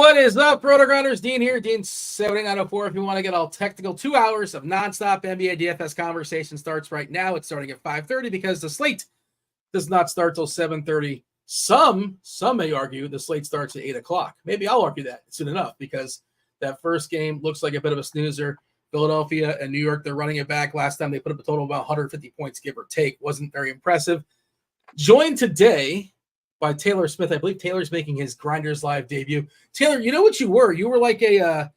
What is up, RotoGrinders? Dean here, Dean 7904. If you want to get all technical, 2 hours of nonstop NBA DFS conversation starts right now. It's starting at 5:30 because the slate does not start till 7:30. Some may argue the slate starts at 8 o'clock. Maybe I'll argue that soon enough because that first game looks like a bit of a snoozer. Philadelphia and New York, they're running it back. Last time they put up a total of about 150 points, give or take. Wasn't very impressive. Joined today by Taylor Smith. I believe Taylor's making his GrindersLive debut. Taylor, you know what you were? You were like a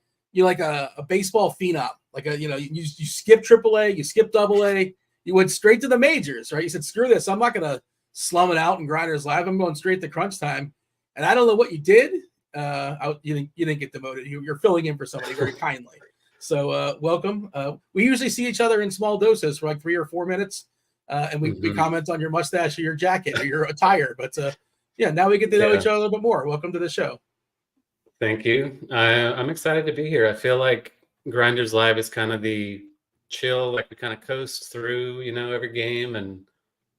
baseball phenom. You skipped AAA, you skipped AA, you went straight to the majors, right? You said, screw this, I'm not gonna slum it out in GrindersLive. I'm going straight to crunch time. And I don't know what you did. You didn't get demoted. You're filling in for somebody very kindly. So welcome. We usually see each other in small doses for like 3 or 4 minutes, and we comment on your mustache or your jacket or your attire. But yeah, now we get to know each other a little bit more. Welcome to the show. Thank you. I'm excited to be here. I feel like GrindersLive is kind of the chill, like we kind of coast through, every game, and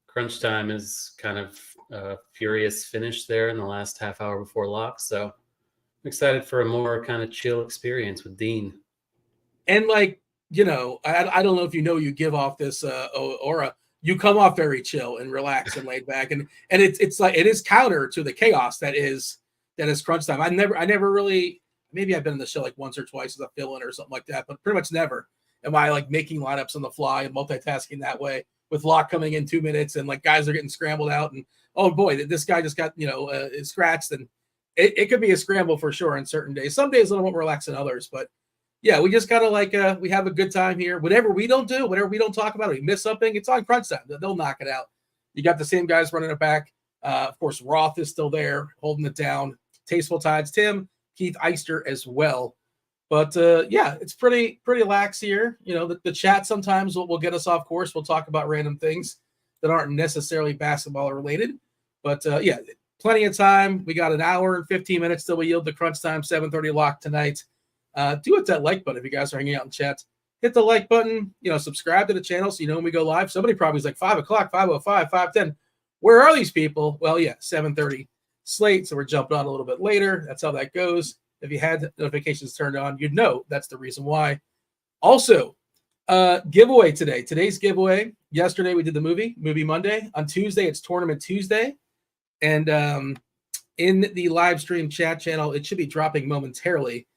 crunch time is kind of a furious finish there in the last half hour before lock. So I'm excited for a more kind of chill experience with Dean. And I don't know if you give off this aura. You come off very chill and relaxed and laid back, and it's like it is counter to the chaos that is crunch time. I never really, maybe I've been in the show like once or twice as a fill-in or something like that, but pretty much never am I like making lineups on the fly and multitasking that way with lock coming in 2 minutes and like guys are getting scrambled out and oh boy, this guy just got scratched, and it could be a scramble for sure on certain days. Some days a little more relaxed than others, but yeah, we just gotta we have a good time here. Whatever we don't talk about, or we miss something, it's on crunch time. They'll knock it out. You got the same guys running it back. Of course, Roth is still there, holding it down. TastefulTides, Tim, Keith, Eyster as well. But yeah, it's pretty lax here. The chat sometimes will get us off course. We'll talk about random things that aren't necessarily basketball related. But yeah, plenty of time. We got an hour and 15 minutes till we yield to crunch time. 7:30 lock tonight. Do hit that like button if you guys are hanging out in chat. Hit the like button, subscribe to the channel so you know when we go live. Somebody probably is like 5 o'clock, 5:05, 5:10. Where are these people? Well, yeah, 7:30 slate, so we're jumping on a little bit later. That's how that goes. If you had notifications turned on, you'd know that's the reason why. Also, giveaway today. Today's giveaway. Yesterday we did the movie Monday. On Tuesday, it's Tournament Tuesday. And in the live stream chat channel, it should be dropping momentarily.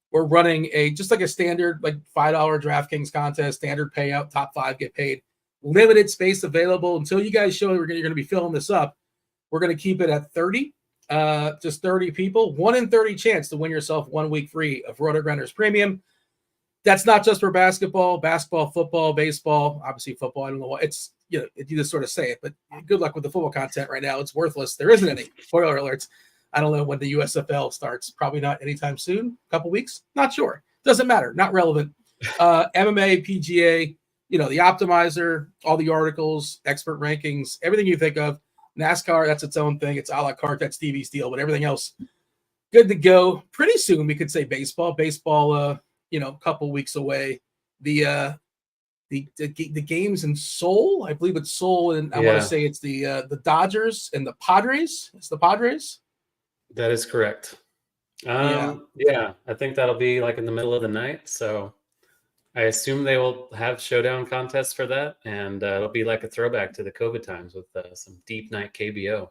We're running just like a standard, like $5 DraftKings contest, standard payout, top 5 get paid. Limited space available until you guys show you're going to be filling this up. We're going to keep it at 30, just 30 people. 1 in 30 chance to win yourself 1 week free of RotoGrinders Premium. That's not just for basketball, football, baseball, obviously football. I don't know what it's, you just sort of say it, but good luck with the football content right now. It's worthless. There isn't any. Spoiler alerts. I don't know when the USFL starts. Probably not anytime soon. A couple weeks. Not sure. Doesn't matter. Not relevant. MMA, PGA, the optimizer, all the articles, expert rankings, everything you think of. NASCAR, that's its own thing. It's a la carte. That's Stevie's deal. But everything else, good to go. Pretty soon we could say baseball. Baseball, a couple weeks away. The games in Seoul. I believe it's Seoul, and I want to say it's the Dodgers and the Padres. It's the Padres. That is correct. Yeah, I think that'll be like in the middle of the night. So I assume they will have showdown contests for that. And it'll be like a throwback to the COVID times with some deep night KBO.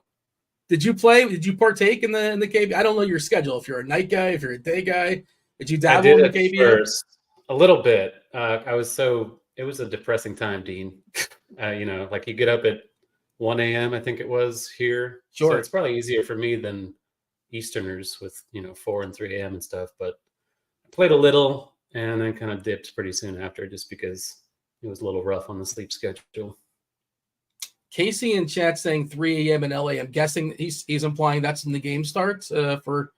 Did you play? Did you partake in the KBO? I don't know your schedule. If you're a night guy, if you're a day guy, did you dabble in the KBO? First, a little bit. It was a depressing time, Dean. Like you get up at 1 a.m. I think it was here. Sure. So it's probably easier for me than Easterners with 4 and 3 a.m. and stuff, but I played a little and then kind of dipped pretty soon after just because it was a little rough on the sleep schedule. Casey in chat saying 3 a.m. in LA. I'm guessing he's implying that's when the game starts for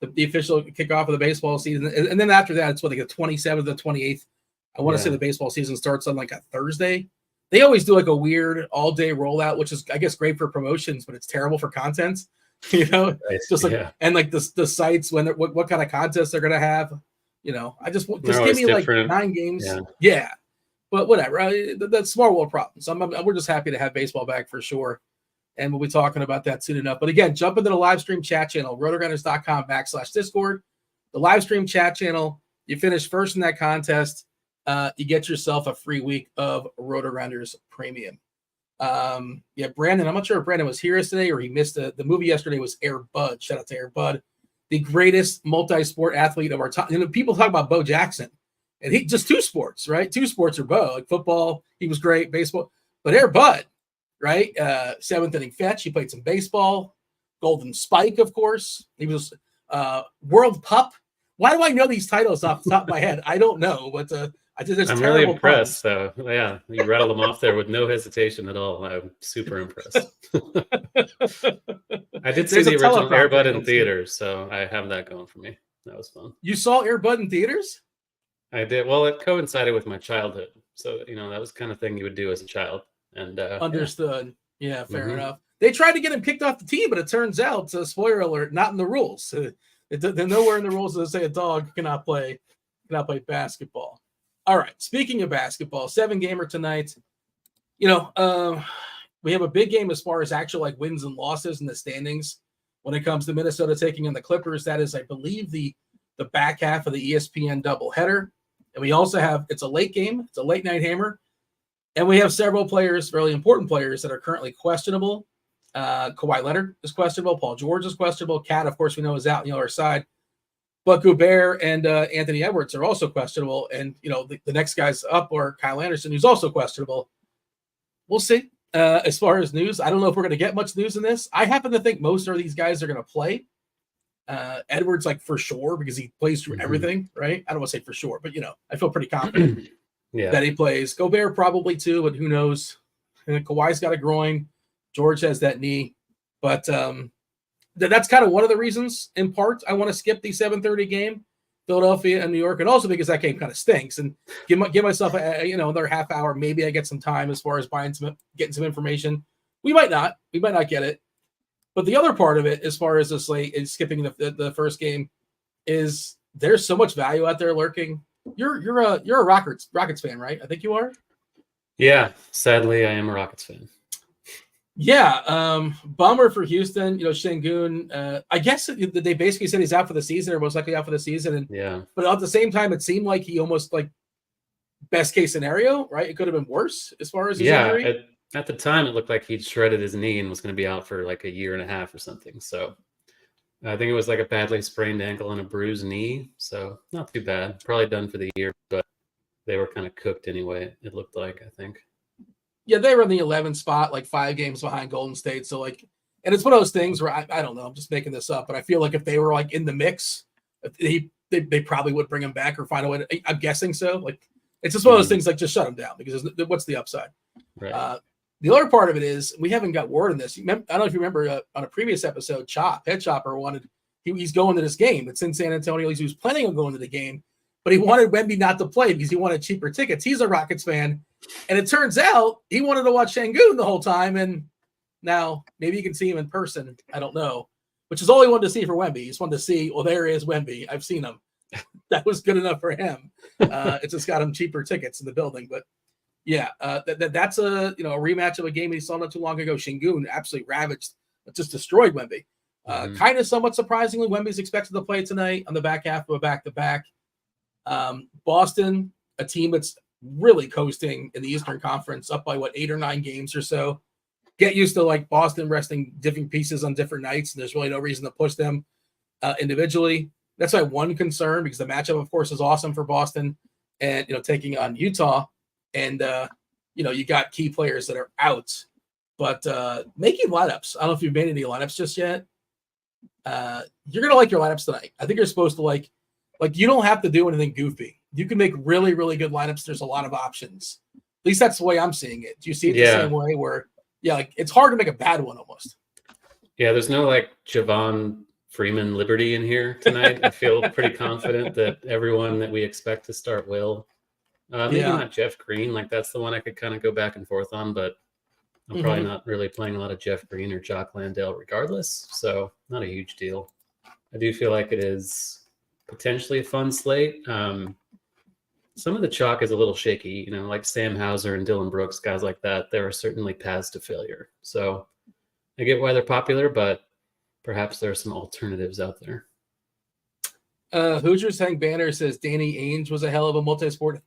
the official kickoff of the baseball season, and then after that it's like the 27th or 28th. I want to say the baseball season starts on like a Thursday. They always do like a weird all-day rollout, which is I guess great for promotions, but it's terrible for content. It's just like and like the sites when what kind of contests they're gonna have. I just give me like 9 games. Yeah. But whatever. That's small world problems. We're just happy to have baseball back for sure. And we'll be talking about that soon enough. But again, jump into the live stream chat channel, rotogrinders.com/Discord. the live stream chat channel. You finish first in that contest, you get yourself a free week of RotoGrinders Premium. Brandon, I'm not sure if Brandon was here yesterday or he missed the movie yesterday was Air Bud. Shout out to Air Bud, the greatest multi-sport athlete of our time. People talk about Bo Jackson, and he just two sports, right? Two sports are Bo, like football. He was great, baseball, but Air Bud, right? Seventh inning fetch. He played some baseball. Golden Spike, of course. He was World Pup. Why do I know these titles off the top of my head? I don't know, but I'm really impressed. So yeah, you rattled them off there with no hesitation at all. I'm super impressed. I did see the original Air Bud in theaters, so I have that going for me. That was fun. You saw Air Bud in theaters? I did. Well, it coincided with my childhood, so that was the kind of thing you would do as a child. And understood. Yeah, fair enough. They tried to get him kicked off the team, but it turns out, spoiler alert, not in the rules. They're nowhere in the rules that say a dog cannot play basketball. All right. Speaking of basketball, 7-gamer tonight. We have a big game as far as actual wins and losses in the standings when it comes to Minnesota taking on the Clippers. That is, I believe, the back half of the ESPN doubleheader. And we also have it's a late game. It's a late night hammer. And we have several players, really important players, that are currently questionable. Kawhi Leonard is questionable. Paul George is questionable. Cat, of course, we know is out on the other side. But Gobert and Anthony Edwards are also questionable. And, the next guys up are Kyle Anderson, who's also questionable. We'll see. As far as news, I don't know if we're going to get much news in this. I happen to think most of these guys are going to play. Edwards, for sure, because he plays through everything, right? I don't want to say for sure, but, I feel pretty confident that he plays. Gobert probably too, but who knows? And Kawhi's got a groin. George has that knee. But that's kind of one of the reasons, in part, I want to skip the 7:30 game, Philadelphia and New York, and also because that game kind of stinks. And give myself another half hour. Maybe I get some time as far as getting some information. We might not get it. But the other part of it, as far as the slate is skipping the first game, is there's so much value out there lurking. You're a Rockets fan, right? I think you are. Yeah, sadly, I am a Rockets fan. Yeah, bummer for Houston. Şengün. I guess they basically said he's out for the season, or most likely out for the season. And but at the same time, it seemed like he almost best case scenario, right? It could have been worse as far as his injury. At the time, it looked like he'd shredded his knee and was going to be out for a year and a half or something. So I think it was a badly sprained ankle and a bruised knee. So not too bad. Probably done for the year, but they were kind of cooked anyway, it looked like, I think. Yeah, they were in the 11th spot, 5 games behind Golden State. So, and it's one of those things where I don't know, I'm just making this up, but I feel like if they were in the mix, they probably would bring him back or find a way to, I'm guessing so. It's just one of those things, just shut him down because what's the upside? Right. The other part of it is we haven't got word on this. I don't know if you remember on a previous episode, Head Chopper he's going to this game. It's in San Antonio. He was planning on going to the game, but he wanted Wemby not to play because he wanted cheaper tickets. He's a Rockets fan. And it turns out he wanted to watch Şengün the whole time. And now maybe you can see him in person. I don't know, which is all he wanted to see for Wemby. He just wanted to see, there is Wemby. I've seen him. That was good enough for him. It just got him cheaper tickets in the building. But yeah, that's a rematch of a game he saw not too long ago. Şengün absolutely ravaged, just destroyed Wemby. Kind of somewhat surprisingly, Wemby's expected to play tonight on the back half of a back-to-back. Boston, a team that's really coasting in the Eastern Conference, up by 8 or 9 games or so. Get used to Boston resting different pieces on different nights, and there's really no reason to push them individually. That's my one concern, because the matchup, of course, is awesome for Boston, and taking on Utah, and you got key players that are out, but making lineups. I don't know if you've made any lineups just yet. You're gonna like your lineups tonight. I think you're supposed to you don't have to do anything goofy. You can make really, really good lineups. There's a lot of options. At least that's the way I'm seeing it. Do you see it the same way where, it's hard to make a bad one almost? Yeah, there's no Javon Freeman Liberty in here tonight. I feel pretty confident that everyone that we expect to start will. Maybe not Jeff Green. That's the one I could kind of go back and forth on, but I'm probably not really playing a lot of Jeff Green or Jock Landale regardless. So not a huge deal. I do feel like it is potentially a fun slate. Some of the chalk is a little shaky, like Sam Hauser and Dylan Brooks, guys like that. There are certainly paths to failure. So I get why they're popular, but perhaps there are some alternatives out there. Hoosiers Hang Banner says Danny Ainge was a hell of a multi-sport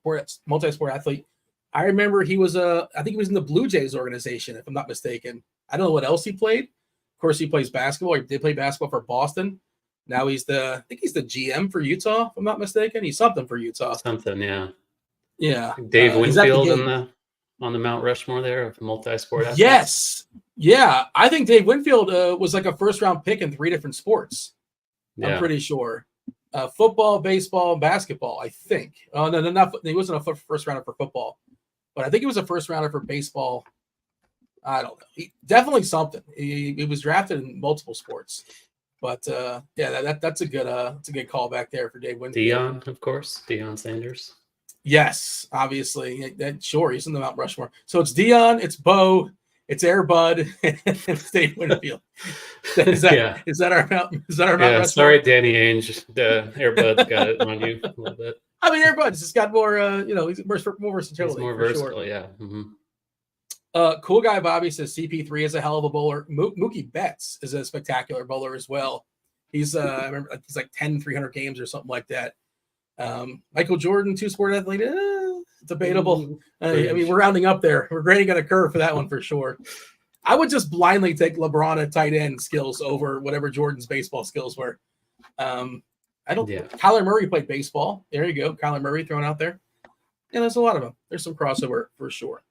athlete. I remember he was I think he was in the Blue Jays organization, if I'm not mistaken. I don't know what else he played. Of course, he plays basketball. He did play basketball for Boston. Now I think he's the GM for Utah, if I'm not mistaken. He's something for Utah. Something, yeah. Yeah. Dave Winfield on the Mount Rushmore there of multi-sport athletes. Yes. Yeah. I think Dave Winfield was like a first-round pick in 3 different sports. Yeah. I'm pretty sure. Football, baseball, and basketball, I think. Oh, no, not he wasn't a first rounder for football, but I think he was a first rounder for baseball. I don't know. Definitely something. He was drafted in multiple sports. But yeah, that's a good call back there for Dave Winfield. Deion, of course. Deion Sanders. Yes, obviously. Sure, he's in the Mount Rushmore. So it's Deion, it's Bo, it's Air Bud, and it's Dave Winfield. Is that our Mount Rushmore? Sorry, Danny Ainge. The Air Bud's got it on you a little bit. I mean, Air Bud's just got more, he's more versatility. He's more versatile, sure. Yeah. Mm-hmm. Cool Guy Bobby says CP3 is a hell of a bowler. Mookie Betts is a spectacular bowler as well. He's I remember he's like 300 games or something like that. Michael Jordan, 2-sport athlete, debatable. I mean, we're rounding up there. We're grading on a curve for that one for sure. I would just blindly take LeBron at tight end skills over whatever Jordan's baseball skills were. Kyler Murray played baseball. There you go. Kyler Murray thrown out there. And there's a lot of them. There's some crossover for sure.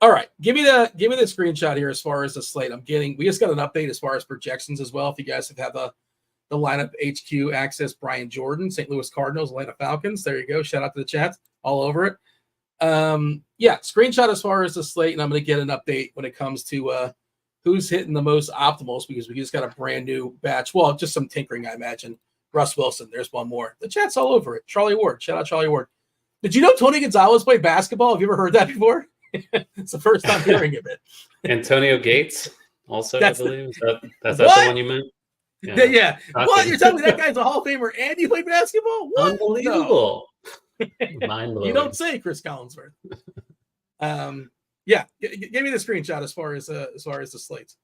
All right. Give me the screenshot here as far as the slate. We just got an update as far as projections as well. If you guys have the lineup HQ access, Brian Jordan, St. Louis Cardinals, Atlanta Falcons. There you go. Shout out to the chat all over it. Screenshot as far as the slate, and I'm going to get an update when it comes to who's hitting the most optimals because we just got a brand new batch. Well, just some tinkering, I imagine. Russ Wilson, there's one more. The chat's all over it. Charlie Ward, shout out Charlie Ward. Did you know Tony Gonzalez played basketball? Have you ever heard that before? It's the first time hearing of it. Antonio Gates, also, I believe. That's the one you meant? Yeah. What? You're telling me that guy's a Hall of Famer and he played basketball? What? Unbelievable. Mind blowing. You don't say, Chris Collinsworth. Give me the screenshot as far as the slates.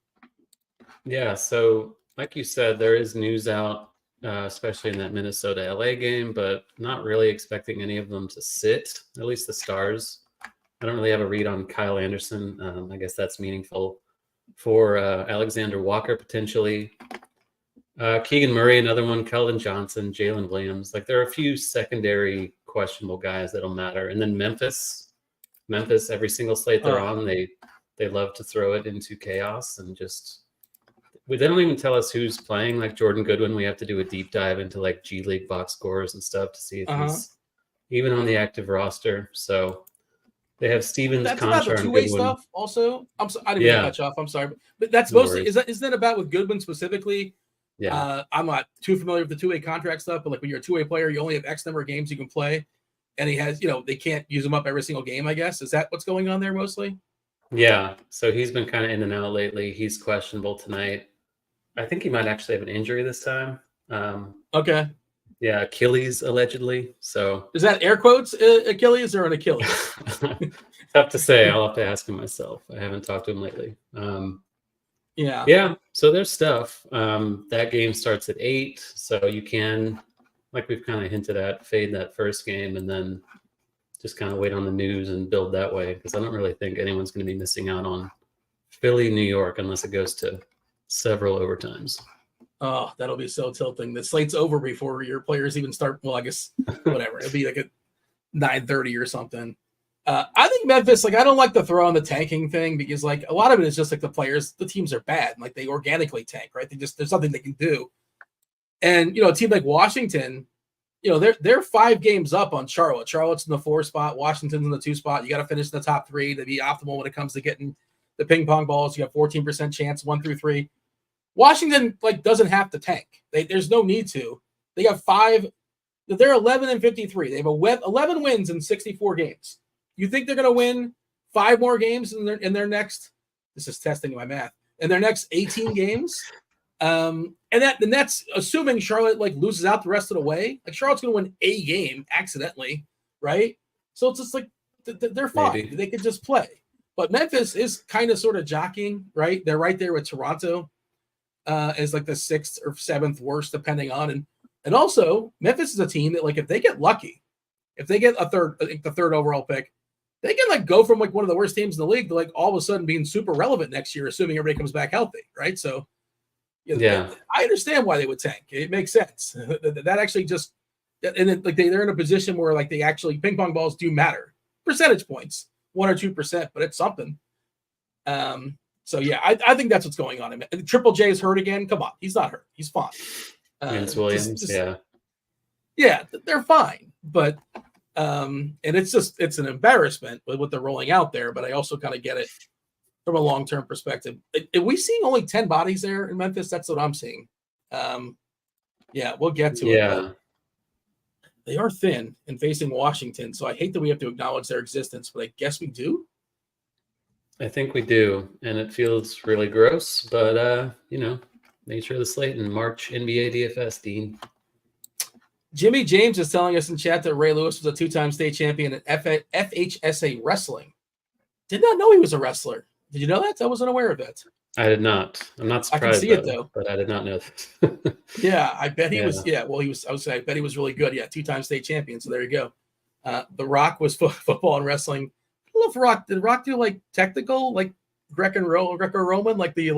Yeah, so like you said, there is news out, especially in that Minnesota LA game, but not really expecting any of them to sit, at least the stars. I don't really have a read on Kyle Anderson. I guess that's meaningful for Alexander Walker potentially. Keegan Murray, another one, Kelvin Johnson, Jalen Williams. Like there are a few secondary questionable guys that'll matter. And then Memphis, every single slate they're on, they love to throw it into chaos and just they don't even tell us who's playing. Like Jordan Goodwin, we have to do a deep dive into like G League box scores and stuff to see if he's even on the active roster. So they have Stevens, that's Conchar, about the two-way stuff. Also, I didn't mean to cut you off. I'm sorry, but that's mostly isn't that about with Goodwin specifically? Yeah, I'm not too familiar with the two-way contract stuff, but like when you're a two-way player, you only have X number of games you can play, and he has, they can't use him up every single game. I guess is that what's going on there mostly? Yeah, so he's been kind of in and out lately. He's questionable tonight. I think he might actually have an injury this time. Okay. Yeah, Achilles allegedly. So is that air quotes Achilles or an Achilles? Tough to say. I'll have to ask him myself. I haven't talked to him lately. Yeah. So there's stuff. That game starts at 8, so you can, like we've kind of hinted at, fade that first game and then just kind of wait on the news and build that way. Because I don't really think anyone's going to be missing out on Philly, New York, unless it goes to several overtimes. Oh, that'll be so tilting. The slate's over before your players even start. Well, I guess whatever. It'll be like at 9:30 or something. I think Memphis, I don't like the throw on the tanking thing because a lot of it is just like the teams are bad. Like they organically tank, right? There's nothing they can do. And, a team like Washington, they're 5 games up on Charlotte. Charlotte's in the 4 spot. Washington's in the 2 spot. You got to finish in the top 3 to be optimal when it comes to getting the ping pong balls. You have 14% chance, 1 through 3. Washington doesn't have to tank. There's no need to. They got 5. They're 11-53. They have 11 wins in 64 games. You think they're going to win 5 more games in their next? This is testing my math. In their next 18 games, and that's assuming Charlotte loses out the rest of the way. Charlotte's going to win a game accidentally, right? So it's just they're fine. Maybe. They could just play. But Memphis is kind of sort of jockeying, right? They're right there with Toronto as the 6th or 7th worst, depending on. And And also, Memphis is a team that, like, if they get lucky, if they get the third overall pick, they can like go from like one of the worst teams in the league to like all of a sudden being super relevant next year, assuming everybody comes back healthy, right? So, I understand why they would tank. It makes sense. That actually just, and then like they're in a position where like they actually ping pong balls do matter, percentage points, 1 or 2%, but it's something. So yeah, I think that's what's going on. Triple J is hurt again. Come on, he's not hurt. He's fine. Vince Williams, yeah, they're fine, but and it's an embarrassment with what they're rolling out there. But I also kind of get it from a long-term perspective. Are we seeing only 10 bodies there in Memphis? That's what I'm seeing. Yeah, we'll get to it. But they are thin and facing Washington, so I hate that we have to acknowledge their existence, but I guess we do. I think we do, and it feels really gross, but nature of the slate in March NBA DFS, Dean. Jimmy James is telling us in chat that Ray Lewis was a 2-time state champion in FHSA wrestling. Did not know he was a wrestler. Did you know that? I wasn't aware of it. I did not. I'm not surprised. I can see it though, but I did not know this. Yeah, I bet he was. Yeah, well, he was. I bet he was really good. Yeah, 2-time state champion. So there you go. The Rock was football and wrestling. I don't know if did Rock do like technical, like Greco-Roman, like the,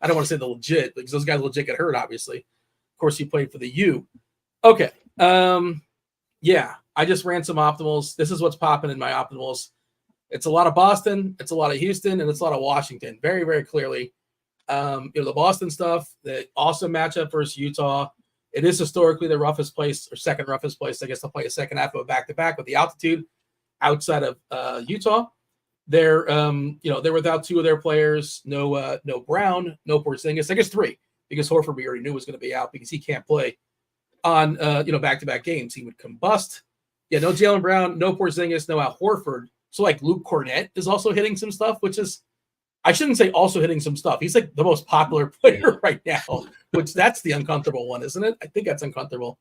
I don't want to say the legit, because those guys legit get hurt, obviously. Of course, he played for the U. Okay. Yeah, I just ran some optimals. This is what's popping in my optimals. It's a lot of Boston, it's a lot of Houston, and it's a lot of Washington. Very, very clearly. The Boston stuff, the awesome matchup versus Utah. It is historically the roughest place, or second roughest place. I guess they'll play a second half of a back-to-back with the altitude outside of Utah. They're they're without 2 of their players. No Brown, no Porzingis. I guess 3, because Horford we already knew was going to be out because he can't play on back-to-back games. He would combust. Yeah, no Jaylen Brown, no Porzingis, no Al Horford. So like Luke Cornett is also hitting some stuff, which is, I shouldn't say also hitting some stuff. He's like the most popular player right now, which that's the uncomfortable one, isn't it? I think that's uncomfortable.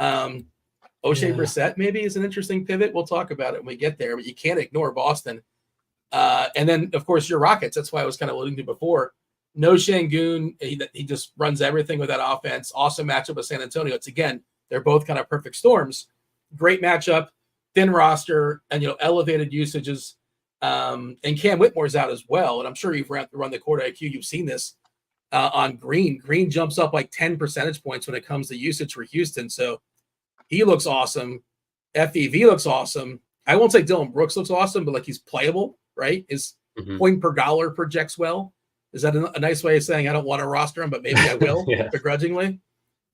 O'Shea Brissett maybe is an interesting pivot. We'll talk about it when we get there, but you can't ignore Boston. And then, of course, your Rockets. That's why I was kind of alluding to before. No Şengün. He just runs everything with that offense. Awesome matchup with San Antonio. It's, again, they're both kind of perfect storms. Great matchup, thin roster, and, elevated usages. And Cam Whitmore's out as well. And I'm sure you've run the court IQ. You've seen this on Green. Green jumps up like 10 percentage points when it comes to usage for Houston. So he looks awesome. FEV looks awesome. I won't say Dylan Brooks looks awesome, but like he's playable, right? His point per dollar projects well. Is that a nice way of saying I don't want to roster him, but maybe I will begrudgingly?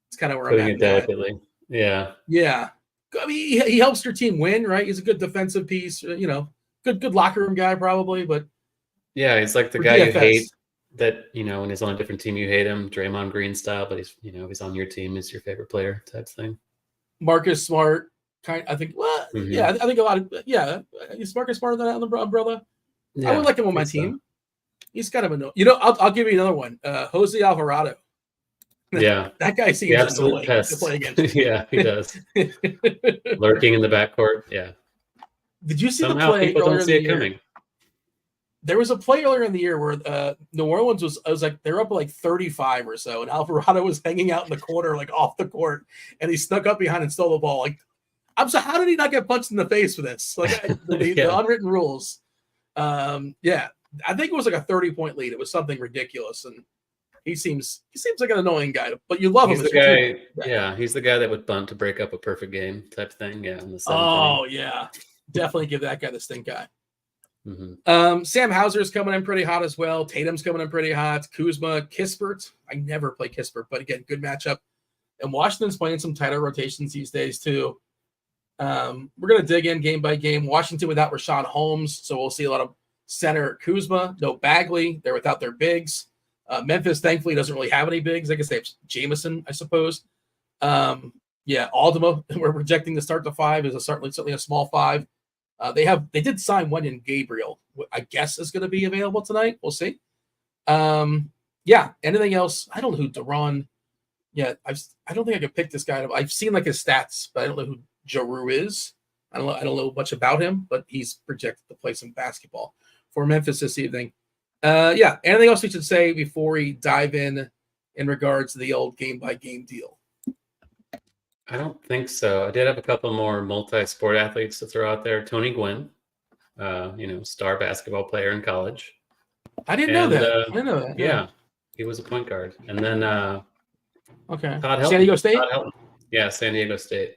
It's kind of where I'm at. Delicately. Yeah. Yeah. I mean, he helps your team win, right? He's a good defensive piece, good locker room guy probably, but yeah, he's like the guy you hate that, when he's on a different team, you hate him, Draymond Green style, but he's, he's on your team, is your favorite player type thing. Marcus Smart, I think a lot of, is Marcus Smart on the umbrella? Yeah, I would like him on my team. He's kind of annoying. I'll give you another one. Jose Alvarado. Yeah. That guy seems annoying to play against. Yeah, he does. Lurking in the backcourt. Yeah. Did you see Somehow the play people earlier don't see in the it coming. Year? There was a play earlier in the year where New Orleans was like, they're up like 35 or so, and Alvarado was hanging out in the corner, like off the court, and he snuck up behind and stole the ball. Like, I'm so, how did he not get punched in the face for this? Like the unwritten rules. I think it was like a 30-point lead. It was something ridiculous, and he seems like an annoying guy, but you love him. He's the guy. Yeah, he's the guy that would bunt to break up a perfect game type thing. Yeah. Yeah, definitely give that guy the stink eye. Sam Hauser's coming in pretty hot as well. Tatum's coming in pretty hot. Kuzma, Kispert. I never play Kispert, but again, good matchup. And Washington's playing some tighter rotations these days too. We're gonna dig in game by game. Washington without Rashawn Holmes, so we'll see a lot of center Kuzma. No Bagley. They're without their bigs. Memphis, thankfully, doesn't really have any bigs. I guess they have Jameson, I suppose. Aldama, we're projecting to start the 5 is certainly a small 5. They did sign Wenyen Gabriel, I guess is going to be available tonight. We'll see. Anything else? I don't know who Deron. Yeah, I don't think I could pick this guy. I've seen like his stats, but I don't know who Jaru is. I don't know much about him, but he's projected to play some basketball for Memphis this evening. Anything else we should say before we dive in regards to the old game-by-game deal? I don't think so. I did have a couple more multi-sport athletes to throw out there. Tony Gwynn, star basketball player in college. I didn't know that. I didn't know that. Yeah, he was a point guard. And then okay, Todd Helton. San Diego State. Todd Helton. Yeah, San Diego State.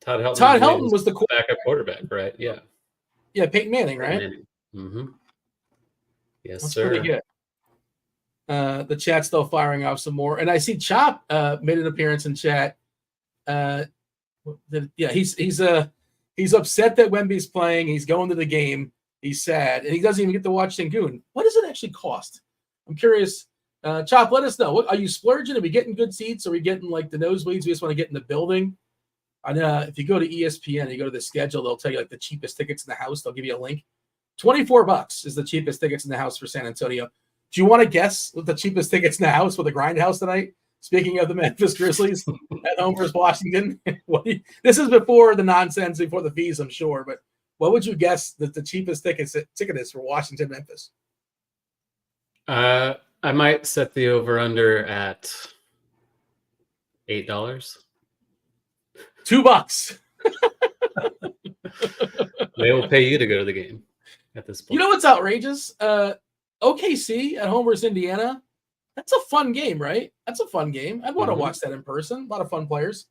Todd Helton was the backup quarterback, right? Yeah. Yeah, Peyton Manning, right? Manning. Mm-hmm. Yes, That's sir. pretty good. The chat's still firing off some more, and I see Chop made an appearance in chat. He's upset that Wemby's playing. He's going to the game. He's sad, and he doesn't even get to watch Sengun. What does it actually cost? I'm curious. Chop, let us know. What are you splurging? Are we getting good seats? Are we getting like the nosebleeds? We just want to get in the building. And if you go to ESPN, you go to the schedule, they'll tell you like the cheapest tickets in the house. They'll give you a link. $24 is the cheapest tickets in the house for San Antonio. Do you want to guess what the cheapest tickets in the house for the Grind House tonight? Speaking of the Memphis Grizzlies at home versus Washington, this is before the nonsense, before the fees, I'm sure. But what would you guess that the cheapest ticket is for Washington Memphis? I might set the over/under at $8. $2. They will pay you to go to the game at this point. You know what's outrageous? OKC at home versus Indiana. That's a fun game, right? That's a fun game. I'd want to watch that in person. A lot of fun players.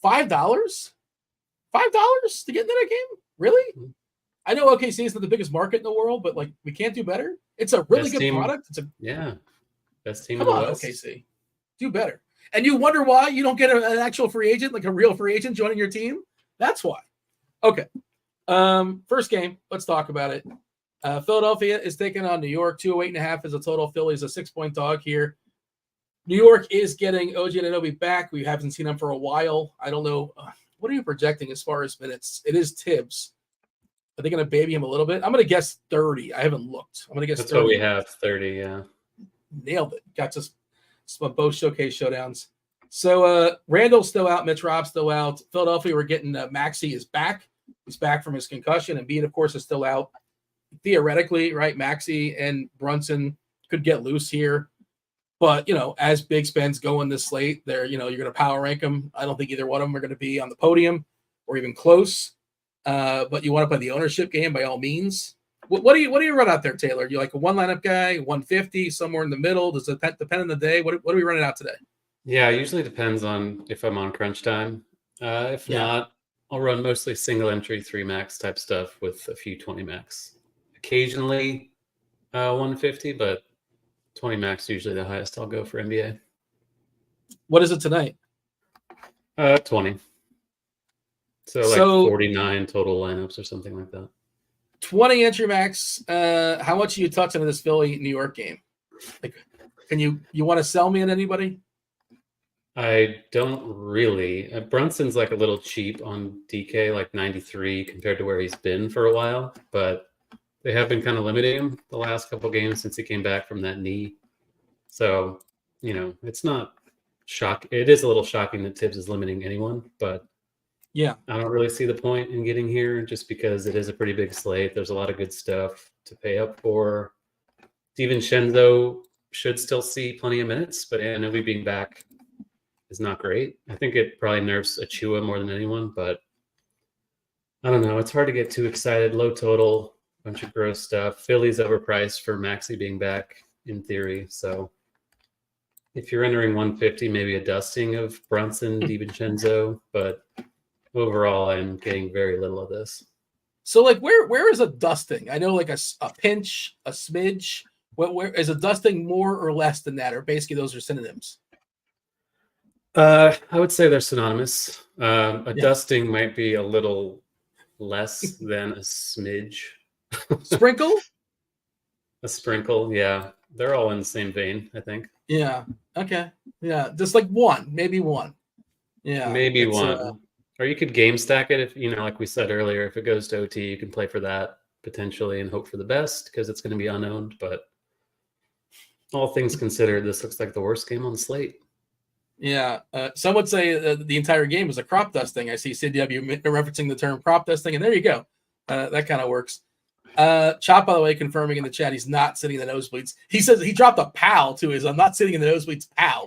$5? $5 to get into that game? Really? I know OKC is not the biggest market in the world, but like we can't do better. It's a really good product. It's best team come in the on, West. OKC. Do better. And you wonder why you don't get an actual free agent, like a real free agent joining your team? That's why. Okay. First game. Let's talk about it. Philadelphia is taking on New York. 208.5 is a total. Philly's a 6-point dog here. New York is getting OG Anunoby back. We haven't seen him for a while. I don't know. What are you projecting as far as minutes? It is Tibbs. Are they going to baby him a little bit? I'm going to guess 30. I haven't looked. I'm going to guess That's 30. what we have, 30, yeah. Nailed it. Got just both showcase showdowns. So Randall's still out. Mitch Rob's still out. Philadelphia, we're getting Maxey is back. He's back from his concussion. And Embiid, of course, is still out. Theoretically, right, Maxey and Brunson could get loose here. But, as big spends go in this slate, you're going to power rank them. I don't think either one of them are going to be on the podium or even close. But you want to play the ownership game by all means. What do you run out there, Taylor? You like a one lineup guy, 150, somewhere in the middle? Does it depend on the day? What are we running out today? Yeah, it usually depends on if I'm on crunch time. If not, I'll run mostly single entry 3 max type stuff with a few 20 max. Occasionally 150, but 20 max usually the highest I'll go for NBA. What is it tonight? 20. So 49 total lineups or something like that. 20 entry max. How much are you touching in this Philly New York game? Like, can you want to sell me on anybody? I don't really. Brunson's like a little cheap on DK, like 93 compared to where he's been for a while, but they have been kind of limiting him the last couple of games since he came back from that knee. So, it's not shock. It is a little shocking that Tibbs is limiting anyone, but yeah, I don't really see the point in getting here just because it is a pretty big slate. There's a lot of good stuff to pay up for. DiVincenzo should still see plenty of minutes, but Anunoby being back is not great. I think it probably nerfs Achua more than anyone, but I don't know. It's hard to get too excited. Low total, bunch of gross stuff. Philly's overpriced for Maxey being back in theory. So if you're entering 150, maybe a dusting of Brunson, DiVincenzo, but overall, I'm getting very little of this. So, like, where is a dusting? I know, like a pinch, a smidge. Where is a dusting more or less than that, or basically those are synonyms? I would say they're synonymous. Dusting might be a little less than a smidge. Sprinkle? A sprinkle, yeah. They're all in the same vein, I think. Yeah. Okay. Yeah. Just like maybe one. Yeah. Maybe one. Or you could game stack it if, like we said earlier, if it goes to OT, you can play for that potentially and hope for the best because it's going to be unowned. But all things considered, this looks like the worst game on the slate. Yeah. Some would say the entire game was a crop dusting. I see CW referencing the term crop dusting, and there you go. That kind of works. Chop, by the way, confirming in the chat he's not sitting in the nosebleeds. He says he dropped a pal to his I'm not sitting in the nosebleeds pal,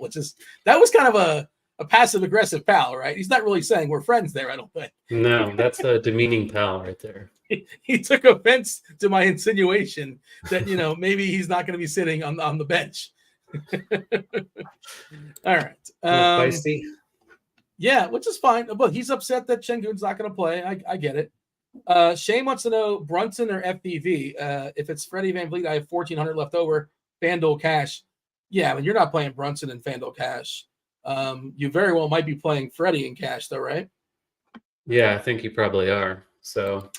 that was kind of a passive aggressive pal, right? He's not really saying we're friends there, I don't think. No, that's a demeaning pal right there. He took offense to my insinuation that, maybe he's not going to be sitting on the bench. All right. Feisty. Yeah, which is fine. But he's upset that Şengün's not going to play. I get it. Shane wants to know Brunson or FDV. If it's Freddie VanVleet, I have $1,400 left over. FanDuel cash. Yeah, I mean, you're not playing Brunson in FanDuel cash. You very well might be playing Freddie in cash, though, right? Yeah, I think you probably are. So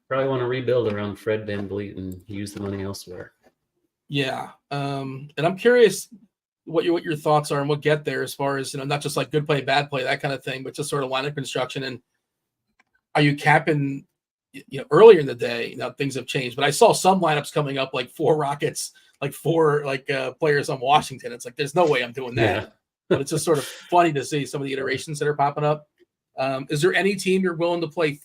probably want to rebuild around Fred VanVleet and use the money elsewhere. Yeah. And I'm curious what your thoughts are and we'll get there as far as, not just like good play, bad play, that kind of thing, but just sort of lineup construction. And are you capping, earlier in the day, things have changed, but I saw some lineups coming up like 4 Rockets, like 4 players on Washington. It's like, there's no way I'm doing that. Yeah. But it's just sort of funny to see some of the iterations that are popping up. Is there any team you're willing to play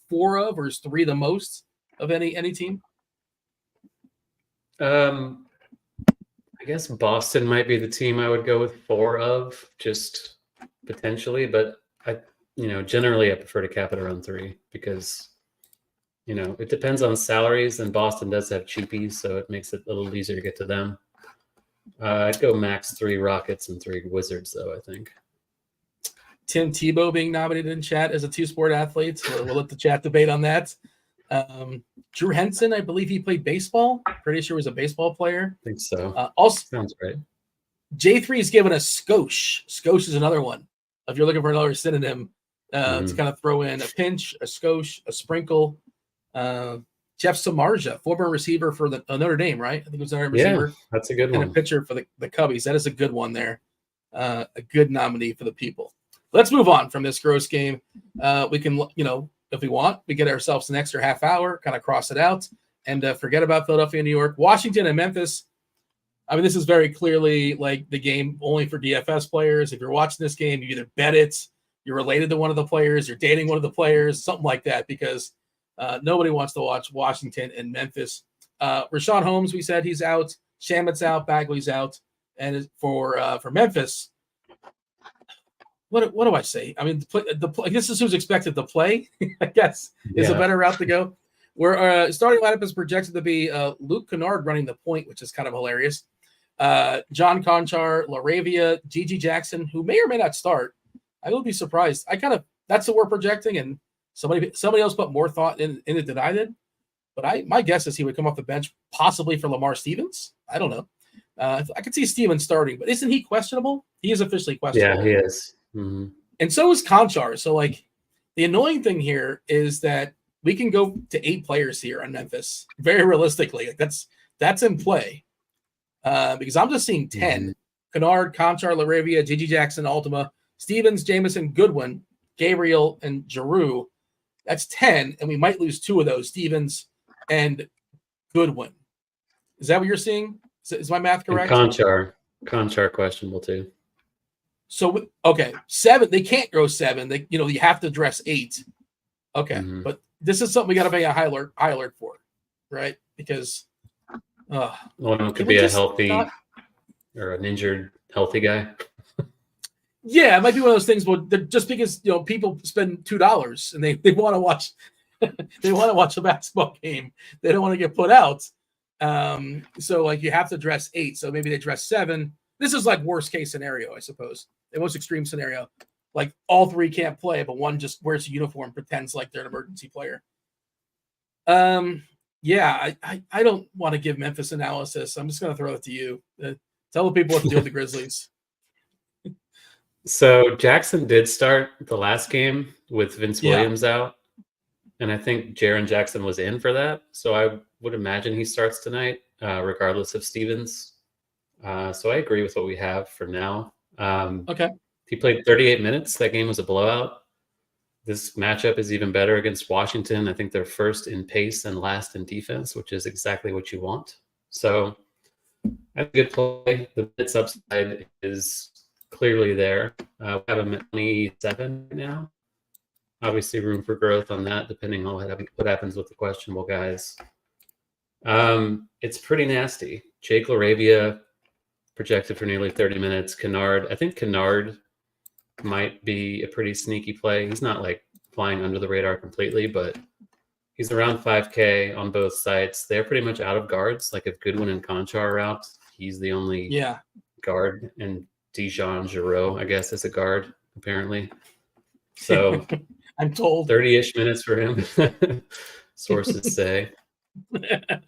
4 of, or is 3 the most of any team? I guess Boston might be the team I would go with 4 of, just potentially, but generally I prefer to cap it around 3 because, it depends on salaries, and Boston does have cheapies, so it makes it a little easier to get to them. I'd go max 3 Rockets and 3 Wizards, though, I think. Tim Tebow being nominated in chat as a 2-sport athlete. So we'll let the chat debate on that. Drew Henson, I believe he played baseball. Pretty sure he was a baseball player. I think so. Also, sounds right. J3 is given a skosh. Skosh is another one. If you're looking for another synonym to kind of throw in, a pinch, a skosh, a sprinkle. Jeff Samardzija, former receiver for the Notre Dame, right? I think it was another receiver. Yeah, that's a good one. And a pitcher for the Cubbies. That is a good one there. A good nominee for the people. Let's move on from this gross game. We can, if we want, we get ourselves an extra half hour, kind of cross it out, and forget about Philadelphia, New York, Washington, and Memphis. I mean, this is very clearly like the game only for DFS players. If you're watching this game, you either bet it, you're related to one of the players, you're dating one of the players, something like that, because nobody wants to watch Washington and Memphis. Rashawn Holmes, we said he's out. Shamit's out. Bagley's out. And for Memphis, what do I say? I mean, this is who's expected to play, I guess, is a better route to go. Where starting lineup is projected to be Luke Kennard running the point, which is kind of hilarious. John Conchar, LaRavia, Gigi Jackson, who may or may not start. I will be surprised. That's what we're projecting, and somebody else put more thought in it than I did. But my guess is he would come off the bench, possibly for Lamar Stevens. I don't know. I could see Stevens starting, but isn't he questionable? He is officially questionable. Yeah, he is. Mm-hmm. And so is Conchar. So, the annoying thing here is that we can go to 8 players here on Memphis. Very realistically, that's in play. Because I'm just seeing 10. Mm-hmm. Kennard, Conchar, LaRavia, Gigi Jackson, Ultima, Stevens, Jamison, Goodwin, Gabriel, and Giroux. That's 10, and we might lose 2 of those, Stevens and Goodwin. Is that what you're seeing? Is my math correct? And Conchar questionable too. So, okay, 7. They can't go 7. You have to address 8. Okay, but this is something we got to pay a high alert for, right? Because one could be a healthy or an injured healthy guy. Yeah, it might be one of those things. But just because people spend $2 and they want to watch, they want to watch a basketball game, they don't want to get put out. So you have to dress 8. So maybe they dress 7. This is worst case scenario, I suppose. The most extreme scenario, all 3 can't play, but one just wears a uniform, pretends like they're an emergency player. Yeah, I don't want to give Memphis analysis. I'm just going to throw it to you. Tell the people what to do with the Grizzlies. So Jackson did start the last game with Vince Williams out, and I think Jaren Jackson was in for that. So I would imagine he starts tonight, regardless of Stevens. So I agree with what we have for now. Okay. He played 38 minutes. That game was a blowout. This matchup is even better against Washington. I think they're first in pace and last in defense, which is exactly what you want. So that's a good play. The minutes upside is clearly there. We have him at 27 now. Obviously, room for growth on that, depending on what happens with the questionable guys. It's pretty nasty. Jake LaRavia projected for nearly 30 minutes. Kennard, I think Kennard might be a pretty sneaky play. He's not like flying under the radar completely, but he's around 5K on both sites. They're pretty much out of guards. Like if Goodwin and Concha are out, he's the only guard, and Dijon Giroux, I guess, is a guard apparently. So I'm told 30-ish minutes for him, sources say.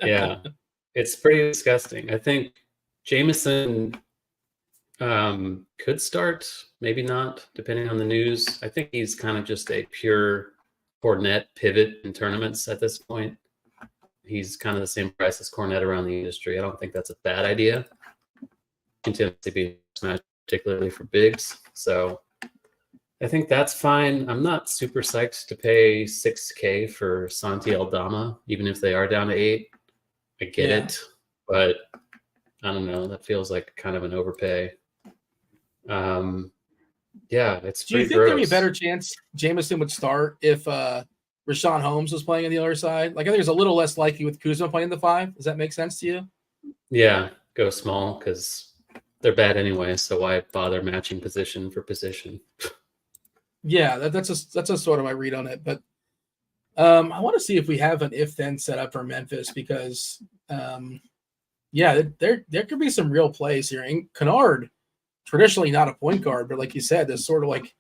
Yeah, it's pretty disgusting. I think Jameson could start, maybe not, depending on the news. I think he's kind of just a pure Cornet pivot in tournaments at this point. He's kind of the same price as Cornet around the industry. I don't think that's a bad idea. Continues to be smashed, particularly for bigs. So I think that's fine. I'm not super psyched to pay $6K for Santi Aldama, even if they are down to 8. I get it, but I don't know. That feels like kind of an overpay. It's Do you pretty think gross. there'd be a better chance Jameson would start if Rashawn Holmes was playing on the other side? Like I think it's a little less likely with Kuzma playing the 5. Does that make sense to you? Yeah, go small because they're bad anyway. So why bother matching position for position? Yeah, that's a sort of my read on it. But I want to see if we have an if-then set up for Memphis because, there could be some real plays here. And Kennard, traditionally not a point guard, but like you said, they're sort of like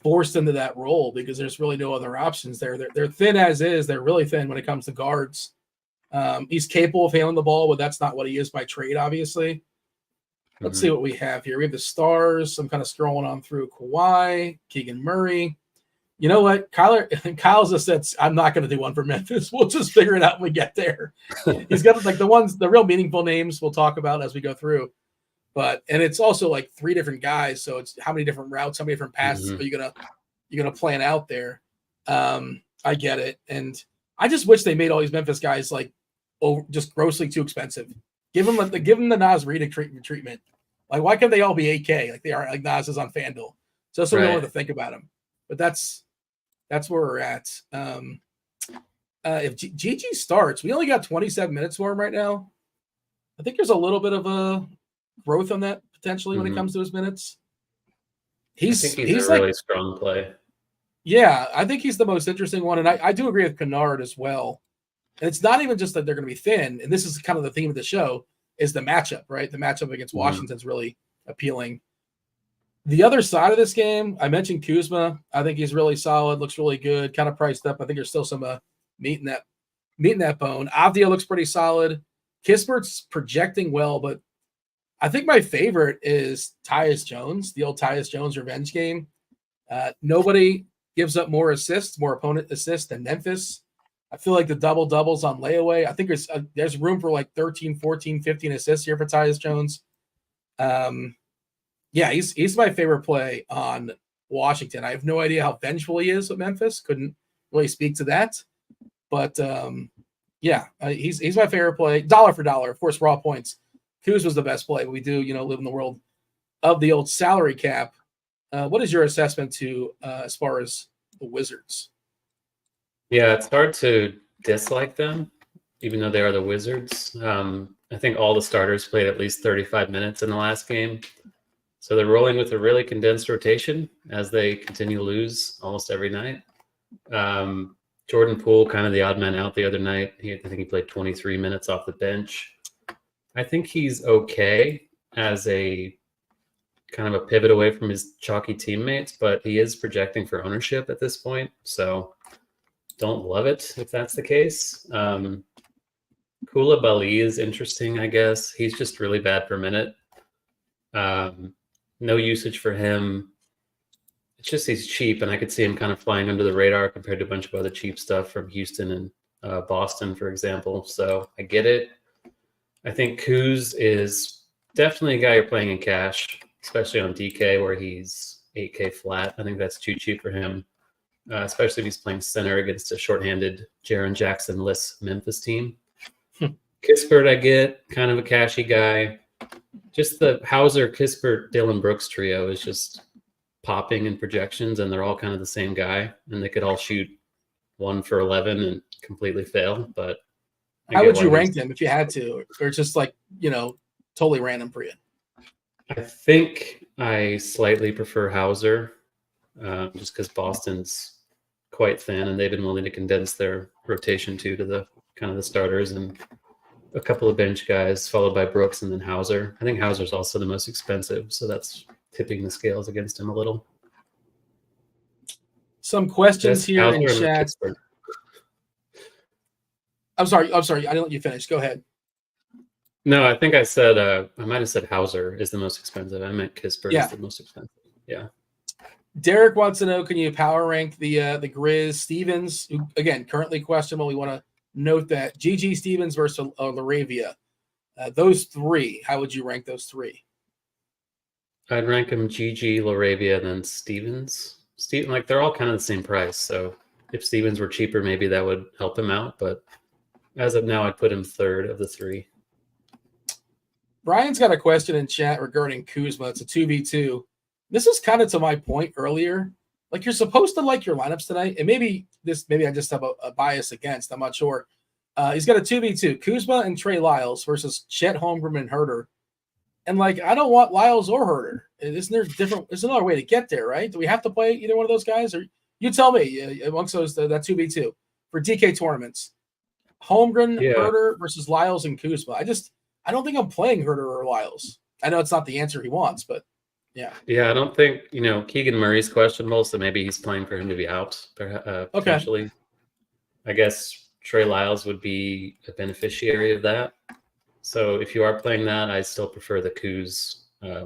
forced into that role because there's really no other options there. They're thin as is. They're really thin when it comes to guards. He's capable of handling the ball, but that's not what he is by trade, obviously. Let's see what we have here. We have the stars. I'm kind of scrolling on through Kawhi, Keegan Murray. You know what? Kyle's just said, I'm not going to do one for Memphis. We'll just figure it out when we get there. He's got like the real meaningful names we'll talk about as we go through. And it's also like 3 different guys. So it's how many different routes, how many different passes are you gonna plan out there? I get it. And I just wish they made all these Memphis guys like just grossly too expensive. Give them the Nas Reed treatment. Like, why can't they all be 8K like they are like Nas is on FanDuel? Just so we know what to think about them. But that's where we're at. If Gigi starts, we only got 27 minutes for him right now. I think there's a little bit of a growth on that potentially when it comes to his minutes. He's a like, really strong play. Yeah, I think he's the most interesting one. And I do agree with Kennard as well. And it's not even just that they're going to be thin. And this is kind of the theme of the show is the matchup, right? The matchup against Washington's really appealing. The other side of this game, I mentioned Kuzma. I think he's really solid, looks really good, kind of priced up. I think there's still some meat in that bone. Avdia looks pretty solid. Kispert's projecting well, but I think my favorite is Tyus Jones, the old Tyus Jones revenge game. Nobody gives up more opponent assists than Memphis. I feel like the double-doubles on layaway. I think there's room for like 13, 14, 15 assists here for Tyus Jones. He's my favorite play on Washington. I have no idea how vengeful he is with Memphis. Couldn't really speak to that. But, he's my favorite play. Dollar for dollar, of course, raw points. Kuz was the best play. We do, live in the world of the old salary cap. What is your assessment to as far as the Wizards? Yeah, it's hard to dislike them, even though they are the Wizards. I think all the starters played at least 35 minutes in the last game. So they're rolling with a really condensed rotation as they continue to lose almost every night. Jordan Poole, kind of the odd man out the other night. I think he played 23 minutes off the bench. I think he's okay as a kind of a pivot away from his chalky teammates, but he is projecting for ownership at this point. So don't love it if that's the case. Koulibaly is interesting, I guess. He's just really bad per minute. No usage for him. It's just he's cheap, and I could see him kind of flying under the radar compared to a bunch of other cheap stuff from Houston and Boston, for example. So I get it. I think Kuz is definitely a guy you're playing in cash, especially on DK where he's 8K flat. I think that's too cheap for him, especially if he's playing center against a shorthanded Jaren Jackson-less Memphis team. Kispert, I get, kind of a cashy guy. Just the Hauser, Kispert, Dylan Brooks trio is just popping in projections, and they're all kind of the same guy, and they could all shoot 1 for 11 and completely fail. But how would you rank them if you had to, or just like, totally random for you? I think I slightly prefer Hauser just because Boston's quite thin and they've been willing to condense their rotation to the kind of the starters and a couple of bench guys, followed by Brooks and then Hauser. I think Hauser's also the most expensive, so that's tipping the scales against him a little. Some questions here in chat. I'm sorry. I didn't let you finish. Go ahead. No, I think I said I might have said Hauser is the most expensive. I meant Kispert is the most expensive. Yeah. Derek wants to know, can you power rank the Grizz Stevens, who again currently questionable? We want to note that GG Stevens versus Laravia. Those three, how would you rank those three? I'd rank them GG, Laravia, and then Stevens. Like they're all kind of the same price. So if Stevens were cheaper, maybe that would help him out. But as of now, I'd put him third of the three. Brian's got a question in chat regarding Kuzma. It's a 2v2. This is kind of to my point earlier. Like, you're supposed to like your lineups tonight, and maybe I just have a bias against. I'm not sure. He's got a 2v2, Kuzma and Trey Lyles versus Chet Holmgren and Herter. And like, I don't want Lyles or Herter. Isn't there different? There's another way to get there, right? Do we have to play either one of those guys, or you tell me amongst those that 2v2 for DK tournaments? Holmgren, Herter versus Lyles and Kuzma. I don't think I'm playing Herter or Lyles. I know it's not the answer he wants, but yeah. Yeah, I don't think, Keegan Murray's questionable, so maybe he's playing for him to be out, potentially. Okay. I guess Trey Lyles would be a beneficiary of that. So if you are playing that, I still prefer the Kuz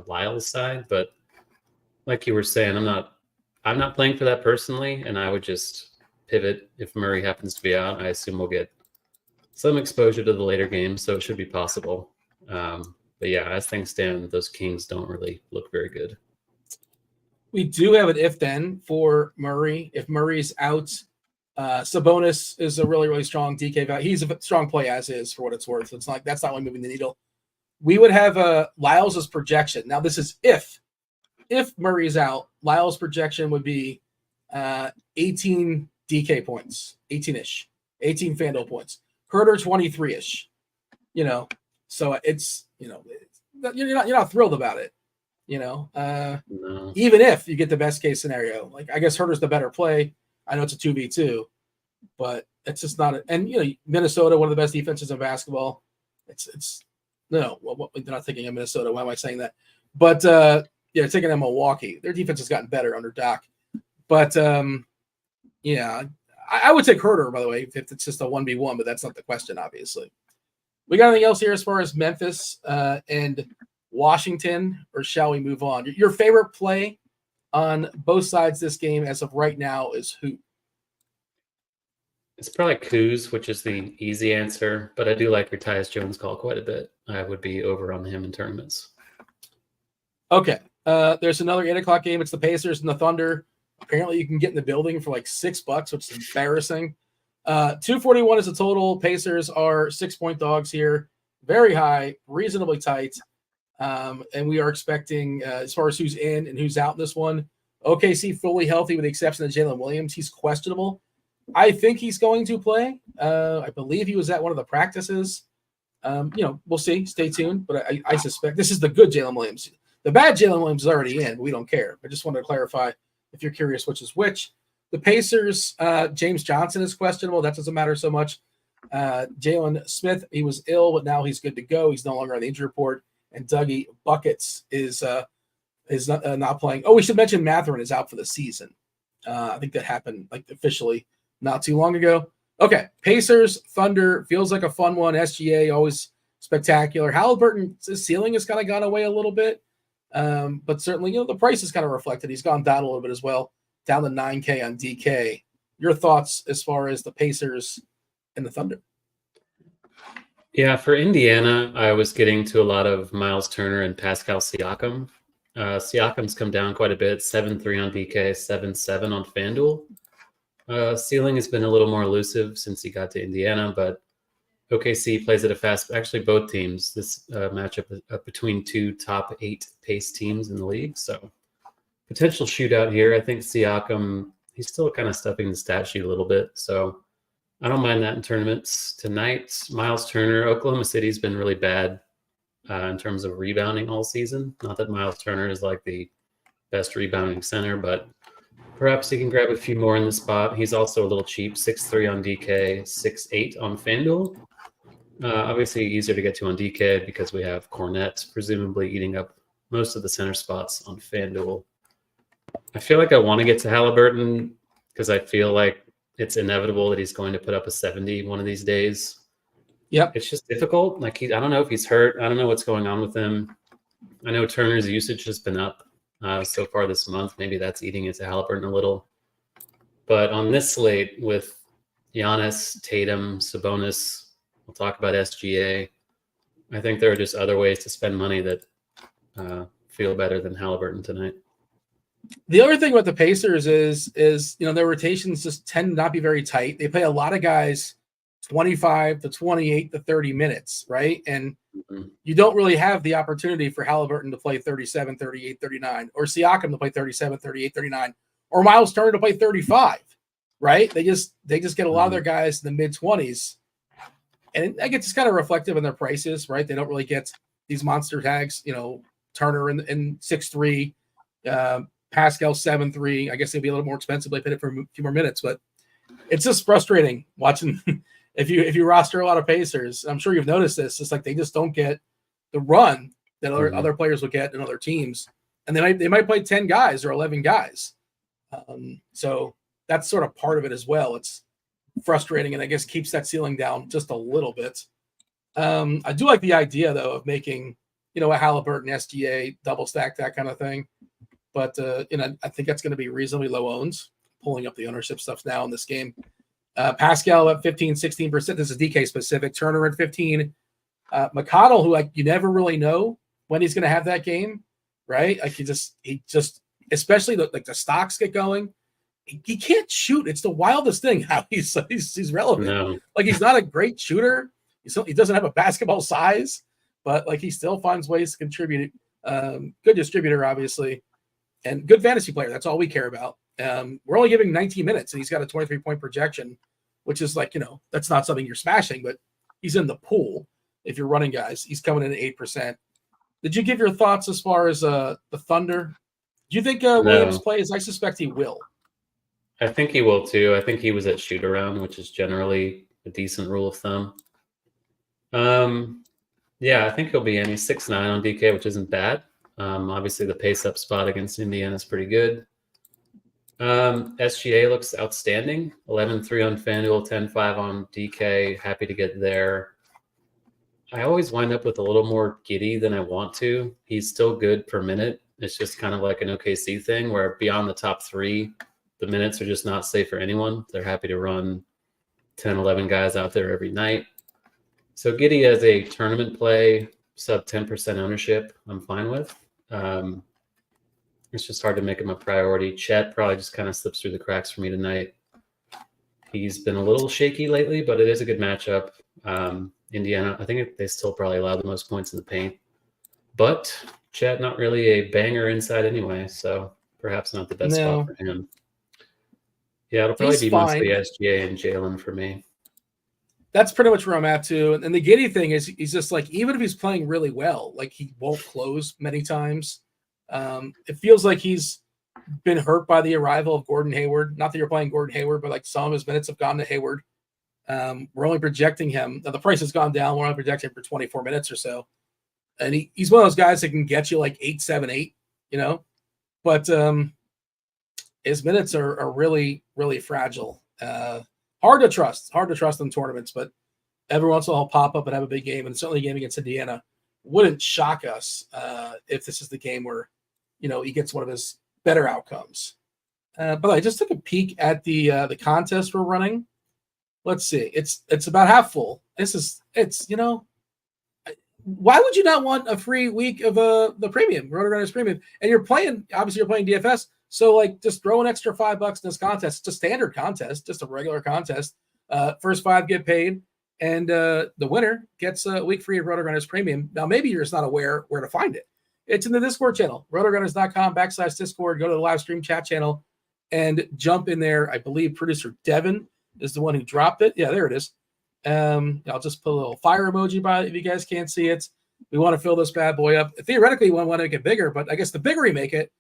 Lyles side. But like you were saying, I'm not playing for that personally, and I would just pivot if Murray happens to be out. I assume we'll get some exposure to the later games, so it should be possible. But yeah, as things stand, those Kings don't really look very good. We do have an if-then for Murray. If Murray's out, Sabonis is a really, really strong DK value. He's a strong play as is, for what it's worth. It's like that's not really moving the needle. We would have Lyles' projection. Now, this is if Murray's out, Lyles' projection would be 18 DK points, 18-ish, 18 FanDuel points. Herter 23-ish, so it's, you're not thrilled about it, No. Even if you get the best case scenario. Like, I guess Herter's the better play. I know it's a 2v2, but it's just not. And Minnesota, one of the best defenses in basketball. They're not thinking of Minnesota. Why am I saying that? But taking them Milwaukee. Their defense has gotten better under Doc. But I would take Herter, by the way, if it's just a 1v1, but that's not the question, obviously. We got anything else here as far as Memphis and Washington, or shall we move on? Your favorite play on both sides this game as of right now is who? It's probably Kuz, which is the easy answer, but I do like your Tyus Jones call quite a bit. I would be over on him in tournaments. Okay. There's another 8 o'clock game. It's the Pacers and the Thunder. Apparently you can get in the building for like $6, which is embarrassing. 241 is the total. Pacers are 6-point dogs here. Very high, reasonably tight. And we are expecting, as far as who's in and who's out in this one, OKC fully healthy with the exception of Jalen Williams. He's questionable. I think he's going to play. I believe he was at one of the practices. We'll see. Stay tuned. But I suspect this is the good Jalen Williams. The bad Jalen Williams is already in. We don't care. I just wanted to clarify if you're curious which is which. The Pacers, James Johnson is questionable. That doesn't matter so much. Jalen Smith, he was ill, but now he's good to go. He's no longer on the injury report. And Dougie Buckets is not playing. Oh, we should mention Mathurin is out for the season. I think that happened officially not too long ago. Okay, Pacers, Thunder, feels like a fun one. SGA, always spectacular. Halliburton's ceiling has kind of gone away a little bit. But certainly, the price is kind of reflected. He's gone down a little bit as well, down to $9K on DK. Your thoughts as far as the Pacers and the Thunder? Yeah, for Indiana, I was getting to a lot of Miles Turner and Pascal Siakam. Siakam's come down quite a bit, 7-3 on DK, 7-7 on FanDuel. Ceiling has been a little more elusive since he got to Indiana, but OKC plays at a fast. Actually, both teams. This matchup between two top 8 pace teams in the league. So potential shootout here. I think Siakam, he's still kind of stuffing the stat sheet a little bit. So I don't mind that in tournaments. Tonight, Miles Turner, Oklahoma City's been really bad in terms of rebounding all season. Not that Miles Turner is like the best rebounding center, but Perhaps he can grab a few more in the spot. He's also a little cheap, 6'3" on DK, 6'8" on FanDuel. Obviously easier to get to on DK because we have Cornette presumably eating up most of the center spots on FanDuel. I feel like I want to get to Halliburton because I feel like it's inevitable that he's going to put up a 70 one of these days. Yep. It's just difficult. Like I don't know if he's hurt. I don't know what's going on with him. I know Turner's usage has been up so far this month. Maybe that's eating into Halliburton a little. But on this slate with Giannis, Tatum, Sabonis, we'll talk about SGA. I think there are just other ways to spend money that feel better than Halliburton tonight. The other thing about the Pacers is their rotations just tend to not be very tight. They play a lot of guys 25 to 28 to 30 minutes, right? And you don't really have the opportunity for Halliburton to play 37, 38, 39, or Siakam to play 37, 38, 39, or Miles Turner to play 35, right? They just get a lot of their guys in the mid-20s. And I guess it's kind of reflective in their prices, right? They don't really get these monster tags, Turner in 6'3", Pascal 7'3". I guess they'd be a little more expensive. They paid it for a few more minutes, but it's just frustrating watching if you roster a lot of Pacers. I'm sure you've noticed this. It's like they just don't get the run that other players would get in other teams, and they might play 10 guys or 11 guys. So that's sort of part of it as well. It's frustrating, and I guess keeps that ceiling down just a little bit. I do like the idea though of making a Halliburton SGA double stack, that kind of thing. But I think that's going to be reasonably low owns. Pulling up the ownership stuff now in this game. Pascal at 15, 16%. This is DK specific. Turner at 15. McConnell, who you never really know when he's going to have that game, right? Like he just especially the stocks get going. He can't shoot. It's the wildest thing how he's relevant. No. Like he's not a great shooter. He doesn't have a basketball size, but like he still finds ways to contribute. Good distributor, obviously. And good fantasy player. That's all we care about. We're only giving 19 minutes, and he's got a 23-point projection, which is that's not something you're smashing, but he's in the pool if you're running guys. He's coming in at 8%. Did you give your thoughts as far as the Thunder? Do you think Williams plays? I suspect he will. I think he will too. I think he was at shoot around, which is generally a decent rule of thumb. Yeah, I think he'll be in. He's 6'9" on DK, which isn't bad. Obviously, the pace-up spot against Indiana is pretty good. SGA looks outstanding. 11-3 on FanDuel, 10-5 on DK. Happy to get there. I always wind up with a little more giddy than I want to. He's still good per minute. It's just kind of like an OKC thing where beyond the top three, the minutes are just not safe for anyone. They're happy to run 10, 11 guys out there every night. So giddy as a tournament play, sub 10% ownership, I'm fine with. It's just hard to make him a priority. Chet probably just kind of slips through the cracks for me tonight. He's been a little shaky lately, but it is a good matchup. Indiana, I think they still probably allow the most points in the paint. But Chet, not really a banger inside anyway, so perhaps not the best spot for him. Yeah, it'll probably be mostly SGA and Jalen for me. That's pretty much where I'm at too. And the giddy thing is he's just like, even if he's playing really well, like he won't close many times. It feels like he's been hurt by the arrival of Gordon Hayward. Not that you're playing Gordon Hayward, but like some of his minutes have gone to Hayward. We're only projecting him. Now the price has gone down. We're only projecting him for 24 minutes or so. And he's one of those guys that can get you like 8, 7, 8, but his minutes are really, really fragile. Hard to trust in tournaments, but every once in a while he'll pop up and have a big game, and certainly a game against Indiana wouldn't shock us if this is the game where, he gets one of his better outcomes. But I just took a peek at the contest we're running. Let's see. It's about half full. Why would you not want a free week of the premium, RotoGrinders premium? And you're playing DFS. So like just throw an extra $5 in this contest. It's a standard contest, just a regular contest. First 5 get paid, and the winner gets a week free of RotoGrinders premium. Now maybe you're just not aware where to find it. It's in the Discord channel, rotogrinders.com/Discord. Go to the live stream chat channel and jump in there. I believe producer Devin is the one who dropped it. Yeah, there it is. I'll just put a little fire emoji by it if you guys can't see it. We want to fill this bad boy up. Theoretically, we want to make it bigger, but I guess the bigger we make it,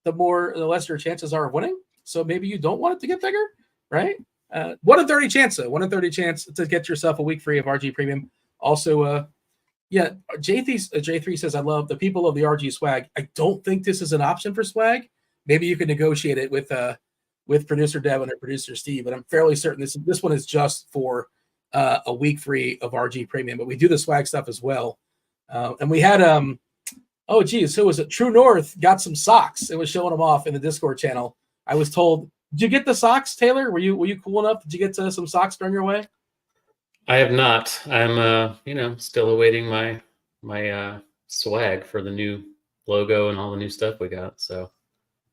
the less your chances are of winning. so maybe you don't want it to get bigger, right? 1 in 30 chance, though. 1 in 30 chance to get yourself a week free of RG Premium. Also, J3 says, I love the people of the RG swag. I don't think this is an option for swag. Maybe you can negotiate it with producer Devin or producer Steve, but I'm fairly certain this one is just for a week free of RG Premium. But we do the swag stuff as well. And we had who was it? True North got some socks. It was showing them off in the Discord channel. I was told, did you get the socks, Taylor? Were you cool enough? Did you get some socks thrown your way? I have not. I'm still awaiting my swag for the new logo and all the new stuff we got. So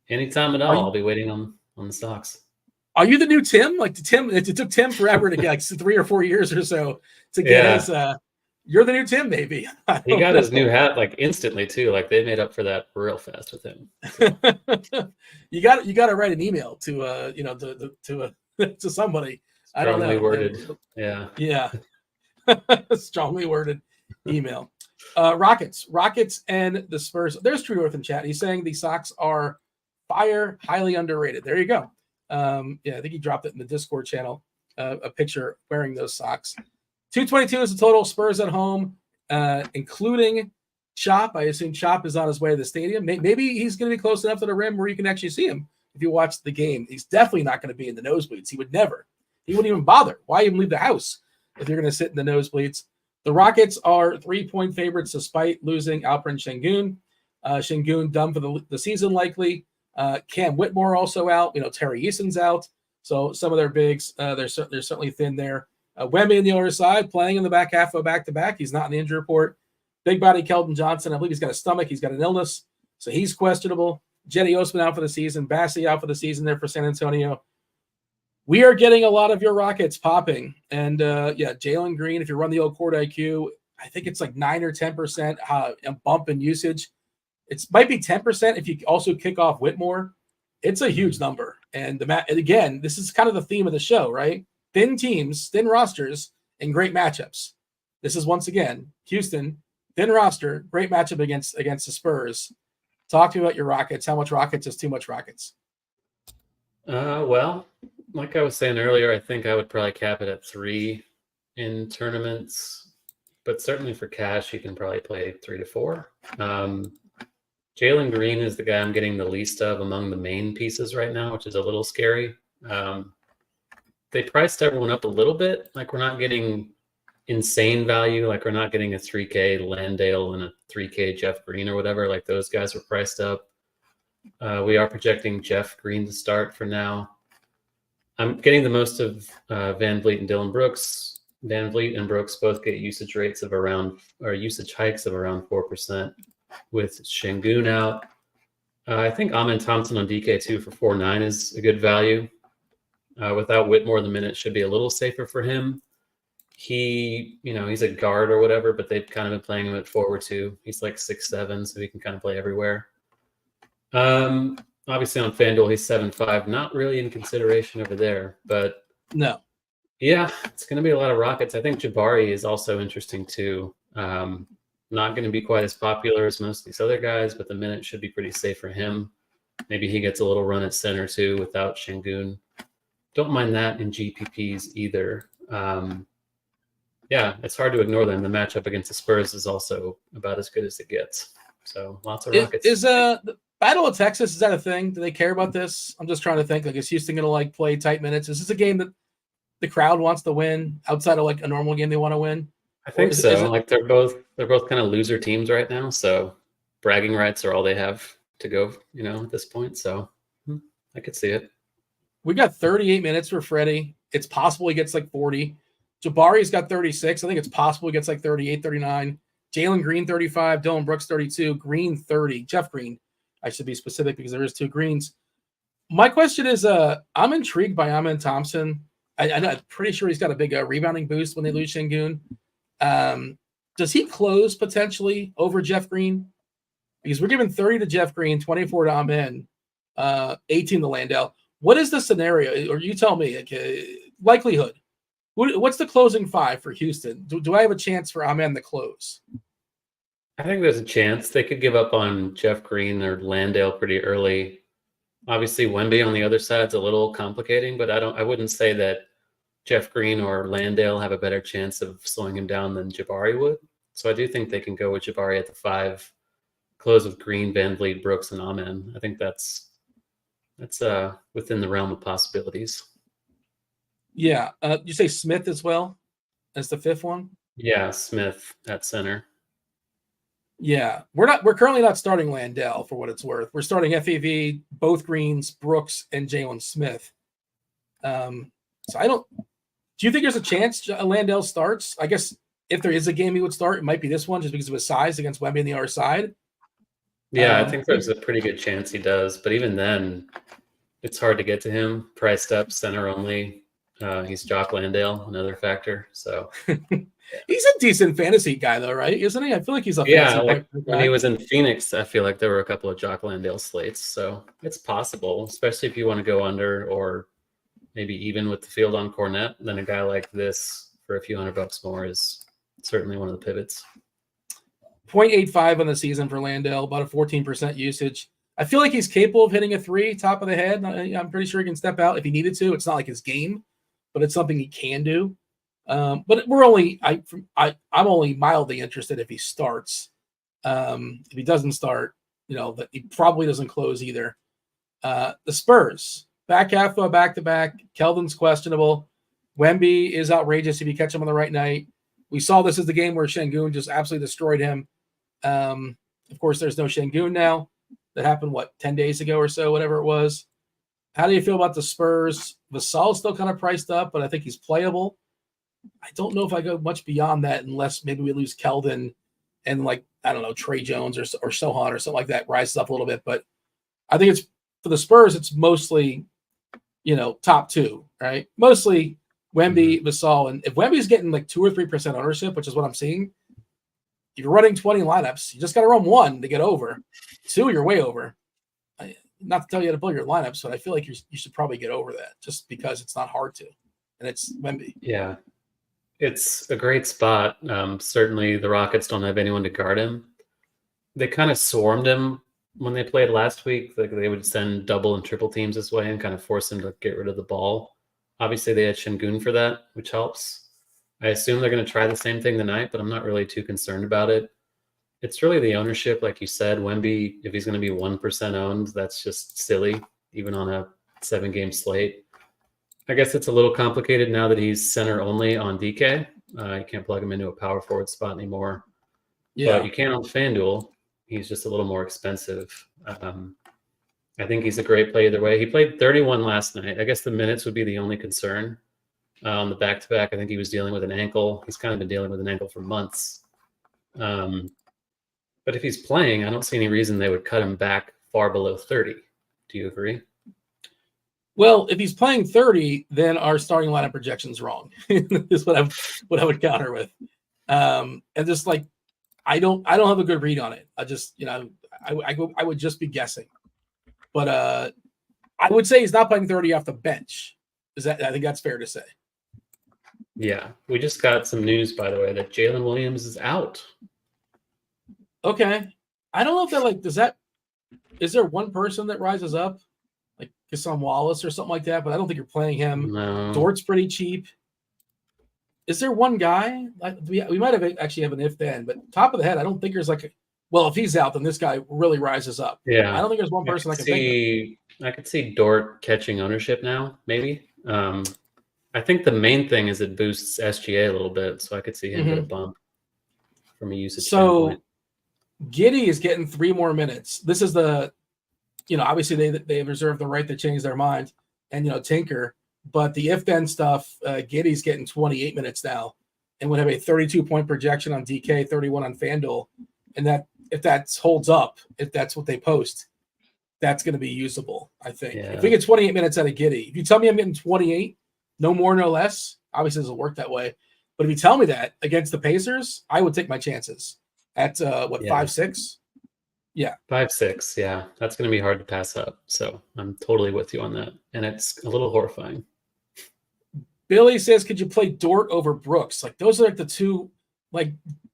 anytime at all, I'll be waiting on the socks. Are you the new Tim? Like it took Tim forever to get, like 3 or 4 years or so to get his. You're the new Tim, maybe. He got his new hat like instantly too. Like they made up for that real fast with him. So. you got to write an email to to somebody. I don't know. Strongly worded. Yeah. Strongly worded email. Rockets and the Spurs. There's True North in chat. He's saying the socks are fire, highly underrated. There you go. I think he dropped it in the Discord channel. A picture wearing those socks. 222 is the total. Spurs at home, including Chop. I assume Chop is on his way to the stadium. Maybe he's going to be close enough to the rim where you can actually see him if you watch the game. He's definitely not going to be in the nosebleeds. He would never. He wouldn't even bother. Why even leave the house if you're going to sit in the nosebleeds? The Rockets are 3-point favorites despite losing Alperen Şengün. Şengün done for the season likely. Cam Whitmore also out. Terry Eason's out. So some of their bigs, they're certainly thin there. Wemby on the other side, playing in the back half of back-to-back. He's not in the injury report. Big body Keldon Johnson, I believe he's got a stomach. He's got an illness, so he's questionable. Jetty Osman out for the season. Bassey out for the season there for San Antonio. We are getting a lot of your Rockets popping. And, Jalen Green, if you run the old Court IQ, I think it's like 9 or 10% a bump in usage. It might be 10% if you also kick off Whitmore. It's a huge number. And again, this is kind of the theme of the show, right? Thin teams, thin rosters, and great matchups. This is once again Houston, thin roster, great matchup against the Spurs. Talk to me about your Rockets. How much Rockets is too much Rockets? Well, like I was saying earlier, I think I would probably cap it at 3 in tournaments, but certainly for cash, you can probably play 3 to 4. Jalen Green is the guy I'm getting the least of among the main pieces right now, which is a little scary. They priced everyone up a little bit. Like we're not getting insane value. Like we're not getting a 3K Landale and a 3K Jeff Green or whatever. Like those guys were priced up. We are projecting Jeff Green to start for now. I'm getting the most of Van Vliet and Dylan Brooks. Van Vliet and Brooks both get usage hikes of around 4% with Şengün out. I think Amen Thompson on DK2 for 4.9 is a good value. Without Whitmore, the minute should be a little safer for him. He's a guard or whatever, but they've kind of been playing him at forward too. He's like 6'7", so he can kind of play everywhere. Obviously on FanDuel, he's 7'5", not really in consideration over there, but no. Yeah, it's going to be a lot of Rockets. I think Jabari is also interesting too. Not going to be quite as popular as most of these other guys, but the minute should be pretty safe for him. Maybe he gets a little run at center too without Şengün. Don't mind that in GPPs either. It's hard to ignore them. The matchup against the Spurs is also about as good as it gets. So lots of Rockets. Is the Battle of Texas, is that a thing? Do they care about this? I'm just trying to think. Like, is Houston going to play tight minutes? Is this a game that the crowd wants to win outside of a normal game they want to win? I think so. They're both kind of loser teams right now. So bragging rights are all they have to go, at this point. So I could see it. We got 38 minutes for Freddie. It's possible he gets 40. Jabari's got 36. I think it's possible he gets 38, 39. Jalen Green, 35. Dylan Brooks, 32. Green, 30. Jeff Green. I should be specific because there is 2 Greens. My question is, I'm intrigued by Amen Thompson. I'm pretty sure he's got a big rebounding boost when they lose Şengün. Does he close potentially over Jeff Green? Because we're giving 30 to Jeff Green, 24 to Amen, 18 to Landale. What is the scenario? Or you tell me, likelihood. What's the closing 5 for Houston? Do I have a chance for Amen to close? I think there's a chance they could give up on Jeff Green or Landale pretty early. Obviously, Wemby on the other side is a little complicating, but I wouldn't say that Jeff Green or Landale have a better chance of slowing him down than Jabari would. So I do think they can go with Jabari at the 5, close with Green, Van Vliet, Brooks, and Amen. I think that's within the realm of possibilities. Yeah. You say Smith as well as the 5th one? Yeah, Smith at center. Yeah. We're currently not starting Landale for what it's worth. We're starting FAV, both Greens, Brooks, and Jalen Smith. So do you think there's a chance Landale starts? I guess if there is a game he would start, it might be this one just because of his size against Wemby on the other side. Yeah, I think there's a pretty good chance he does. But even then, it's hard to get to him. Priced up, center only. He's Jock Landale, another factor. So he's a decent fantasy guy, though, right? Isn't he? I feel like he's a fantasy like when he was in Phoenix, I feel like there were a couple of Jock Landale slates. So it's possible, especially if you want to go under or maybe even with the field on Cornet. Then a guy like this for a few $100 more is certainly one of the pivots. 0.85 on the season for Landale, about a 14% usage. I feel like he's capable of hitting a 3 top of the head. I'm pretty sure he can step out if he needed to. It's not like his game, but it's something he can do. But I'm only mildly interested if he starts. If he doesn't start, he probably doesn't close either. The Spurs, back half of a back-to-back. Keldon's questionable. Wemby is outrageous if you catch him on the right night. We saw this as the game where Şengün just absolutely destroyed him. Of course, there's no Şengün now. That happened, 10 days ago or so, whatever it was. How do you feel about the Spurs? Vasal's still kind of priced up, but I think he's playable. I don't know if I go much beyond that unless maybe we lose Keldon and, Trey Jones or Sohan or something like that rises up a little bit. But I think it's for the Spurs, it's mostly, top 2, right? Mostly Wemby, Vasal. And if Wemby's getting 2 or 3% ownership, which is what I'm seeing, if you're running 20 lineups, you just got to run 1 to get over. 2, you're way over. Not to tell you how to build your lineups, but I feel like you should probably get over that just because it's not hard to. And it's Wemby. Yeah. It's a great spot. Certainly the Rockets don't have anyone to guard him. They kind of swarmed him when they played last week. They would send double and triple teams this way and kind of force him to get rid of the ball. Obviously, they had Şengün for that, which helps. I assume they're going to try the same thing tonight, but I'm not really too concerned about it. It's really the ownership, like you said. Wemby, if he's going to be 1% owned, that's just silly, even on a 7-game slate. I guess it's a little complicated now that he's center only on DK. You can't plug him into a power forward spot anymore. Yeah. But you can on FanDuel. He's just a little more expensive. I think he's a great play either way. He played 31 last night. I guess the minutes would be the only concern. On the back-to-back, I think he was dealing with an ankle. He's kind of been dealing with an ankle for months. But if he's playing, I don't see any reason they would cut him back far below 30. Do you agree? Well, if he's playing 30, then our starting lineup projection is wrong. Is what I would counter with. And just I don't have a good read on it. I just, I would just be guessing. But I would say he's not playing 30 off the bench. I think that's fair to say. Yeah. We just got some news, by the way, that Jalen Williams is out. Okay. I don't know if is there one person that rises up? Like Kasam Wallace or something like that, but I don't think you're playing him. No. Dort's pretty cheap. Is there one guy? We might actually have an if then, but top of the head, I don't think there's if he's out, then this guy really rises up. Yeah. I don't think there's one person I can think of. I could see Dort catching ownership now, maybe. I think the main thing is it boosts SGA a little bit, so I could see him get a bump from a usage standpoint. Giddey is getting 3 more minutes. This is obviously they reserve the right to change their mind and, tinker. But the if-then stuff, Giddey's getting 28 minutes now and would have a 32-point projection on DK, 31 on FanDuel. And that if that holds up, if that's what they post, that's going to be usable, I think. Yeah. If we get 28 minutes out of Giddey, if you tell me I'm getting 28, no more, no less, obviously it doesn't work that way. But if you tell me that against the Pacers, I would take my chances. At 5-6? Yeah. 5-6, yeah. That's going to be hard to pass up. So I'm totally with you on that. And it's a little horrifying. Billy says, could you play Dort over Brooks? Those are the two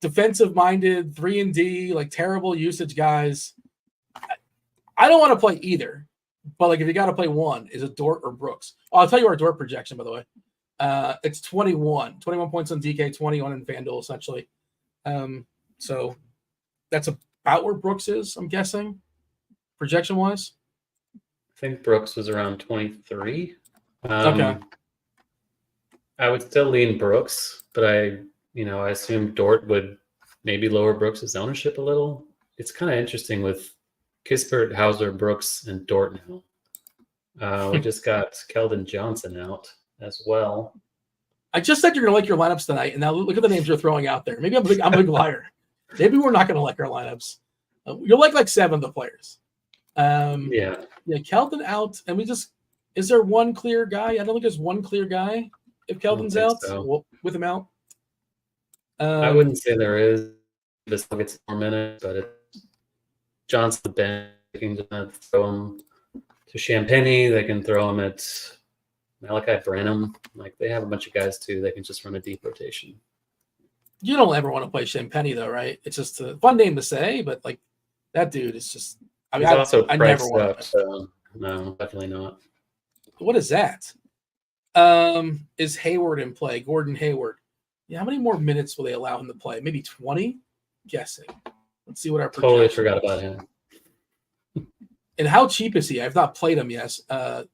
defensive-minded, 3-and-D, terrible usage guys. I don't want to play either. But like if you got to play one, is it Dort or Brooks? Oh, I'll tell you our Dort projection, by the way. It's 21 points on DK, 21 in FanDuel, essentially. So that's about where Brooks is, I'm guessing, projection-wise. I think Brooks was around 23. Okay. I would still lean Brooks, but I assume Dort would maybe lower Brooks' ownership a little. It's kind of interesting with Kispert, Hauser, Brooks, and Dort now. We just got Keldon Johnson out as well. I just said you're going to like your lineups tonight, and now look at the names you're throwing out there. Maybe I'm a big liar. Maybe we're not going to like our lineups. You'll like 7 of the players. Yeah, Keldon out, and is there one clear guy? I don't think there's one clear guy. If Keldon's out, so. With him out. I wouldn't say there is. This gets more minutes, but it's Johnson the bench. They can just throw him to Champagny. They can throw him at Malachi Branham. Like they have a bunch of guys too. They can just run a deep rotation. You don't ever want to play Champagny though, right? It's just a fun name to say, but like that dude is just. I mean, I never want to. So no, definitely not. What is that? Is Hayward in play? Gordon Hayward. Yeah, how many more minutes will they allow him to play? Maybe 20? Guessing. Let's see what our totally forgot about him. And how cheap is he? I've not played him yet.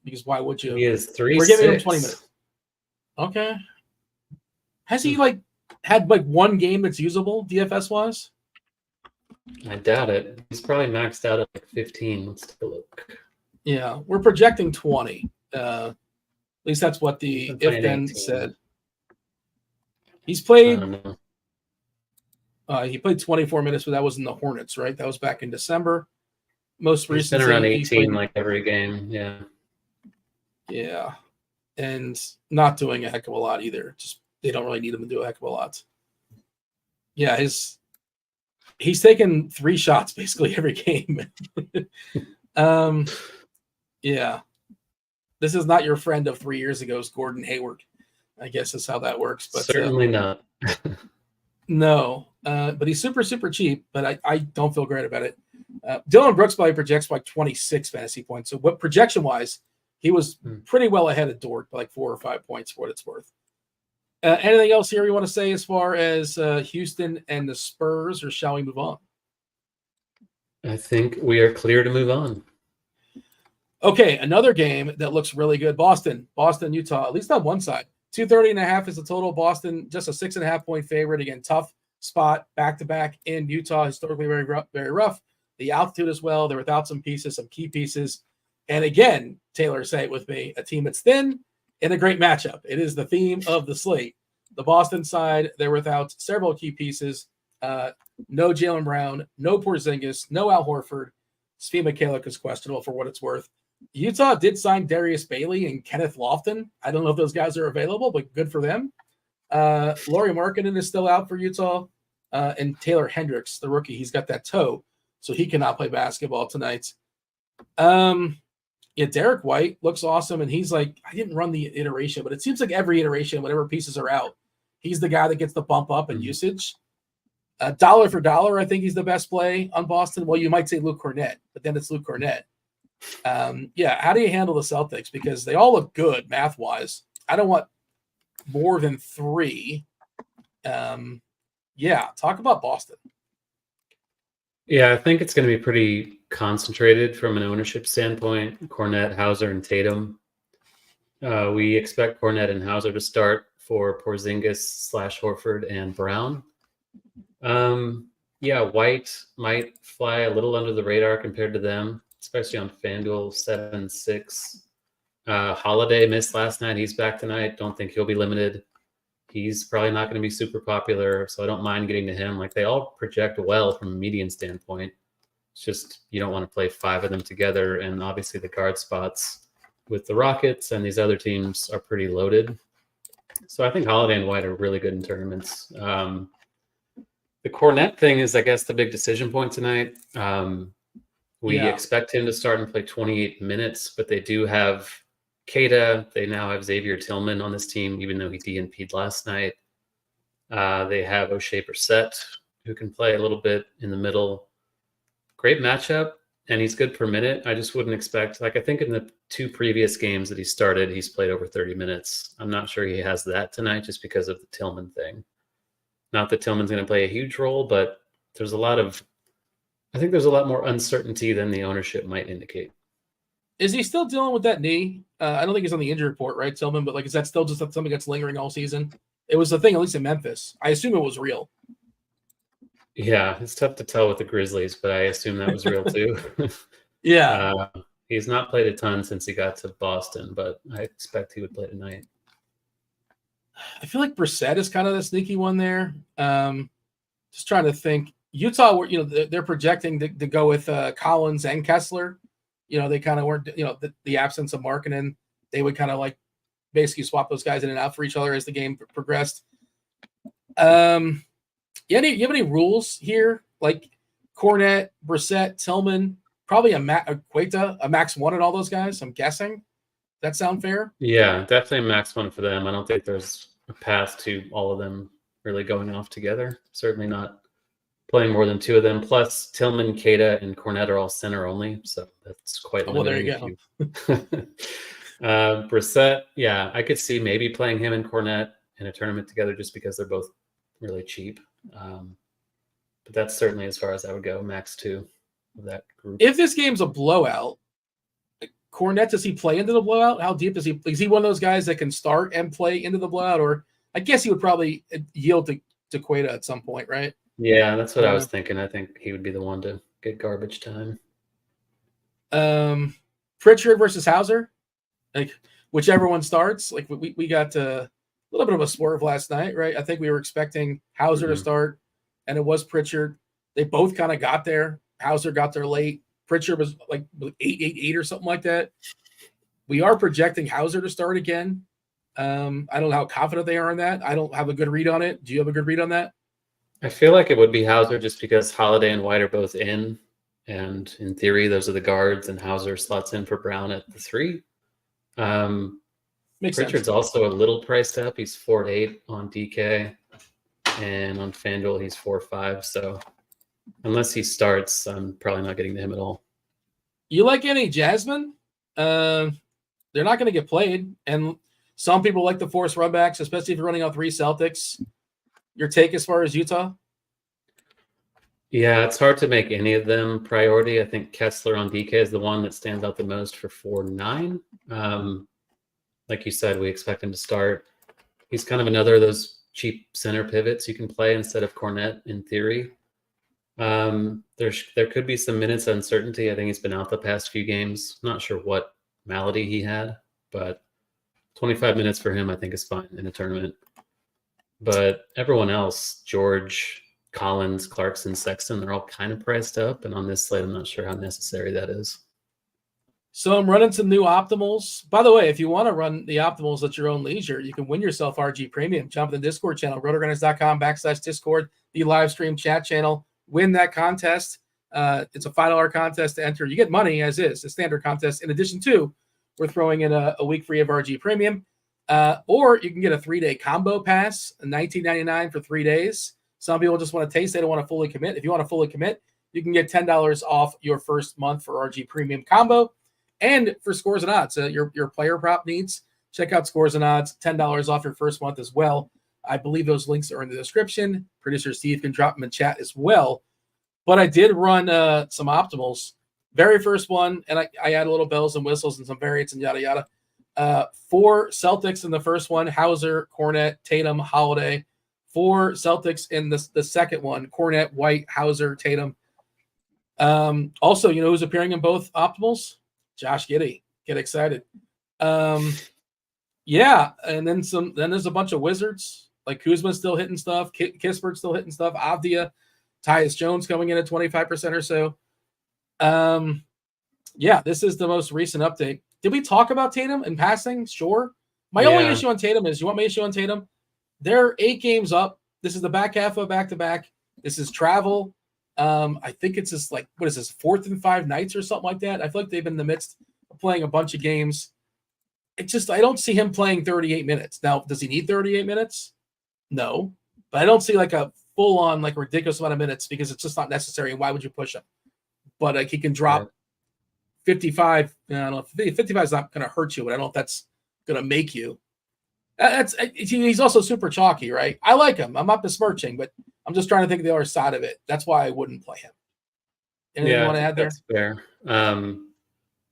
Because why would you? He is 3. We're giving him 20 minutes. Okay. Has he had one game that's usable DFS wise? I doubt it. He's probably maxed out at 15. Let's take a look. Yeah, we're projecting 20. At least that's what the if then said. He's played. He played 24 minutes, but that was in the Hornets, right? That was back in December. Most recently, been around 18 like every game. Yeah. Yeah, and not doing a heck of a lot either. Just they don't really need him to do a heck of a lot. Yeah, he's taken 3 shots basically every game. Yeah. This is not your friend of 3 years ago's Gordon Hayward, I guess is how that works. But certainly not. No, but he's super, super cheap, but I don't feel great about it. Dylan Brooks probably projects like 26 fantasy points. So what projection-wise, he was pretty well ahead of Dort by like 4 or 5 points for what it's worth. Anything else here you want to say as far as Houston and the Spurs, or shall we move on? I think we are clear to move on. Okay, another game that looks really good. Boston, Utah, at least on one side. 230.5 is the total. Boston, just a 6.5 point favorite. Again, tough spot, back-to-back in Utah, historically very rough, very rough. The altitude as well. They're without some pieces, some key pieces. And again, Taylor, say it with me, a team that's thin in a great matchup. It is the theme of the slate. The Boston side, they're without several key pieces. No Jaylen Brown, no Porzingis, no Al Horford. Svi Mikhailiuk is questionable for what it's worth. Utah did sign Darius Bailey and Kenneth Lofton. I don't know if those guys are available, but good for them. Lauri Markkanen is still out for Utah. And Taylor Hendricks, the rookie, he's got that toe, so he cannot play basketball tonight. Yeah, Derek White looks awesome, and he's like, I didn't run the iteration, but it seems like every iteration, whatever pieces are out, he's the guy that gets the bump up in usage. Dollar for dollar, I think he's the best play on Boston. Well, you might say Luke Cornett, but then it's Luke Cornett. Yeah, how do you handle the Celtics? Because they all look good math-wise. I don't want more than 3. Yeah, talk about Boston. Yeah, I think it's going to be pretty concentrated from an ownership standpoint. Cornett, Hauser, and Tatum. We expect Cornett and Hauser to start for Porzingis / Horford and Brown. Yeah, White might fly a little under the radar compared to them, especially on FanDuel 7-6. Holiday missed last night. He's back tonight. Don't think he'll be limited. He's probably not going to be super popular, so I don't mind getting to him. Like, they all project well from a median standpoint. It's just you don't want to play 5 of them together, and obviously the guard spots with the Rockets and these other teams are pretty loaded. So I think Holiday and White are really good in tournaments. The Cornett thing is, I guess, the big decision point tonight. We expect him to start and play 28 minutes, but they do have Keita. They now have Xavier Tillman on this team, even though he DNP'd last night. They have O'Shea Brissett, who can play a little bit in the middle. Great matchup. and he's good per minute. I just wouldn't expect, like, I think in the 2 previous games that he started, he's played over 30 minutes. I'm not sure he has that tonight just because of the Tillman thing. Not that Tillman's going to play a huge role, but I think there's a lot more uncertainty than the ownership might indicate. Is he still dealing with that knee? I don't think he's on the injury report, right, Tillman? But like, is that still just something that's lingering all season? It was the thing, at least in Memphis. I assume it was real. Yeah, it's tough to tell with the Grizzlies, but I assume that was real too. Yeah. He's not played a ton since he got to Boston, but I expect he would play tonight. I feel like Brissett is kind of the sneaky one there. Just trying to think. Utah, they're projecting to go with Collins and Kessler. They kind of weren't, the absence of Markkanen, they would kind of like basically swap those guys in and out for each other as the game progressed. You have any rules here? Like Kornet, Brissett, Tillman, probably a Queta, a max 1 at all those guys, I'm guessing. That sound fair? Yeah, definitely a max 1 for them. I don't think there's a path to all of them really going off together. Certainly not playing more than 2 of them. Plus, Tillman, Queta, and Kornet are all center only, so that's quite limiting. Well, there you go. Brissett, yeah, I could see maybe playing him and Kornet in a tournament together just because they're both really cheap. But that's certainly as far as I would go, max 2 of that group. If this game's a blowout, Kornet, does he play into the blowout? How deep is he one of those guys that can start and play into the blowout? Or I guess he would probably yield to Queta at some point, right? Yeah, that's what I was thinking. I think he would be the one to get garbage time. Pritchard versus Hauser, like whichever one starts. Like we got a little bit of a swerve last night, right? I think we were expecting Hauser to start, and it was Pritchard. They both kind of got there. Hauser got there late. Pritchard was like 8-8-8 or something like that. We are projecting Hauser to start again. I don't know how confident they are in that. I don't have a good read on it. Do you have a good read on that? I feel like it would be Hauser just because Holiday and White are both in. And in theory, those are the guards, and Hauser slots in for Brown at the 3. Pritchard's sense. Also a little priced up. He's 4-8 on DK, and on FanDuel, he's 4-5. So unless he starts, I'm probably not getting to him at all. You like any Jasmine? They're not going to get played, and some people like the force runbacks, especially if you're running out 3 Celtics. Your take as far as Utah? Yeah, it's hard to make any of them priority. I think Kessler on DK is the one that stands out the most for 4-9. Like you said, we expect him to start. He's kind of another of those cheap center pivots you can play instead of Kornet in theory. There could be some minutes uncertainty. I think he's been out the past few games. Not sure what malady he had, but 25 minutes for him I think is fine in a tournament. But everyone else, George, Collins, Clarkson, Sexton, they're all kind of priced up. And on this slate, I'm not sure how necessary that is. So I'm running some new optimals. By the way, if you want to run the optimals at your own leisure, you can win yourself RG Premium. Jump in the Discord channel, RotoGrinders.com/Discord, the live stream chat channel. Win that contest. It's a $5 contest to enter. You get money as is, a standard contest. In addition to, we're throwing in a week free of RG Premium. Or you can get a 3-day combo pass, $19.99 for 3 days. Some people just want to taste. They don't want to fully commit. If you want to fully commit, you can get $10 off your first month for RG Premium combo. And for scores and odds, your player prop needs, check out scores and odds, $10 off your first month as well. I believe those links are in the description. Producer Steve can drop them in chat as well. But I did run some optimals. Very first one, and I add a little bells and whistles and some variants and yada, yada. 4 Celtics in the first one, Hauser, Kornet, Tatum, Holiday. 4 Celtics in the second one, Kornet, White, Hauser, Tatum. Also, you know who's appearing in both optimals? Josh Giddey. Get excited. Yeah, and then there's a bunch of Wizards. Like Kuzma's still hitting stuff. Kispert's still hitting stuff. Avdia, Tyus Jones coming in at 25% or so. Yeah, this is the most recent update. Did we talk about Tatum in passing? Sure. My only issue on Tatum is, you want my issue on Tatum? They're 8 games up. This is the back half of back-to-back. This is travel. I think it's just like, what is this, 4th and 5 nights or something like that? I feel like they've been in the midst of playing a bunch of games. It's just, I don't see him playing 38 minutes. Now, does he need 38 minutes? No. But I don't see like a full-on, like ridiculous amount of minutes because it's just not necessary. And why would you push him? But like he can drop 55. I don't know. 55 is not going to hurt you, but I don't know if that's going to make you. He's also super chalky, right? I like him. I'm not besmirching, but I'm just trying to think of the other side of it. That's why I wouldn't play him. Anything you want to add there? That's fair.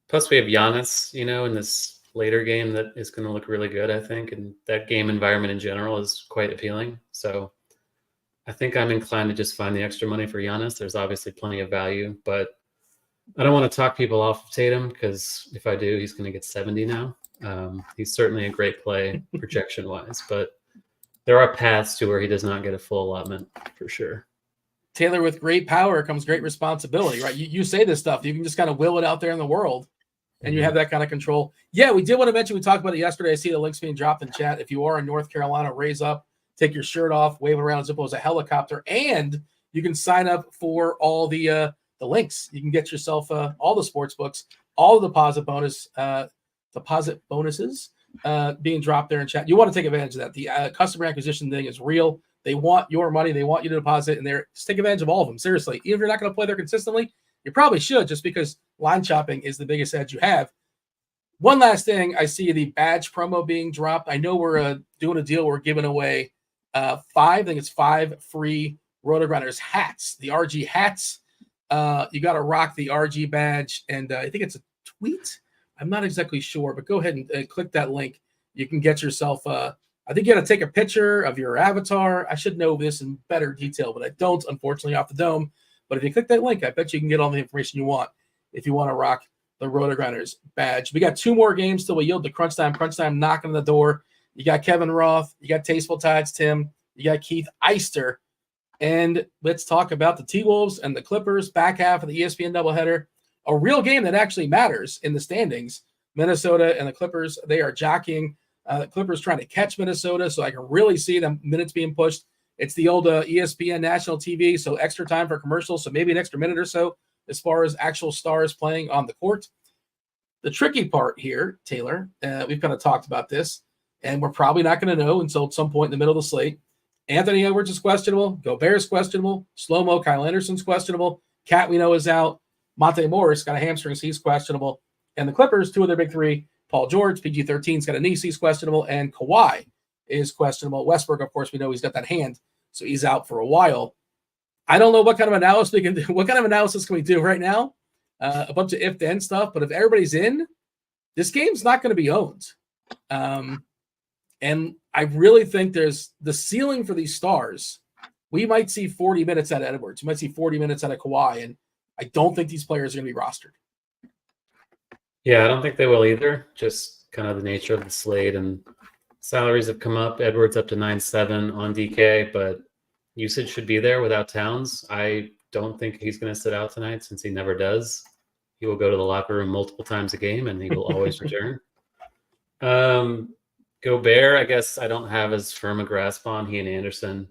Plus, we have Giannis, in this later game that is going to look really good, I think. And that game environment in general is quite appealing. So I think I'm inclined to just find the extra money for Giannis. There's obviously plenty of value, but I don't want to talk people off of Tatum because if I do, he's going to get 70 now. He's certainly a great play projection-wise, but there are paths to where he does not get a full allotment for sure. Taylor, with great power comes great responsibility, right? You say this stuff. You can just kind of will it out there in the world, and you have that kind of control. Yeah, we did want to mention, we talked about it yesterday. I see the links being dropped in chat. If you are in North Carolina, raise up, take your shirt off, wave it around as if it was a helicopter, and you can sign up for all the links. You can get yourself all the sports books, all the deposit bonuses being dropped there in chat. You want to take advantage of that. The customer acquisition thing is real. They want your money. They want you to deposit, and just take advantage of all of them. Seriously, even if you're not going to play there consistently, you probably should, just because line shopping is the biggest edge you have. One last thing, I see the badge promo being dropped. I know we're doing a deal. We're giving away 5 free RotoGrinders hats. The RG hats. You got to rock the RG badge, and I think it's a tweet. I'm not exactly sure, but go ahead and click that link. You can get yourself I think you got to take a picture of your avatar. I should know this in better detail, but I don't, unfortunately, off the dome. But if you click that link, I bet you can get all the information you want if you want to rock the RotoGrinders badge. We got 2 more games till we yield to crunch time. Crunch time knocking on the door. You got Kevin Roth. You got TastefulTides, Tim. You got Keith Eyster. And let's talk about the T-Wolves and the Clippers, back half of the ESPN doubleheader. A real game that actually matters in the standings. Minnesota and the Clippers, they are jockeying. The Clippers trying to catch Minnesota, so I can really see them minutes being pushed. It's the old ESPN national TV, so extra time for commercials, so maybe an extra minute or so as far as actual stars playing on the court. The tricky part here, Taylor, we've kind of talked about this, and we're probably not going to know until some point in the middle of the slate. Anthony Edwards is questionable. Gobert's questionable. Slow-mo Kyle Anderson's questionable. Cat, we know, is out. Monte Morris got a hamstring, so he's questionable. And the Clippers, 2 of their big 3, Paul George, PG-13's got a knee, he's questionable, and Kawhi is questionable. Westbrook, of course, we know he's got that hand, so he's out for a while. I don't know what kind of analysis we can do. What kind of analysis can we do right now? A bunch of if-then stuff, but if everybody's in, this game's not going to be owned. And I really think there's the ceiling for these stars. We might see 40 minutes out of Edwards. We might see 40 minutes out of Kawhi, and I don't think these players are going to be rostered. Yeah, I don't think they will either. Just kind of the nature of the slate, and salaries have come up. Edwards up to 9.7 on DK, but usage should be there without Towns. I don't think he's going to sit out tonight since he never does. He will go to the locker room multiple times a game, and he will always return. Gobert, I guess I don't have as firm a grasp on. He and Anderson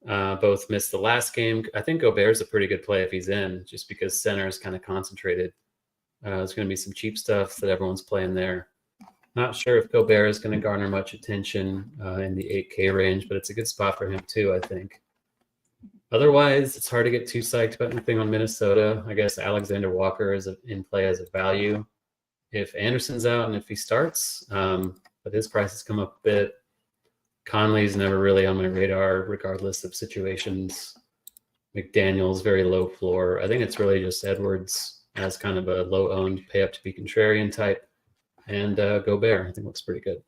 both missed the last game. I think Gobert's a pretty good play if he's in, just because center is kind of concentrated. There's going to be some cheap stuff that everyone's playing there. Not sure if Gobert is going to garner much attention in the 8K range, but it's a good spot for him too, I think. Otherwise, it's hard to get too psyched about anything on Minnesota. I guess Alexander Walker is in play as a value if Anderson's out and if he starts. But his prices come up a bit. Conley's never really on my radar, regardless of situations. McDaniel's very low floor. I think it's really just Edwards as kind of a low-owned pay-up-to-be contrarian type. And Gobert, I think, looks pretty good.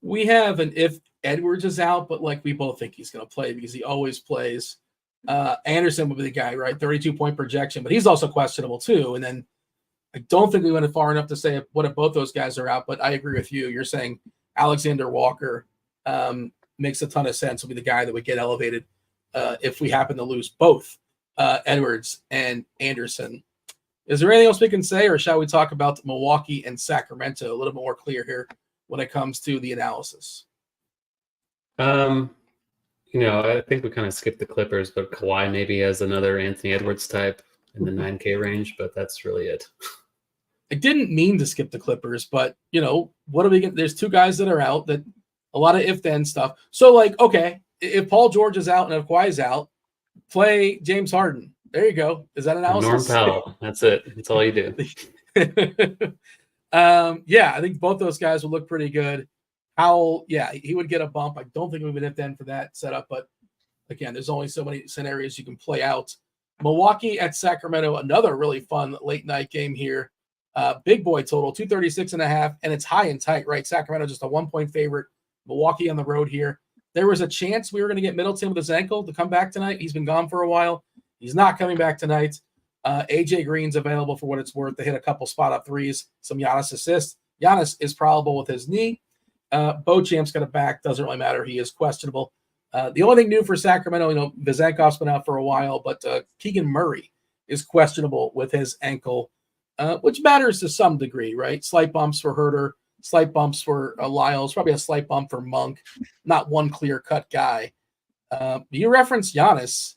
We have an if Edwards is out, but we both think he's going to play because he always plays. Anderson would be the guy, right? 32-point projection, but he's also questionable too. And then I don't think we went far enough to say what if both those guys are out, but I agree with you. You're saying Alexander Walker makes a ton of sense. Will be the guy that would get elevated if we happen to lose both Edwards and Anderson. Is there anything else we can say, or shall we talk about Milwaukee and Sacramento a little bit more clear here when it comes to the analysis? I think we kind of skipped the Clippers, but Kawhi maybe as another Anthony Edwards type in the 9K range, but that's really it. I didn't mean to skip the Clippers, but what are we getting? There's 2 guys that are out, that a lot of if-then stuff. So okay, if Paul George is out and if Kawhi's out, play James Harden. There you go. Is that analysis? Norm Powell. That's it. That's all you do. Yeah, I think both those guys would look pretty good. Howell, yeah, he would get a bump. I don't think we would hit then for that setup, but again, there's only so many scenarios you can play out. Milwaukee at Sacramento, another really fun late night game here. Big boy total, 236.5, and it's high and tight, right? Sacramento just a 1-point favorite. Milwaukee on the road here. There was a chance we were going to get Middleton with his ankle to come back tonight. He's been gone for a while. He's not coming back tonight. AJ Green's available for what it's worth. They hit a couple spot-up threes, some Giannis assists. Giannis is probable with his knee. Bochamp's got a back. Doesn't really matter. He is questionable. The only thing new for Sacramento, Vezenkov's been out for a while, but Keegan Murray is questionable with his ankle, which matters to some degree, right? Slight bumps for Herter, slight bumps for Lyles, probably a slight bump for Monk. Not one clear-cut guy. You referenced Giannis.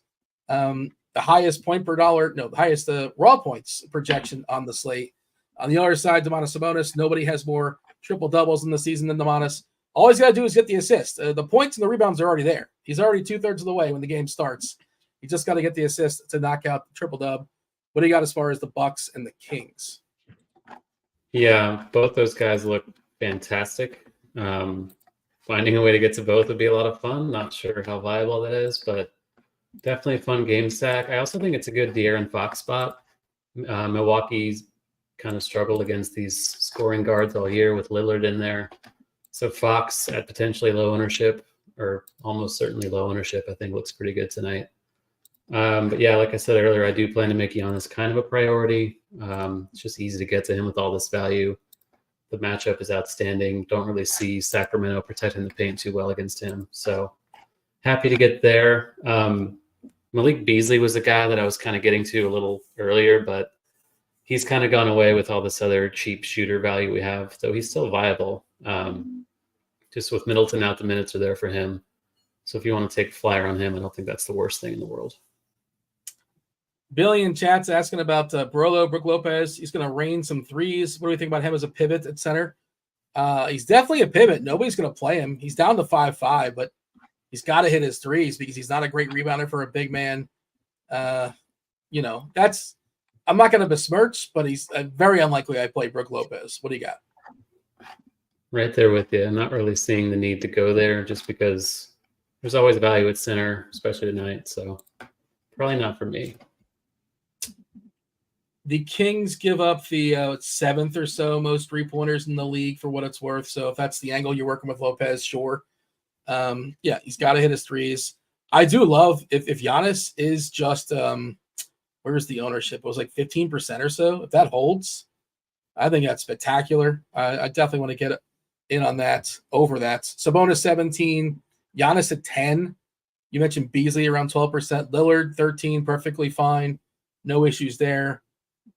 The highest point per dollar, the highest raw points projection on the slate. On the other side, Domantas Sabonis, nobody has more triple doubles in the season than Domantas. All he's got to do is get the assist. The points and the rebounds are already there. He's already 2/3 of the way when the game starts. He just got to get the assist to knock out the triple dub. What do you got as far as the Bucks and the Kings? Yeah, both those guys look fantastic. Finding a way to get to both would be a lot of fun. Not sure how viable that is, but definitely a fun game stack. I also think it's a good De'Aaron Fox spot. Milwaukee's kind of struggled against these scoring guards all year with Lillard in there. So Fox at potentially low ownership, or almost certainly low ownership, I think looks pretty good tonight. But yeah, like I said earlier, I do plan to make Giannis kind of a priority. It's just easy to get to him with all this value. The matchup is outstanding. Don't really see Sacramento protecting the paint too well against him. So happy to get there. Malik Beasley was a guy that I was kind of getting to a little earlier, but he's kind of gone away with all this other cheap shooter value we have, though he's still viable. Just with Middleton out, the minutes are there for him. So if you want to take a flyer on him, I don't think that's the worst thing in the world. Billy in chat's asking about Brook Lopez. He's going to rain some threes. What do we think about him as a pivot at center? He's definitely a pivot. Nobody's going to play him. He's down to 5'5", but he's got to hit his threes because he's not a great rebounder for a big man. I'm not going to besmirch, but he's very unlikely I play Brook Lopez. What do you got? Right there with you. I'm not really seeing the need to go there just because there's always value at center, especially tonight. So probably not for me. The Kings give up the seventh or so most three-pointers in the league for what it's worth. So if that's the angle you're working with Lopez, sure. Yeah, he's got to hit his threes. I do love if Giannis is just where's the ownership? It was like 15% or so. If that holds, I think that's spectacular. I definitely want to get in on that, over that. Sabonis 17, Giannis at 10. You mentioned Beasley around 12%. Lillard 13, perfectly fine. No issues there.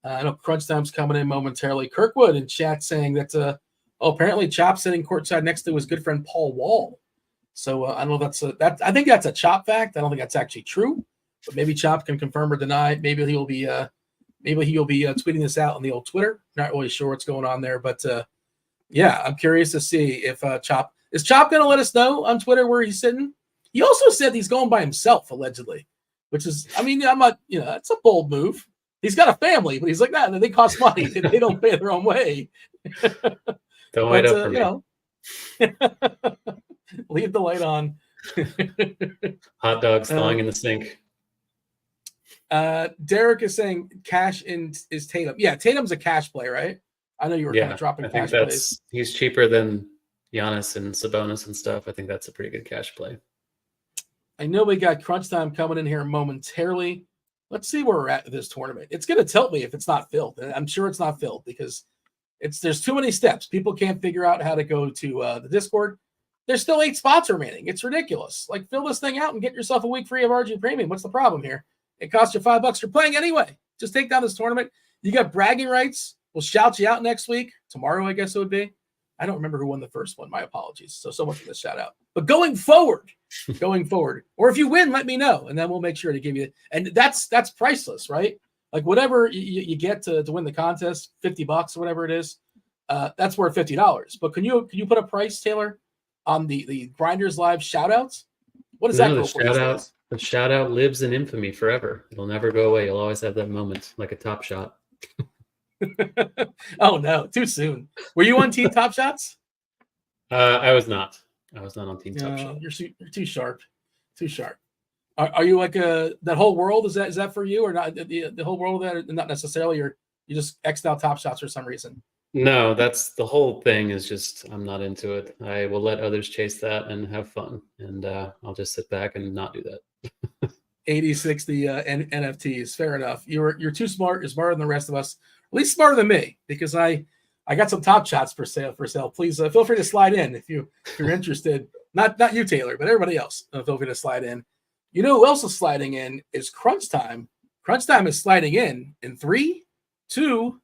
I know Crunch Time's coming in momentarily. Kirkwood in chat saying that apparently Chop sitting courtside next to his good friend Paul Wall. So I don't know if I think that's a Chop fact. I don't think that's actually true, but maybe Chop can confirm or deny. Maybe he'll be tweeting this out on the old Twitter. Not really sure what's going on there, but yeah, I'm curious to see if Chop going to let us know on Twitter where he's sitting. He also said he's going by himself allegedly, which is, I'm not, it's a bold move. He's got a family, but he's like that, and they cost money, and they don't pay their own way. Don't wait up for me. Leave the light on. Hot dogs thawing in the sink. Derek is saying cash in is Tatum. Yeah, Tatum's a cash play, right? I know you were kind of dropping cash plays. He's cheaper than Giannis and Sabonis and stuff. I think that's a pretty good cash play. I know we got Crunch Time coming in here momentarily. Let's see where we're at with this tournament. It's going to tilt me if it's not filled. And I'm sure it's not filled because there's too many steps. People can't figure out how to go to the Discord. There's still 8 spots remaining. It's ridiculous. Like, fill this thing out and get yourself a week free of RG Premium. What's the problem here? It costs you $5. You're playing anyway. Just take down this tournament. You got bragging rights. We'll shout you out next week. Tomorrow, I guess it would be. I don't remember who won the first one. My apologies. So much for the shout out. But going forward, or if you win, let me know, and then we'll make sure to give you. And that's priceless, right? Like whatever you get to win the contest, $50 or whatever it is, that's worth $50. But can you put a price, Taylor, on the GrindersLive shout outs? What does that go for? Shout out. The shout out lives in infamy forever. It'll never go away. You'll always have that moment, like a Top Shot. Oh no, too soon. Were you on Team Top Shots? I was not. I was not on Team Top Shot. You're too sharp. Too sharp. Are you like that whole world? Is that for you or not? The whole world of that? Not necessarily. You just X'd out Top Shots for some reason. No, that's the whole thing. Is just I'm not into it. I will let others chase that and have fun, and I'll just sit back and not do that. 80-60 NFTs. Fair enough. You're too smart. You're smarter than the rest of us. At least smarter than me, because I got some Top Shots for sale. Please feel free to slide in if you're interested. Not you, Taylor, but everybody else. Feel free to slide in. You know who else is sliding in is Crunch Time. Crunch Time is sliding in 3, 2.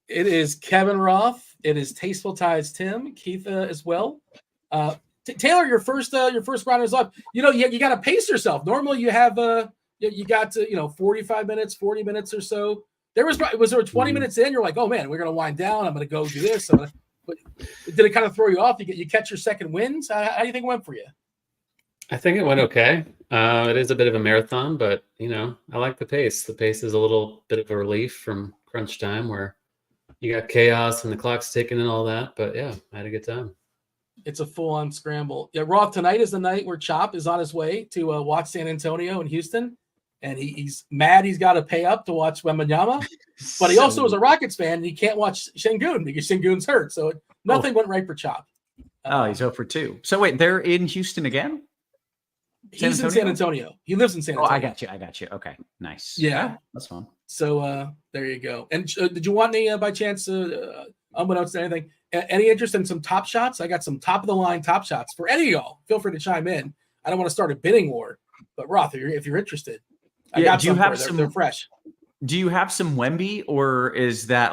It is Kevin Roth. It is TastefulTides Tim, Keith as well. Taylor, your first round is up. You got to pace yourself. Normally you have you got 45 minutes, 40 minutes or so. Was there 20 minutes in? You're like, oh man, we're gonna wind down. I'm gonna go do this. But did it kind of throw you off? You catch your second wins? How do you think it went for you? I think it went okay. It is a bit of a marathon, but I like the pace. The pace is a little bit of a relief from crunch time where you got chaos and the clock's ticking and all that. But yeah, I had a good time. It's a full-on scramble. Yeah, Roth, tonight is the night where Chop is on his way to watch San Antonio and Houston. And he's mad he's got to pay up to watch Wembanyama. But he also is a Rockets fan, and he can't watch Şengün because Şengün's hurt. So nothing went right for Chop. He's 0 for 2. So wait, they're in Houston again? He's in San Antonio. He lives in San Antonio. I got you. Okay, nice. Yeah. That's fun. So there you go. And did you want any, by chance, unbeknownst to anything, any interest in some Top Shots? I got some top-of-the-line Top Shots for any of y'all. Feel free to chime in. I don't want to start a bidding war. But Roth, if you're interested. They're fresh. Do you have some Wemby, or is that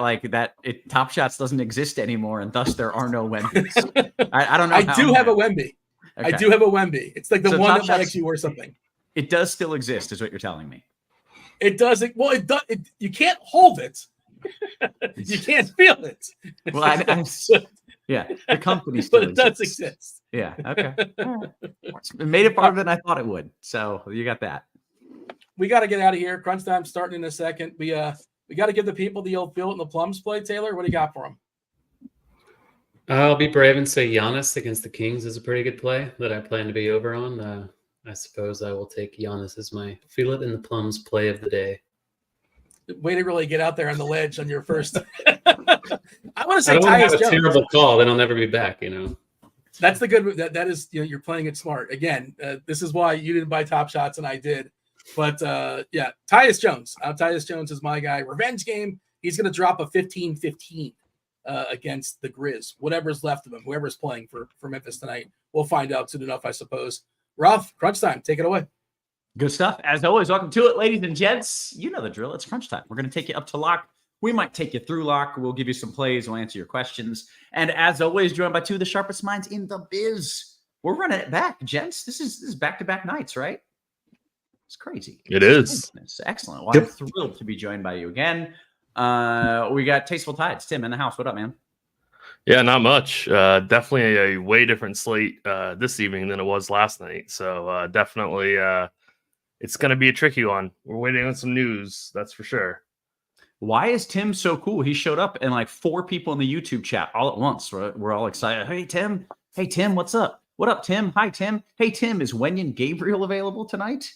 Top Shots doesn't exist anymore, and thus there are no Wembys? I don't know. I do have a Wemby. Okay. I do have a Wemby. It's like the one that might actually worth something. It does still exist, is what you're telling me. It does. Well, it does. You can't hold it. You can't feel it. Well, yeah, the company still but it does exist. Yeah. Okay. It made it farther than I thought it would. So you got that. We got to get out of here. Crunch time starting in a second. We got to give the people the old Fill It in the Plums play. Taylor, what do you got for them? I'll be brave and say Giannis against the Kings is a pretty good play that I plan to be over on. I suppose I will take Giannis as my Feel It in the Plums play of the day. Way to really get out there on the ledge on your first. I want to say I don't Tyus have a Jones. terrible call. Then I'll never be back. That's the good. That is you're playing it smart. Again, this is why you didn't buy Top Shots and I did. But yeah, Tyus Jones. Tyus Jones is my guy. Revenge game. He's going to drop a 15-15 against the Grizz. Whatever's left of him, whoever's playing for Memphis tonight, we'll find out soon enough, I suppose. Roth, crunch time. Take it away. Good stuff. As always, welcome to it, ladies and gents. You know the drill. It's crunch time. We're going to take you up to lock. We might take you through lock. We'll give you some plays. We'll answer your questions. And as always, joined by two of the sharpest minds in the biz. We're running it back, gents. This is back-to-back nights, right? It's crazy. It is. It's excellent. Well, I'm thrilled to be joined by you again. We got Tasteful Tides. Tim in the house. What up, man? Yeah, not much. Definitely a way different slate this evening than it was last night. So definitely it's going to be a tricky one. We're waiting on some news. That's for sure. Why is Tim so cool? He showed up and like 4 people in the YouTube chat all at once. We're all excited. Hey, Tim. Hey, Tim. What's up? What up, Tim? Hi, Tim. Hey, Tim. Is Wenyen Gabriel available tonight?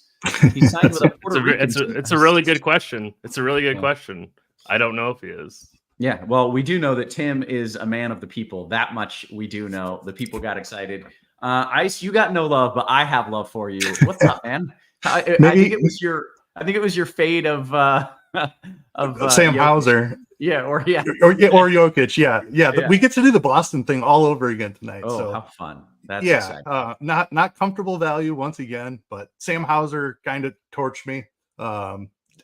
He signed with a Puerto Rican team. It's a really good question. It's a really good question. I don't know if he is. Yeah, well, we do know that Tim is a man of the people. That much we do know. The people got excited. Ice, you got no love, but I have love for you. What's up, man? I think it was your fade of Sam Hauser. Yeah, or Jokic. Yeah. We get to do the Boston thing all over again tonight. Oh, so how fun! That's exciting. Not comfortable value once again, but Sam Hauser kind of torched me.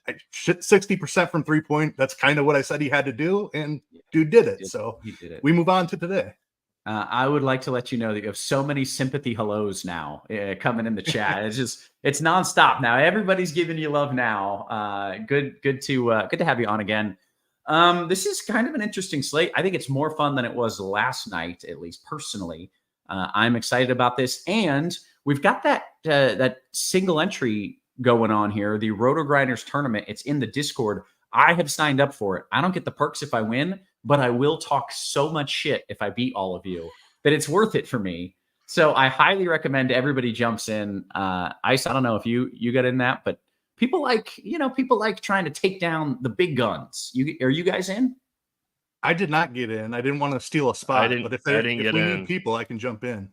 60% from 3-point. That's kind of what I said he had to do, and dude did it. So he did it. We move on to today. I would like to let you know that you have so many sympathy hellos now coming in the chat. It's nonstop now. Everybody's giving you love now. Good to have you on again. This is kind of an interesting slate. I think it's more fun than it was last night, at least personally. I'm excited about this, and we've got that single entry going on here, the RotoGrinders tournament. It's in the Discord. I have signed up for it. I don't get the perks if I win, but I will talk so much shit if I beat all of you that it's worth it for me. So I highly recommend everybody jumps in. Ice, I don't know if you get in that, but people like trying to take down the big guns. Are you guys in? I did not get in. I didn't want to steal a spot, but if we need people, I can jump in.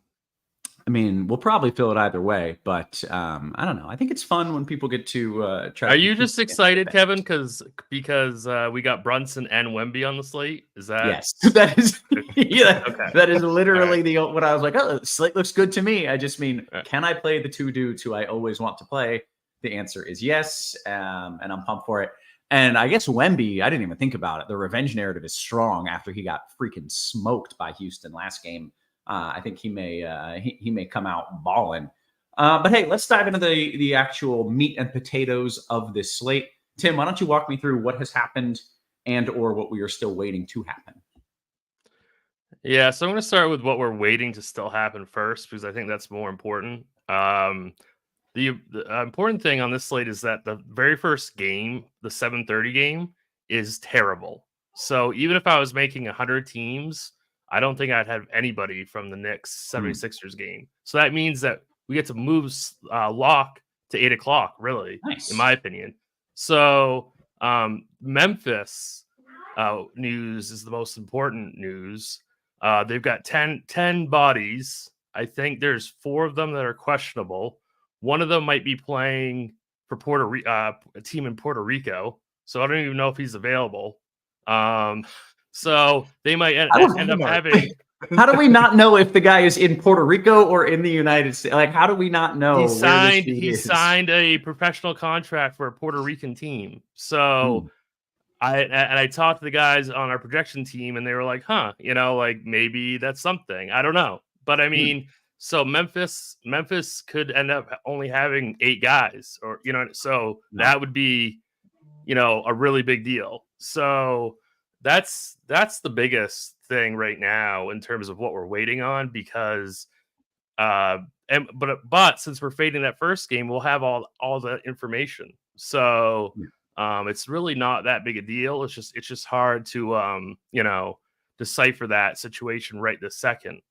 I mean, we'll probably fill it either way, but I don't know. I think it's fun when people get to try. Are you just excited, Kevin, because we got Brunson and Wemby on the slate? Is that yes? That is Okay. That is literally what I was like. Oh, the slate looks good to me. I just mean, can I play the two dudes who I always want to play? The answer is yes, and I'm pumped for it. And I guess Wemby, I didn't even think about it. The revenge narrative is strong after he got freaking smoked by Houston last game. I think he may come out balling. But hey, let's dive into the actual meat and potatoes of this slate. Tim, why don't you walk me through what has happened and or what we are still waiting to happen? Yeah, so I'm going to start with what we're waiting to still happen first, because I think that's more important. The important thing on this slate is that the very first game, the 7:30 game, is terrible. So even if I was making 100 teams, I don't think I'd have anybody from the Knicks 76ers game. So that means that we get to move lock to 8 o'clock, really, in my opinion. So Memphis news is the most important news. They've got 10 bodies. I think there's 4 of them that are questionable. One of them might be playing for a team in Puerto Rico. So I don't even know if he's available. So they might end up having. How do we not know if the guy is in Puerto Rico or in the United States? Like, how do we not know? He signed a professional contract for a Puerto Rican team. So I talked to the guys on our projection team, and they were like, like maybe that's something. I don't know. But I mean, so Memphis could end up only having 8 guys, or so that would be a really big deal. So that's the biggest thing right now in terms of what we're waiting on, because but since we're fading that first game, we'll have all the information. So it's really not that big a deal. It's just hard to decipher that situation right this second.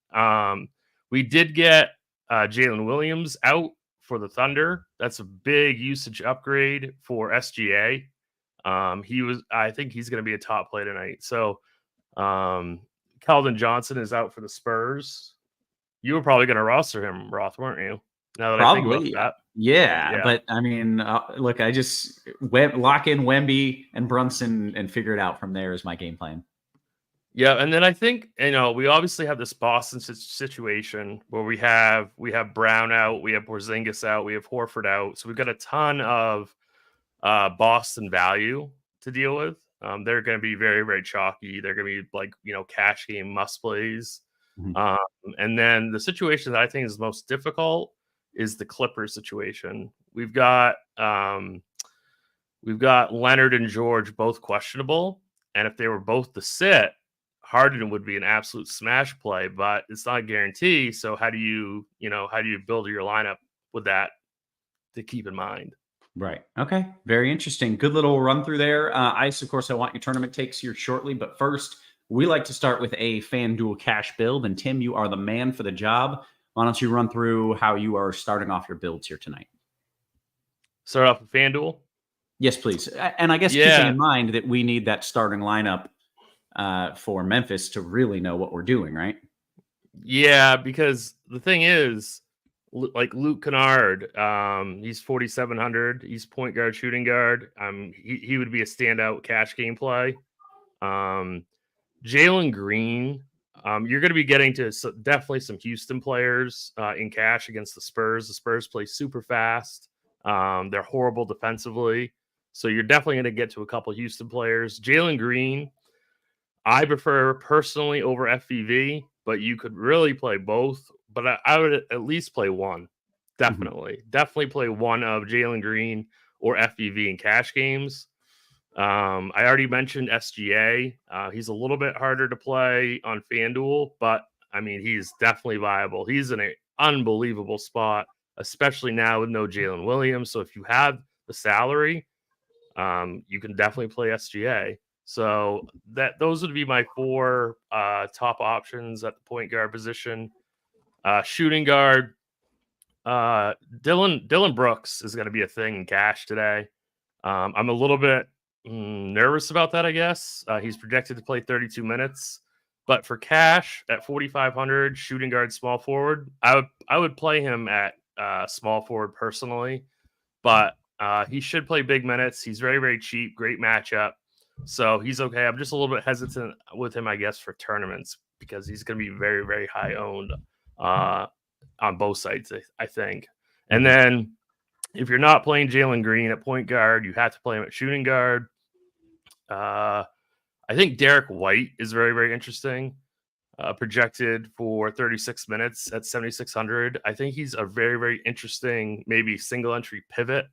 We did get Jalen Williams out for the Thunder. That's a big usage upgrade for SGA. I think he's going to be a top play tonight. So Keldon Johnson is out for the Spurs. You were probably going to roster him, Roth, weren't you? Now that I think about that. Yeah, but I mean, look, I just lock in Wemby and Brunson and figure it out from there is my game plan. Yeah, and then I think we obviously have this Boston situation where we have Brown out, we have Porzingis out, we have Horford out, so we've got a ton of Boston value to deal with. They're going to be very, very chalky. They're going to be like cash game must plays. And then the situation that I think is most difficult is the Clippers situation. We've got Leonard and George both questionable, and if they were both to sit, Harden would be an absolute smash play, but it's not a guarantee. So how do you build your lineup with that to keep in mind? Right. Okay. Very interesting. Good little run through there. Ice, of course, I want your tournament takes here shortly, but first, we like to start with a FanDuel cash build. And Tim, you are the man for the job. Why don't you run through how you are starting off your builds here tonight? Start off with FanDuel? Yes, please. And I guess keeping in mind that we need that starting lineup for Memphis to really know what we're doing, right? Yeah, because the thing is, like Luke Kennard, he's 4,700. He's point guard, shooting guard. He would be a standout cash game play. Jalen Green, you're going to be getting to definitely some Houston players in cash against the Spurs. The Spurs play super fast. They're horrible defensively. So you're definitely going to get to a couple Houston players. Jalen Green, I prefer personally over FVV, but you could really play both. But I would at least play one. Definitely. Definitely play one of Jalen Green or FVV in cash games. I already mentioned SGA. He's a little bit harder to play on FanDuel, but I mean, he's definitely viable. He's in an unbelievable spot, especially now with no Jalen Williams. So if you have the salary, you can definitely play SGA. So those would be my 4 top options at the point guard position. Shooting guard, Dylan Brooks is going to be a thing in cash today. I'm a little bit nervous about that, I guess. He's projected to play 32 minutes, but for cash at 4,500, shooting guard, small forward, I would play him at small forward personally, but he should play big minutes. He's very, very cheap, great matchup, so he's okay. I'm just a little bit hesitant with him, I guess, for tournaments because he's going to be very, very high owned on both sides, I think. And then if you're not playing Jalen Green at point guard, you have to play him at shooting guard. I think Derek White is very, very interesting. Projected for 36 minutes at 7,600. I think he's a very, very interesting, maybe single entry pivot.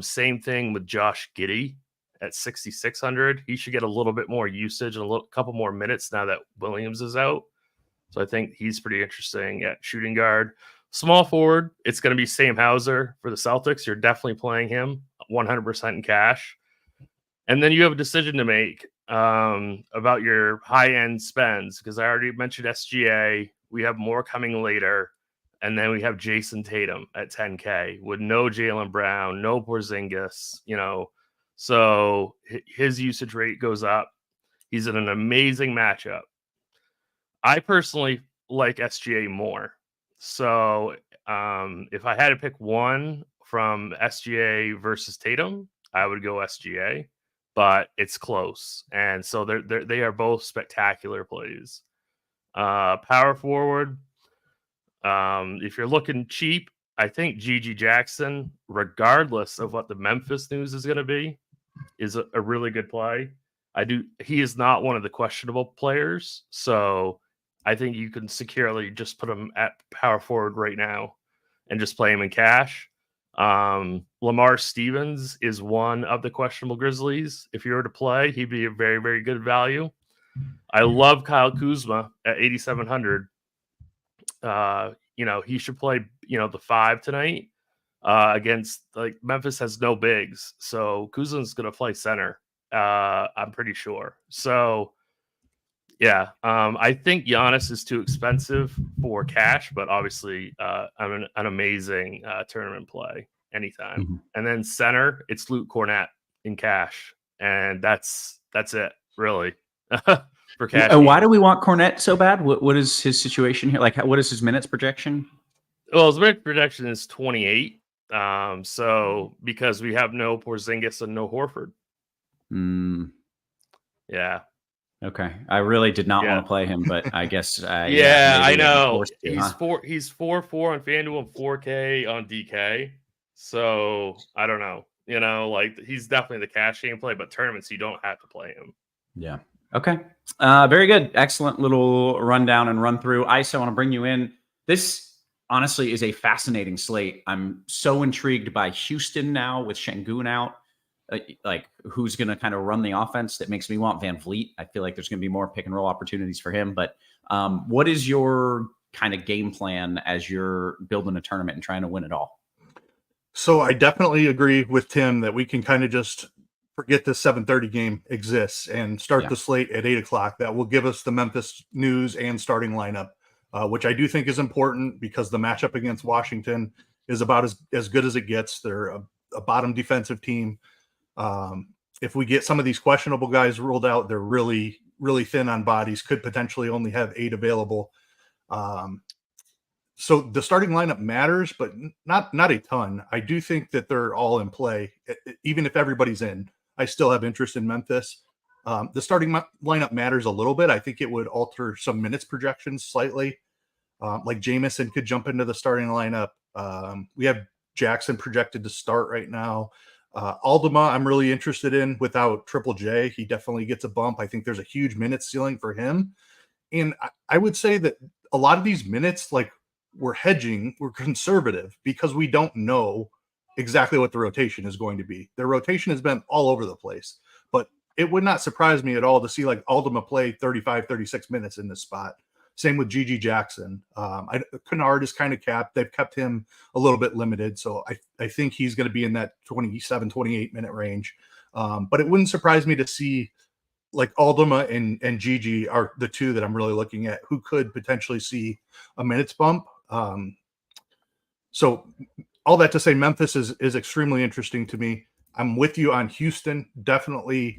Same thing with Josh Giddey at 6,600. He should get a little bit more usage and a couple more minutes now that Williams is out. So I think he's pretty interesting at shooting guard. Small forward, it's going to be Sam Hauser for the Celtics. You're definitely playing him 100% in cash. And then you have a decision to make about your high-end spends, because I already mentioned SGA. We have more coming later. And then we have Jason Tatum at 10K with no Jaylen Brown, no Porzingis, So his usage rate goes up. He's in an amazing matchup. I personally like SGA more. So if I had to pick one from SGA versus Tatum, I would go SGA, but it's close. And so they are both spectacular plays. Power forward, if you're looking cheap, I think Gigi Jackson, regardless of what the Memphis news is going to be, is a really good play. He is not one of the questionable players, so I think you can securely just put him at power forward right now and just play him in cash. Lamar Stevens is one of the questionable Grizzlies. If you were to play, he'd be a very, very good value. I love Kyle Kuzma at 8,700. He should play, the 5 tonight against, Memphis has no bigs. So Kuzma's going to play center, I'm pretty sure. So, yeah, I think Giannis is too expensive for cash, but obviously an amazing tournament play anytime. Mm-hmm. And then center, it's Luke Cornett in cash. And that's it, really. For cash. And why do we want Cornett so bad? What is his situation here? What is his minutes projection? Well, his minutes projection is 28. So because we have no Porzingis and no Horford. Yeah. Okay. I really did not want to play him, but I guess. I know. He's 4-4 on FanDuel and 4K on DK. So I don't know. He's definitely the cash game play, but tournaments you don't have to play him. Yeah. Okay. Very good. Excellent little rundown and run through. Eyster, I want to bring you in. This honestly is a fascinating slate. I'm so intrigued by Houston now with Şengün out. Who's going to kind of run the offense? That makes me want Van Vliet. I feel like there's going to be more pick and roll opportunities for him. But what is your kind of game plan as you're building a tournament and trying to win it all? So I definitely agree with Tim that we can kind of just forget this 7:30 game exists and start the slate at 8 o'clock. That will give us the Memphis news and starting lineup, which I do think is important because the matchup against Washington is about as good as it gets. They're a bottom defensive team. If we get some of these questionable guys ruled out, they're really, really thin on bodies, could potentially only have 8 available. So the starting lineup matters, but not a ton. I do think that they're all in play. Even if everybody's in, I still have interest in Memphis. The starting lineup matters a little bit. I think it would alter some minutes projections slightly. Like Jamison could jump into the starting lineup. We have Jackson projected to start right now. Aldama, I'm really interested in without Triple J. He definitely gets a bump. I think there's a huge minute ceiling for him. And I would say that a lot of these minutes, we're hedging, we're conservative because we don't know exactly what the rotation is going to be. Their rotation has been all over the place, but it would not surprise me at all to see like Aldama play 35, 36 minutes in this spot. Same with Gigi Jackson. Kennard is kind of capped. They've kept him a little bit limited. So I think he's going to be in that 27, 28 minute range. But it wouldn't surprise me to see like Aldama and Gigi are the two that I'm really looking at who could potentially see a minutes bump. So all that to say, Memphis is extremely interesting to me. I'm with you on Houston. Definitely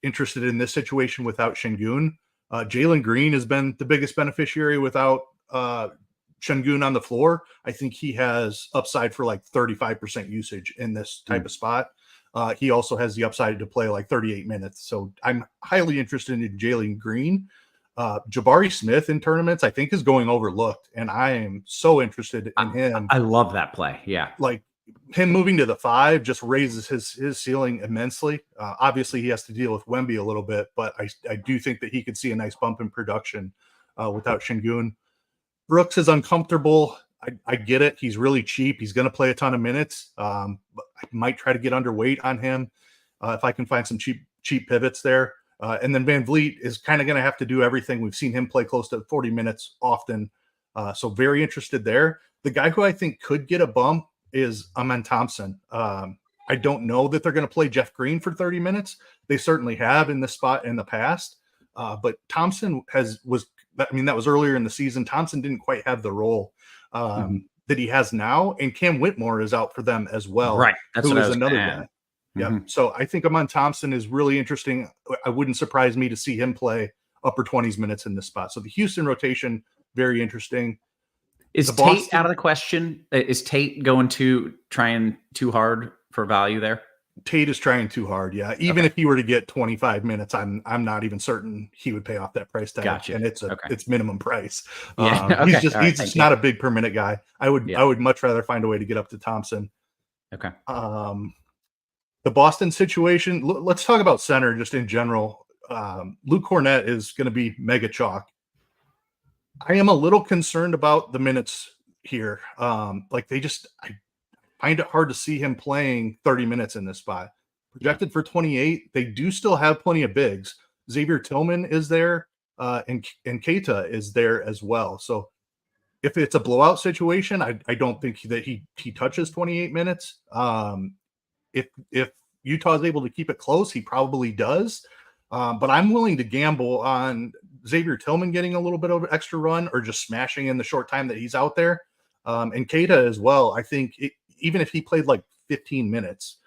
interested in this situation without Şengün. Jalen Green has been the biggest beneficiary without Şengün on the floor. I think he has upside for like 35% usage in this type of spot. He also has the upside to play like 38 minutes. So I'm highly interested in Jalen Green. Jabari Smith in tournaments, I think, is going overlooked, and I am so interested in him. I love that play. Yeah. Like him moving to the 5 just raises his ceiling immensely. Obviously, he has to deal with Wemby a little bit, but I do think that he could see a nice bump in production without Şengün. Brooks is uncomfortable. I get it. He's really cheap. He's going to play a ton of minutes. But I might try to get underweight on him if I can find some cheap pivots there. And then Van Vliet is kind of going to have to do everything. We've seen him play close to 40 minutes often. So very interested there. The guy who I think could get a bump is Amen Thompson. I don't know that they're going to play Jeff Green for 30 minutes. They certainly have in this spot in the past. But Thompson that was earlier in the season. Thompson didn't quite have the role that he has now. And Cam Whitmore is out for them as well. Right. That's who what is I was another gonna guy. add. Yeah. Mhm. So I think Amen Thompson is really interesting. I wouldn't surprise me to see him play upper 20s minutes in this spot. So the Houston rotation, very interesting. Is The Tate Boston- out of the question? Is Tate trying too hard for value there? Tate is trying too hard. Yeah. Even if he were to get 25 minutes, I'm not even certain he would pay off that price tag. Gotcha. And it's minimum price. Yeah. He's Okay. just, All right. he's just not a big per minute guy. I would much rather find a way to get up to Thompson. Okay. The Boston situation, let's talk about center just in general. Luke Cornett is going to be mega chalk. I am a little concerned about the minutes here. I find it hard to see him playing 30 minutes in this spot. Projected for 28. They do still have plenty of bigs. Xavier Tillman is there, and Keita is there as well. So if it's a blowout situation, I don't think that he touches 28 minutes. If Utah is able to keep it close, he probably does. But I'm willing to gamble on Xavier Tillman getting a little bit of extra run or just smashing in the short time that he's out there. And Keita as well. I think even if he played like 15 minutes,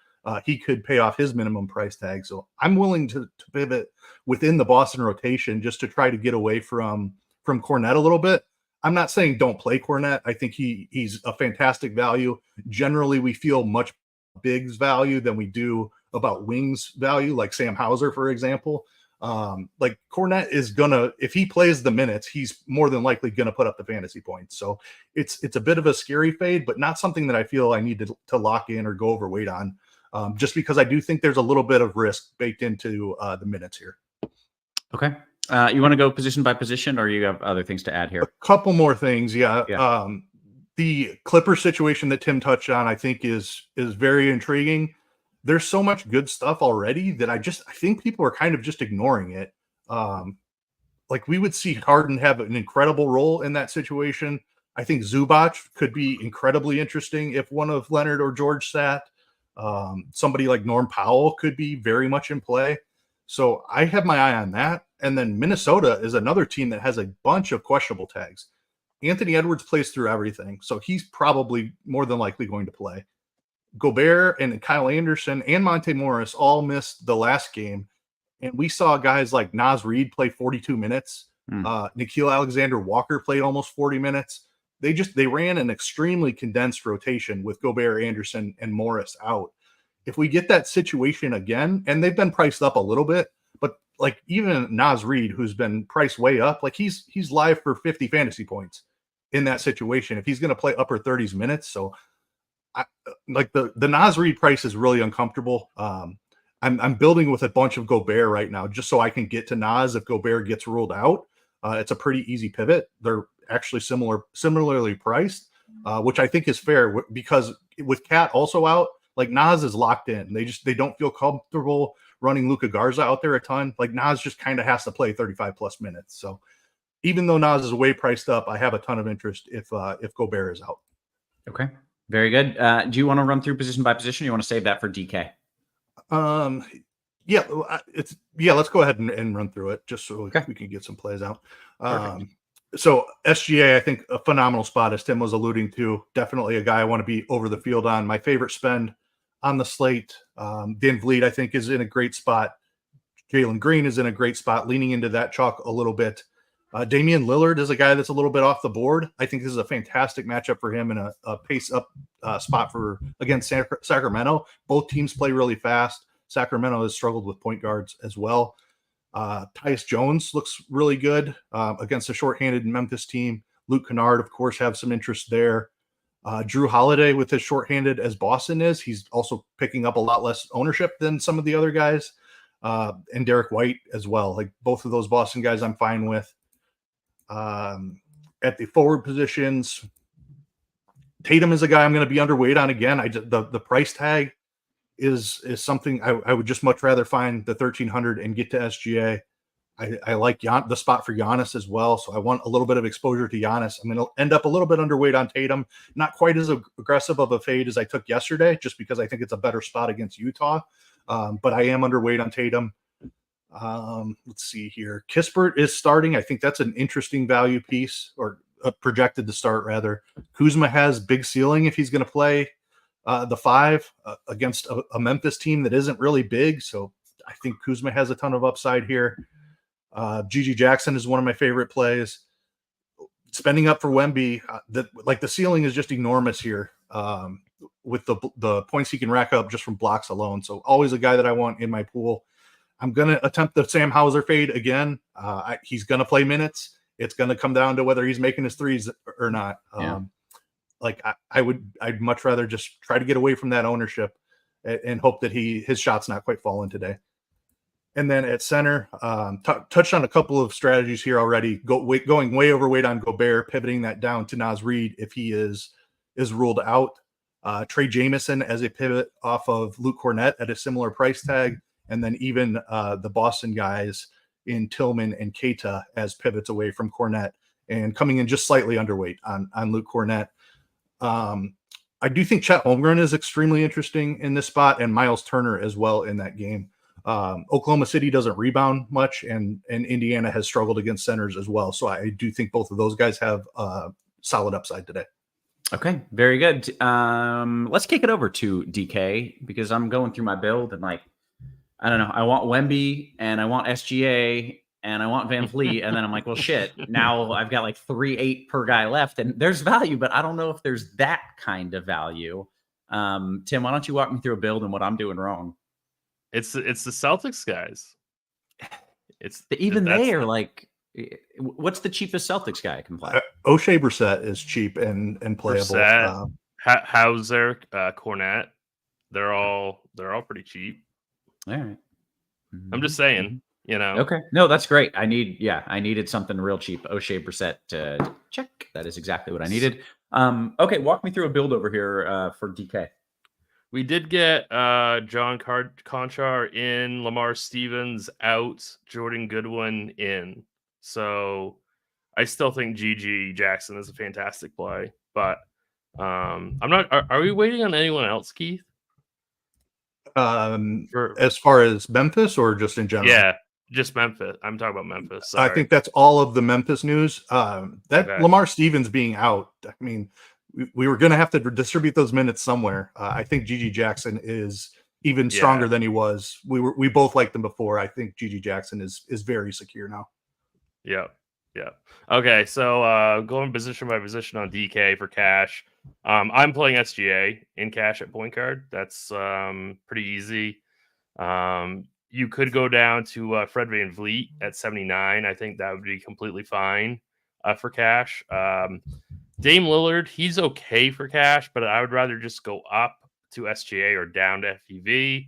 he could pay off his minimum price tag. So I'm willing to pivot within the Boston rotation just to try to get away from Cornett a little bit. I'm not saying don't play Cornett. I think he's a fantastic value. Generally, we feel much bigs value than we do about wings value, like Sam Hauser, for example. Like Cornett is gonna, if he plays the minutes, he's more than likely gonna put up the fantasy points. So it's a bit of a scary fade, but not something that I feel I need to lock in or go overweight on, just because I do think there's a little bit of risk baked into the minutes here. Okay. You want to go position by position, or you have other things to add here? A couple more things. Yeah. The Clipper situation that Tim touched on, I think is very intriguing. There's so much good stuff already that I think people are kind of just ignoring it. Like we would see Harden have an incredible role in that situation. I think Zubac could be incredibly interesting if one of Leonard or George sat. Somebody like Norm Powell could be very much in play. So I have my eye on that. And then Minnesota is another team that has a bunch of questionable tags. Anthony Edwards plays through everything, so he's probably more than likely going to play. Gobert and Kyle Anderson and Monte Morris all missed the last game, and we saw guys like Naz Reid play 42 minutes. Nickeil Alexander-Walker played almost 40 minutes. They ran an extremely condensed rotation with Gobert, Anderson, and Morris out. If we get that situation again, and they've been priced up a little bit, but like even Naz Reid, who's been priced way up, like he's live for 50 fantasy points in that situation if he's going to play upper 30s minutes. So like the Naz Reid price is really uncomfortable. I'm building with a bunch of Gobert right now just so I can get to Naz if Gobert gets ruled out. It's a pretty easy pivot. They're actually similarly priced. which I think is fair because with Cat also out, like Nas is locked in. They don't feel comfortable running Luka Garza out there a ton. Like Nas just kind of has to play 35 plus minutes. So even though Nas is way priced up, I have a ton of interest if Gobert is out. Okay, very good. Do you want to run through position by position? Or you want to save that for DK? Let's go ahead and run through it just so we can get some plays out. Perfect. So SGA, I think a phenomenal spot, as Tim was alluding to. Definitely a guy I want to be over the field on. My favorite spend on the slate. Van Vliet, I think, is in a great spot. Jalen Green is in a great spot, leaning into that chalk a little bit. Damian Lillard is a guy that's a little bit off the board. I think this is a fantastic matchup for him and a pace up spot for against Sacramento. Both teams play really fast. Sacramento has struggled with point guards as well. Tyus Jones looks really good against a shorthanded Memphis team. Luke Kennard, of course, have some interest there. Drew Holiday, with as shorthanded as Boston is, he's also picking up a lot less ownership than some of the other guys. And Derek White as well. Like both of those Boston guys I'm fine with. At the forward positions, Tatum is a guy I'm going to be underweight on again. The price tag is something I would just much rather find the 1300 and get to SGA. I like the spot for Giannis as well, so I want a little bit of exposure to Giannis. I'm going to end up a little bit underweight on Tatum, not quite as aggressive of a fade as I took yesterday, just because I think it's a better spot against Utah. But I am underweight on Tatum. Let's see here. Kispert is starting. I think that's an interesting value piece, or projected to start rather. Kuzma has big ceiling if he's going to play the 5 against a Memphis team that isn't really big. So I think Kuzma has a ton of upside here. GG Jackson is one of my favorite plays. Spending up for Wemby, the ceiling is just enormous here with the points he can rack up just from blocks alone. So always a guy that I want in my pool. I'm going to attempt the Sam Hauser fade again. He's going to play minutes. It's going to come down to whether he's making his threes or not. Yeah. I'd much rather just try to get away from that ownership and hope that his shot's not quite falling today. And then at center, touched on a couple of strategies here already. Going way overweight on Gobert, pivoting that down to Naz Reid if he is ruled out. Trey Jamison as a pivot off of Luke Cornett at a similar price tag. And then even the Boston guys in Tillman and Keita as pivots away from Cornett and coming in just slightly underweight on Luke Cornett. I do think Chet Holmgren is extremely interesting in this spot, and Miles Turner as well in that game. Oklahoma City doesn't rebound much, and Indiana has struggled against centers as well. So I do think both of those guys have solid upside today. Okay, very good. Let's kick it over to DK because I'm going through my build and I don't know. I want Wemby and I want SGA and I want Van Vliet. And then I'm like, well, shit, now I've got 3-8 per guy left and there's value, but I don't know if there's that kind of value. Tim, why don't you walk me through a build and what I'm doing wrong? It's the Celtics guys. What's the cheapest Celtics guy I can play? O'Shea Brissett is cheap and playable. Brissett, Hauser, Cornett, they're all pretty cheap. All right. I'm just saying, Okay. No, that's great. I needed something real cheap. O'Shea Brissett to check. That is exactly what I needed. Okay, walk me through a build over here for DK. We did get John Conchar in, Lamar Stevens out, Jordan Goodwin in. So I still think GG Jackson is a fantastic play, but I'm not. Are we waiting on anyone else, Keith? As far as Memphis or just in general? Yeah, just Memphis. I'm talking about Memphis. Sorry. I think that's all of the Memphis news. Lamar Stevens being out, I mean, we were going to have to distribute those minutes somewhere. I think GG Jackson is even stronger than he was. We both liked him before. I think GG Jackson is very secure now. Yeah. Okay, so going position by position on DK for cash. I'm playing SGA in cash at point guard. That's pretty easy. You could go down to Fred Van Vliet at 79. I think that would be completely fine for cash. Dame Lillard, he's okay for cash, but I would rather just go up to SGA or down to FEV.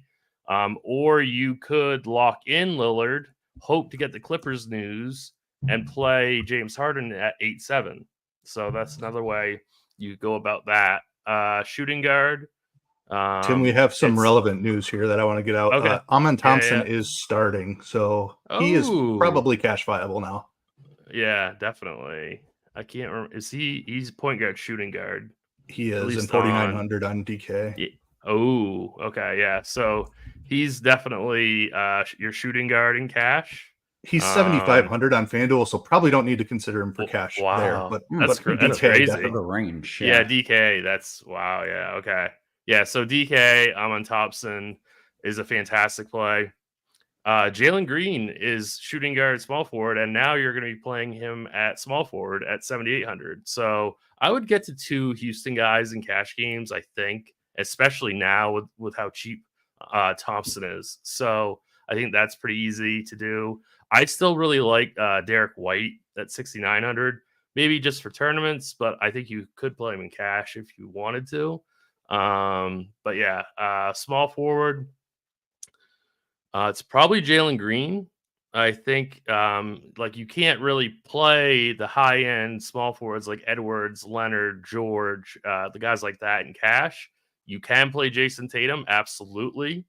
Or you could lock in Lillard, hope to get the Clippers news, and play James Harden at 8-7. So that's another way you go about that. Shooting guard. Tim, we have some it's- relevant news here that I want to get out. Okay. Amon Thompson Yeah. is starting, so he is Oh. probably cash viable now. Yeah, definitely. I can't remember. He's point guard, shooting guard. He At is in least 4,900 on DK. Yeah. Oh, okay, yeah. So he's definitely your shooting guard in cash. He's 7,500 on FanDuel, so probably don't need to consider him for cash Wow. there. But That's but that's DK crazy. definitely. The range. Yeah, DK. That's wow. Yeah. Okay. Yeah. So DK, Amon Thompson is a fantastic play. Jalen Green is shooting guard, small forward, and now you're going to be playing him at small forward at 7,800. So I would get to 2 Houston guys in cash games, I think, especially now with how cheap Thompson is. So I think that's pretty easy to do. I still really like Derek White at 6,900, maybe just for tournaments, but I think you could play him in cash if you wanted to. But yeah, small forward. It's probably Jalen Green. I think like you can't really play the high end small forwards like Edwards, Leonard, George, the guys like that in cash. You can play Jason Tatum, absolutely.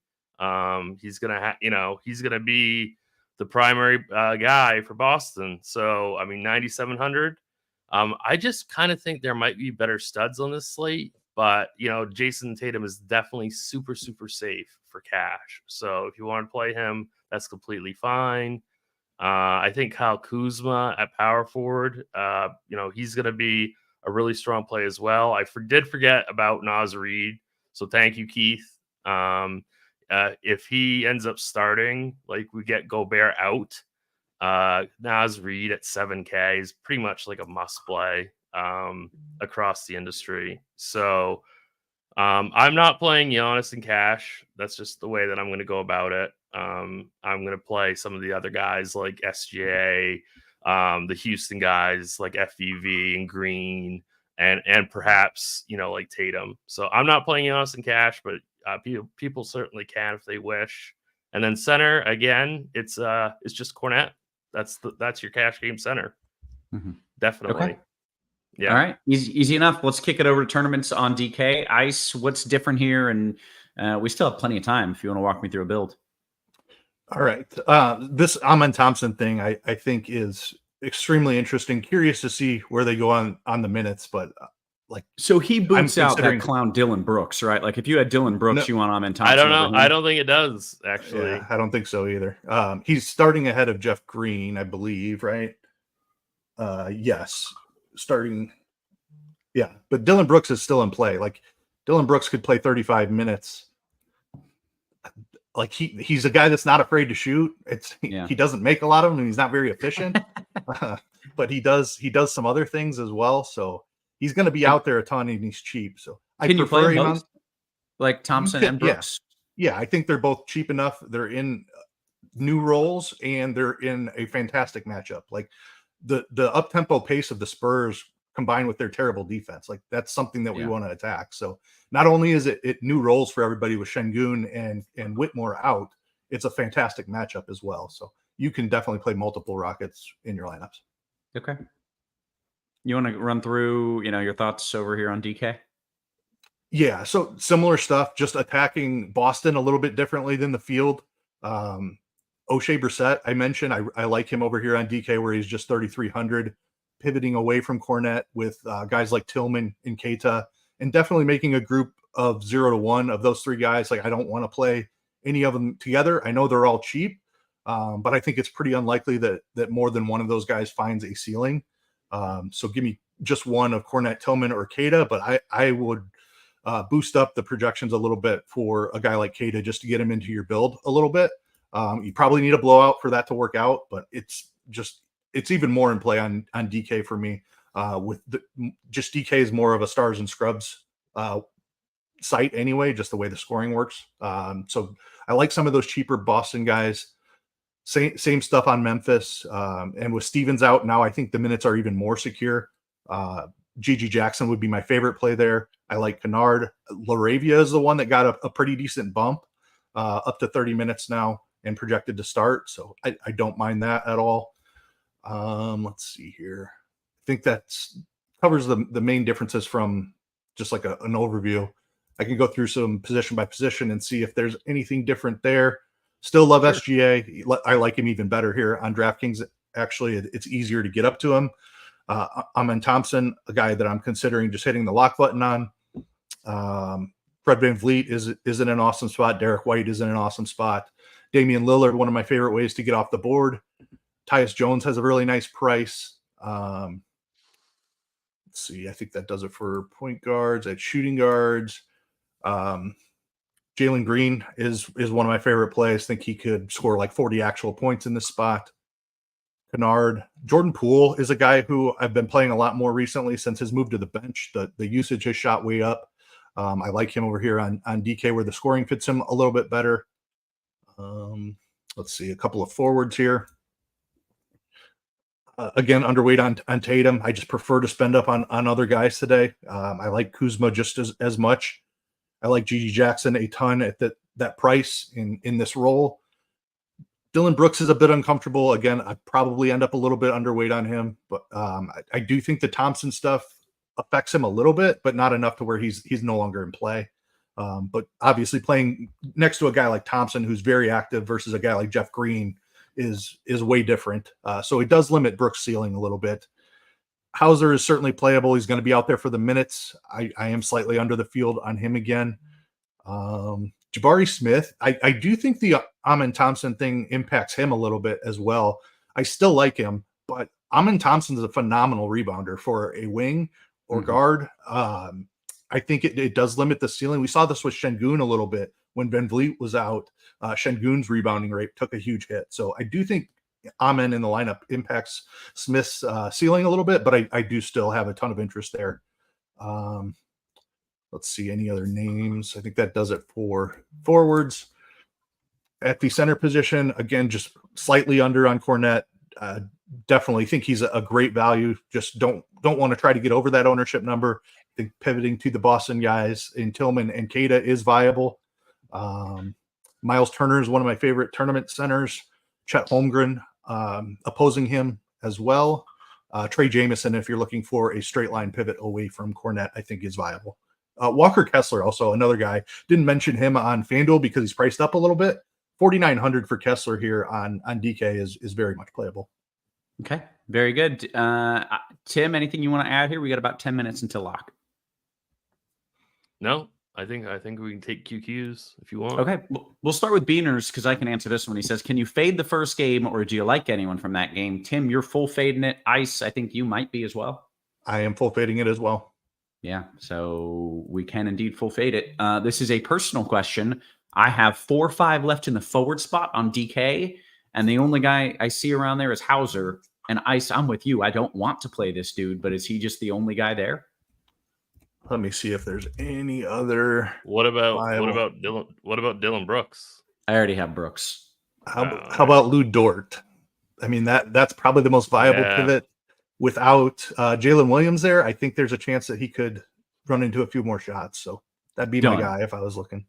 He's gonna be the primary guy for Boston. So I mean, 9,700. I just kind of think there might be better studs on this slate, but Jason Tatum is definitely super, super safe for cash. So if you want to play him, that's completely fine. I think Kyle Kuzma at power forward, he's going to be a really strong play as well. I did forget about Naz Reid. So thank you, Keith. If he ends up starting, like we get Gobert out, Naz Reid at 7K is pretty much like a must play across the industry. So I'm not playing Giannis in cash. That's just the way that I'm going to go about it. I'm going to play some of the other guys like SGA, the Houston guys like FUV and Green, and perhaps like Tatum. So I'm not playing Giannis in cash, but people certainly can if they wish. And then center again, it's just Cornette. That's your cash game center. Mm-hmm. Definitely. Okay. Yeah. All right. Easy enough. Let's kick it over to tournaments on DK. Ice, what's different here? And we still have plenty of time if you want to walk me through a build. All right. This Amon Thompson thing, I think, is extremely interesting. Curious to see where they go on the minutes, but so he boots out considering that clown Dylan Brooks, right? Like if you had Dylan Brooks, you want Amon Thompson. I don't know. I don't think it does, actually. Yeah, I don't think so either. He's starting ahead of Jeff Green, I believe, right? Yes. Starting. Yeah, but Dylan Brooks is still in play. Like Dylan Brooks could play 35 minutes. Like he's a guy that's not afraid to shoot. He doesn't make a lot of them, and he's not very efficient. But he does some other things as well. So he's going to be out there a ton, and he's cheap. So I prefer him on, like Thompson and Brooks. Yeah, I think they're both cheap enough. They're in new roles, and they're in a fantastic matchup. Like the up-tempo pace of the Spurs combined with their terrible defense, like that's something that we want to attack. So not only is it new roles for everybody with Şengün and Whitmore out, it's a fantastic matchup as well. So you can definitely play multiple Rockets in your lineups. Okay. You want to run through, your thoughts over here on DK? Yeah. So similar stuff, just attacking Boston a little bit differently than the field. O'Shea Brissett, I mentioned, I like him over here on DK where he's just 3,300. Pivoting away from Cornette with guys like Tillman and Keita, and definitely making a group of 0 to 1 of those 3 guys. Like I don't want to play any of them together. I know they're all cheap, but I think it's pretty unlikely that more than one of those guys finds a ceiling. So give me just one of Cornette, Tillman, or Keita, but I would boost up the projections a little bit for a guy like Keita just to get him into your build a little bit. You probably need a blowout for that to work out, but it's even more in play on DK for me. Just DK is more of a stars and scrubs site anyway, just the way the scoring works. So I like some of those cheaper Boston guys. Same stuff on Memphis. And with Stevens out now, I think the minutes are even more secure. GG Jackson would be my favorite play there. I like Kennard. LaRavia is the one that got a pretty decent bump up to 30 minutes now and projected to start. So I don't mind that at all. Let's see here. I think that's covers the main differences from just like an overview. I can go through some position by position and see if there's anything different there. Still love SGA. I like him even better here on DraftKings. Actually, it's easier to get up to him. Amen Thompson, a guy that I'm considering just hitting the lock button on. Fred VanVleet is in an awesome spot. Derek White is in an awesome spot. Damian Lillard, one of my favorite ways to get off the board. Tyus Jones has a really nice price. Let's see. I think that does it for point guards. At shooting guards, Jalen Green is one of my favorite plays. I think he could score like 40 actual points in this spot. Kennard. Jordan Poole is a guy who I've been playing a lot more recently since his move to the bench. The usage has shot way up. I like him over here on DK where the scoring fits him a little bit better. Let's see, a couple of forwards here. Again, underweight on Tatum. I just prefer to spend up on other guys today. I like Kuzma just as much. I like Gigi Jackson a ton at that price in this role. Dylan Brooks is a bit uncomfortable. Again, I probably end up a little bit underweight on him, but I do think the Thompson stuff affects him a little bit, but not enough to where he's no longer in play. But obviously playing next to a guy like Thompson, who's very active, versus a guy like Jeff Green is way different. So it does limit Brooks' ceiling a little bit. Hauser is certainly playable. He's going to be out there for the minutes. I am slightly under the field on him again. Jabari Smith, I do think the Amen Thompson thing impacts him a little bit as well. I still like him, but Amen Thompson is a phenomenal rebounder for a wing or guard. I think it does limit the ceiling. We saw this with Şengün a little bit when VanVleet was out. Şengün's rebounding rate took a huge hit. So I do think Amen in the lineup impacts Smith's ceiling a little bit, but I do still have a ton of interest there. Let's see any other names. I think that does it for forwards. At the center position, again, just slightly under on Kornet. Definitely think he's a great value. Just don't want to try to get over that ownership number. I think pivoting to the Boston guys in Tillman and Keita is viable. Miles Turner is one of my favorite tournament centers. Chet Holmgren opposing him as well. Trey Jamison, if you're looking for a straight line pivot away from Kornet, I think is viable. Walker Kessler, also another guy. Didn't mention him on FanDuel because he's priced up a little bit. 4,900 for Kessler here on DK is very much playable. Okay, very good. Tim, anything you want to add here? We got about 10 minutes until lock. No, I think we can take QQs if you want. Okay, we'll start with Beaners because I can answer this one. He says, can you fade the first game or do you like anyone from that game? Tim, you're full fading it. Ice, I think you might be as well. I am full fading it as well. Yeah, so we can indeed full fade it. This is a personal question. I have 4 or 5 left in the forward spot on DK, and the only guy I see around there is Hauser. And Ice, I'm with you. I don't want to play this dude, but is he just the only guy there? Let me see if there's any other. What about Dylan? What about Dylan Brooks? I already have Brooks. How about Lou Dort? I mean, that's probably the most viable pivot. Without Jalen Williams there, I think there's a chance that he could run into a few more shots. So that'd be my guy if I was looking.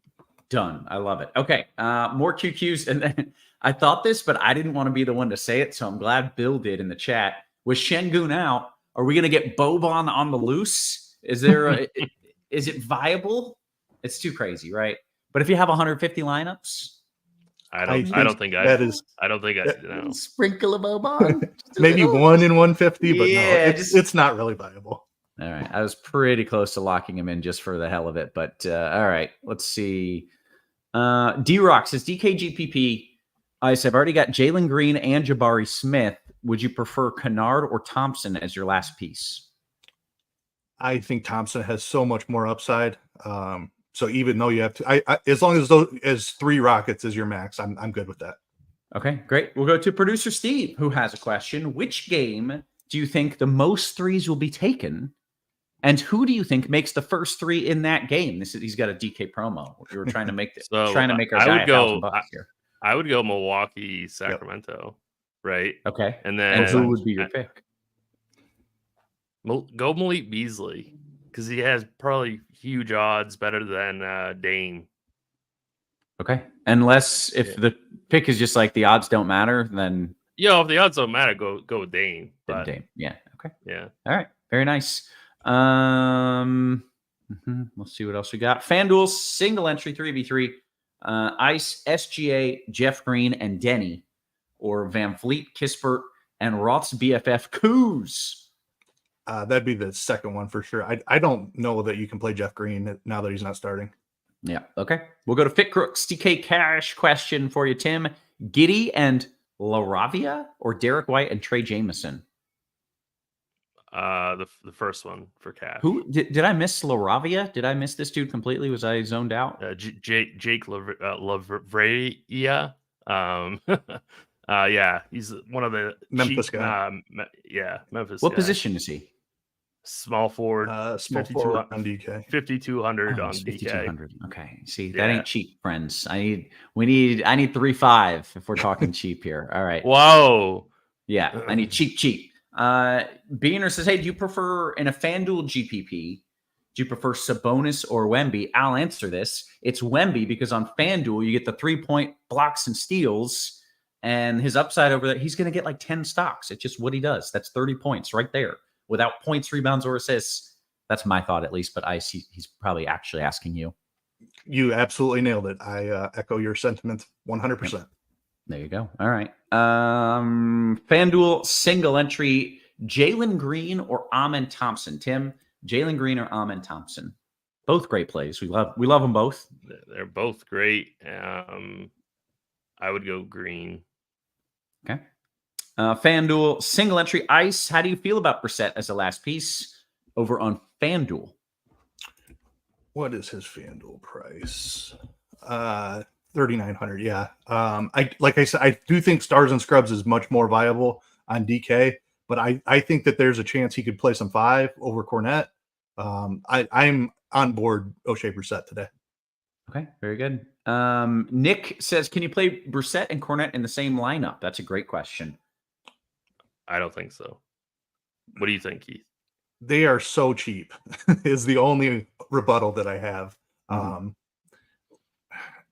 Done. I love it. Okay. More QQs. And then I thought this, but I didn't want to be the one to say it. So I'm glad Bill did in the chat. With Şengün out, are we going to get Boban on the loose? Is there is it viable? It's too crazy, right? But if you have 150 lineups, I don't think sprinkle a Boban. Maybe 1 in 150, but no, it's not really viable. All right. I was pretty close to locking him in just for the hell of it. But all right, let's see. D-Rock says, DKGPP, I've already got Jalen Green and Jabari Smith. Would you prefer Kennard or Thompson as your last piece? I think Thompson has so much more upside. So even though you have to, as long as 3 Rockets is your max, I'm good with that. Okay, great. We'll go to producer Steve, who has a question. Which game do you think the most threes will be taken? And who do you think makes the first 3 in that game? He's got a DK promo. We were trying to make this. Trying to make our guy $1,000 here. I would go Milwaukee, Sacramento, right? Okay. And then who would be your pick? Go Malik Beasley because he has probably huge odds better than Dame. Okay. Unless if the pick is just like the odds don't matter, then if the odds don't matter, go with Dame. Dame. Yeah. Okay. Yeah. All right. Very nice. Let's see what else we got. FanDuel single entry 3v3. Ice, SGA, Jeff Green, and Denny, or Van Vliet, Kispert, and Roth's BFF, Kuz. That'd be the second one for sure. I don't know that you can play Jeff Green now that he's not starting. Yeah. Okay. We'll go to Fit Crooks. DK Cash question for you, Tim. Giddey and LaRavia, or Derek White and Trey Jameson? The first one for Cash. Who did I miss? LaRavia? Did I miss this dude completely? Was I zoned out? Jake Lavreia. Yeah, he's one of the Memphis guy. Memphis. What guy. position is he? Small forward. Small forward on DK. 5,200 on DK. 5,200. Okay. See, that ain't cheap, friends. I need 3.5 if we're talking cheap here. All right. Whoa. Yeah, I need cheap. Beaner says, hey, do you prefer in a FanDuel GPP? Do you prefer Sabonis or Wemby? I'll answer this. It's Wemby because on FanDuel you get the 3-point blocks and steals, and his upside over there, he's going to get like 10 stocks. It's just what he does. That's 30 points right there without points, rebounds, or assists. That's my thought at least, but I see he's probably actually asking you. You absolutely nailed it. I echo your sentiment 100%. Yep. There you go. All right. FanDuel single entry, Jalen Green or Amen Thompson. Tim, Jalen Green or Amen Thompson? Both great plays. We love them both. They're both great. I would go Green. Okay. FanDuel single entry, Ice. How do you feel about Brissett as the last piece over on FanDuel? What is his FanDuel price? 3,900. Yeah. Like I said, I do think Stars and Scrubs is much more viable on DK, but I think that there's a chance he could play some 5 over Cornette. I'm on board O'Shea Brissett today. Okay, very good. Nick says, can you play Brissett and Cornette in the same lineup? That's a great question. I don't think so. What do you think, Keith? They are so cheap is the only rebuttal that I have.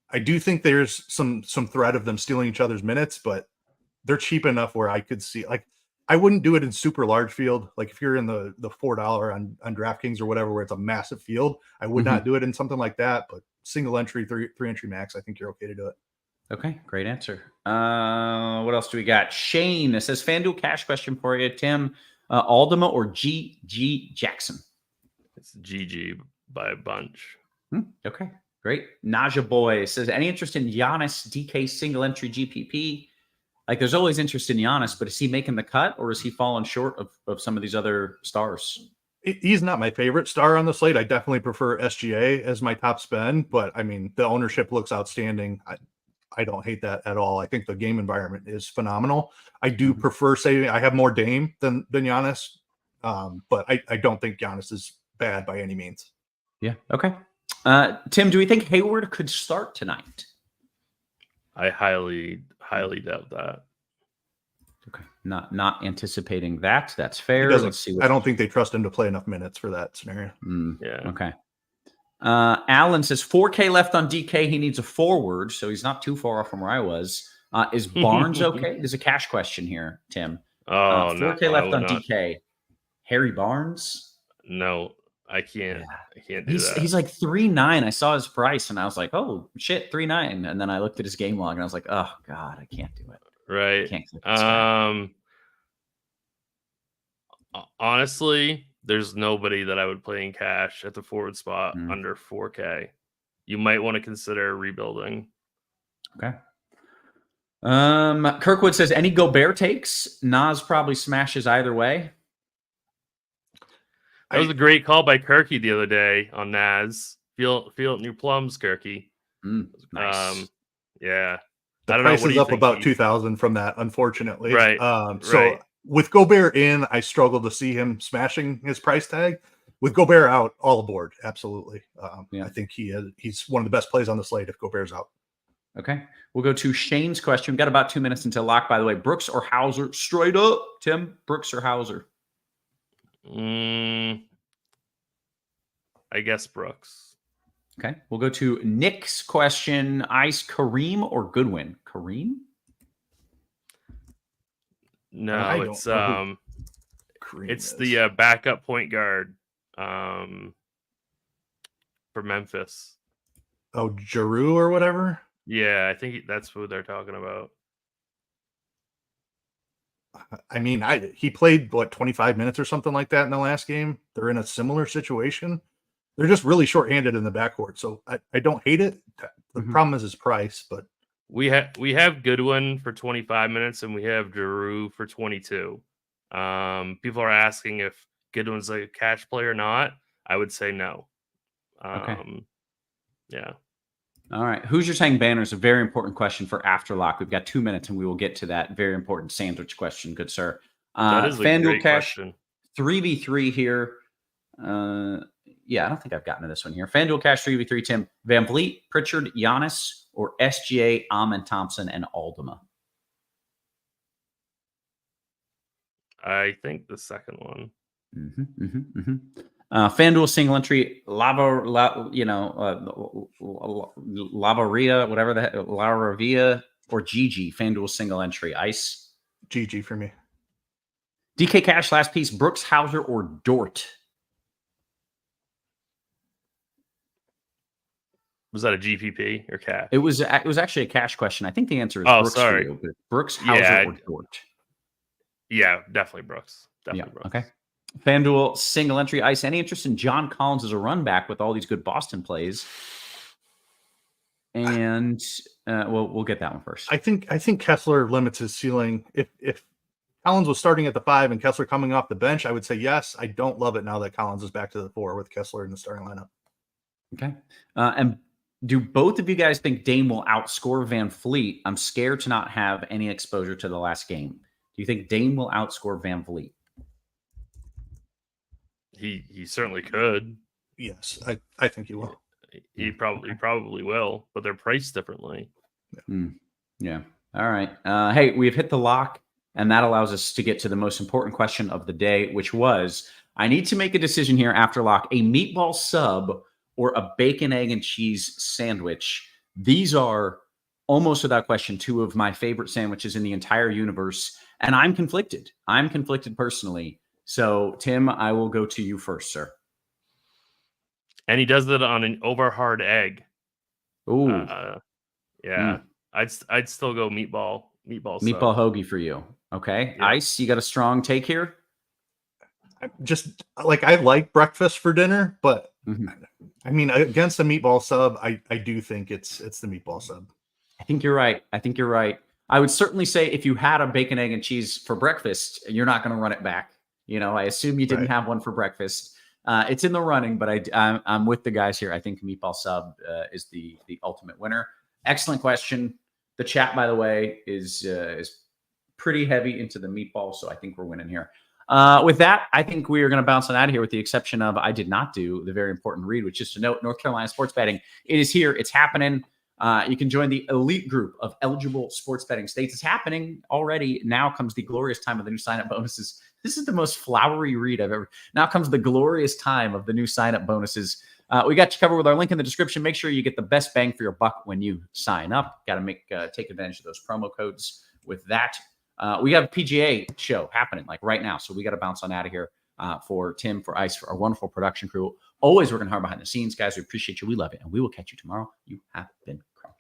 I do think there's some threat of them stealing each other's minutes, but they're cheap enough where I could see, like, I wouldn't do it in super large field. Like if you're in the $4 on DraftKings or whatever, where it's a massive field, I would not do it in something like that, but single entry, three entry max, I think you're okay to do it. Okay, great answer. What else do we got? Shane says, FanDuel cash question for you, Tim. Aldama or G.G. Jackson? It's GG by a bunch. Okay, great. Naja Boy says, any interest in Giannis DK single entry GPP? Like, there's always interest in Giannis, but is he making the cut or is he falling short of some of these other stars? He's not my favorite star on the slate. I definitely prefer SGA as my top spend, but I mean, the ownership looks outstanding. I don't hate that at all. I think the game environment is phenomenal. I do prefer saving. I have more Dame than Giannis, but I don't think Giannis is bad by any means. Yeah. Okay. Tim, do we think Hayward could start tonight? I highly doubt that. Okay. Not anticipating that. That's fair. Let's see. I don't think they trust him to play enough minutes for that scenario. Yeah. Okay. Alan says 4K left on DK. He needs a forward, so he's not too far off from where I was. Is Barnes okay? There's a cash question here, Tim. 4K left on DK. Harry Barnes? No, I can't. I can't do that. He's like 3.9. I saw his price and I was like, oh shit, 3.9. And then I looked at his game log and I was like, oh god, I can't do it. Right. I can't click this guy. Honestly, there's nobody that I would play in cash at the forward spot under 4K. You might want to consider rebuilding. Okay. Kirkwood says, any Gobert takes? Nas probably smashes either way. That was a great call by Kirky the other day on Nas. Feel it in your plums, Kirky. Nice. Yeah. The price is up about 2,000 from that, unfortunately. Right. So with Gobert in, I struggle to see him smashing his price tag. With Gobert out, all aboard. Absolutely. I think he's one of the best plays on the slate if Gobert's out. Okay. We'll go to Shane's question. We've got about 2 minutes until lock, by the way. Brooks or Hauser? Straight up, Tim. Brooks or Hauser? I guess Brooks. Okay. We'll go to Nick's question. Ice, Kareem or Goodwin? Kareem? No, it's the backup point guard for Memphis. Oh, Giroux or whatever. Yeah, I think that's who they're talking about. I mean, he played 25 minutes or something like that in the last game. They're in a similar situation. They're just really shorthanded in the backcourt, so I don't hate it. The problem is his price, but we have Goodwin for 25 minutes and we have Giroux for 22. People are asking if Goodwin's a cash play or not. I would say no. Okay. Yeah. All right. Hoosiers hang banners, a very important question for Afterlock. We've got 2 minutes and we will get to that very important sandwich question, good sir. That is a FanDuel great Cash question. 3v3 here. Yeah, I don't think I've gotten to this one here. FanDuel Cash 3v3, Tim. Van Vliet, Pritchard, Giannis, or SGA, Amon Thompson, and Aldama? I think the second one. FanDuel single entry, Lavaria, whatever the heck, Laravia, or GG, FanDuel single entry, Ice. GG for me. DK Cash last piece, Brooks, Hauser, or Dort? Was that a GPP or cash? It was actually a cash question. I think the answer is Brooks. Sorry. For you, but Brooks, Hauser, or Dort? Yeah, definitely Brooks. Brooks. Okay. FanDuel single entry, Ice. Any interest in John Collins as a run back with all these good Boston plays? And we'll get that one first. I think Kessler limits his ceiling. If Collins was starting at the 5 and Kessler coming off the bench, I would say yes. I don't love it now that Collins is back to the 4 with Kessler in the starting lineup. Okay. And do both of you guys think Dame will outscore Van Vliet? I'm scared to not have any exposure to the last game. Do you think Dame will outscore Van Vliet? He certainly could. Yes, I think he will. He probably will, but they're priced differently. Yeah. All right. Hey, we've hit the lock, and that allows us to get to the most important question of the day, which was, I need to make a decision here after lock, a meatball sub or a bacon, egg, and cheese sandwich. These are almost without question 2 of my favorite sandwiches in the entire universe, and I'm conflicted. I'm conflicted personally. So, Tim, I will go to you first, sir. And he does it on an over hard egg. Ooh. Yeah. I'd still go meatball Hoagie for you. Okay. Yeah. Ice, you got a strong take here? Just like I like breakfast for dinner, but I mean, against a meatball sub, I do think it's the meatball sub. I think you're right. I would certainly say if you had a bacon, egg, and cheese for breakfast, you're not going to run it back. I assume you didn't have one for breakfast. It's in the running, but I'm with the guys here. I think meatball sub is the ultimate winner. Excellent question. The chat, by the way, is pretty heavy into the meatball, so I think we're winning here. With that, I think we are going to bounce on out of here with the exception of I did not do the very important read, which is to note North Carolina sports betting. It is here. It's happening. You can join the elite group of eligible sports betting states. It's happening already. Now comes the glorious time of the new sign-up bonuses. This is the most flowery read I've ever. Now comes the glorious time of the new sign-up bonuses. We got you covered with our link in the description. Make sure you get the best bang for your buck when you sign up. Got to take advantage of those promo codes. With that, we have a PGA show happening like right now, so we got to bounce on out of here. For Tim, for Ice, for our wonderful production crew. Always working hard behind the scenes, guys. We appreciate you. We love it, and we will catch you tomorrow. You have been crushed.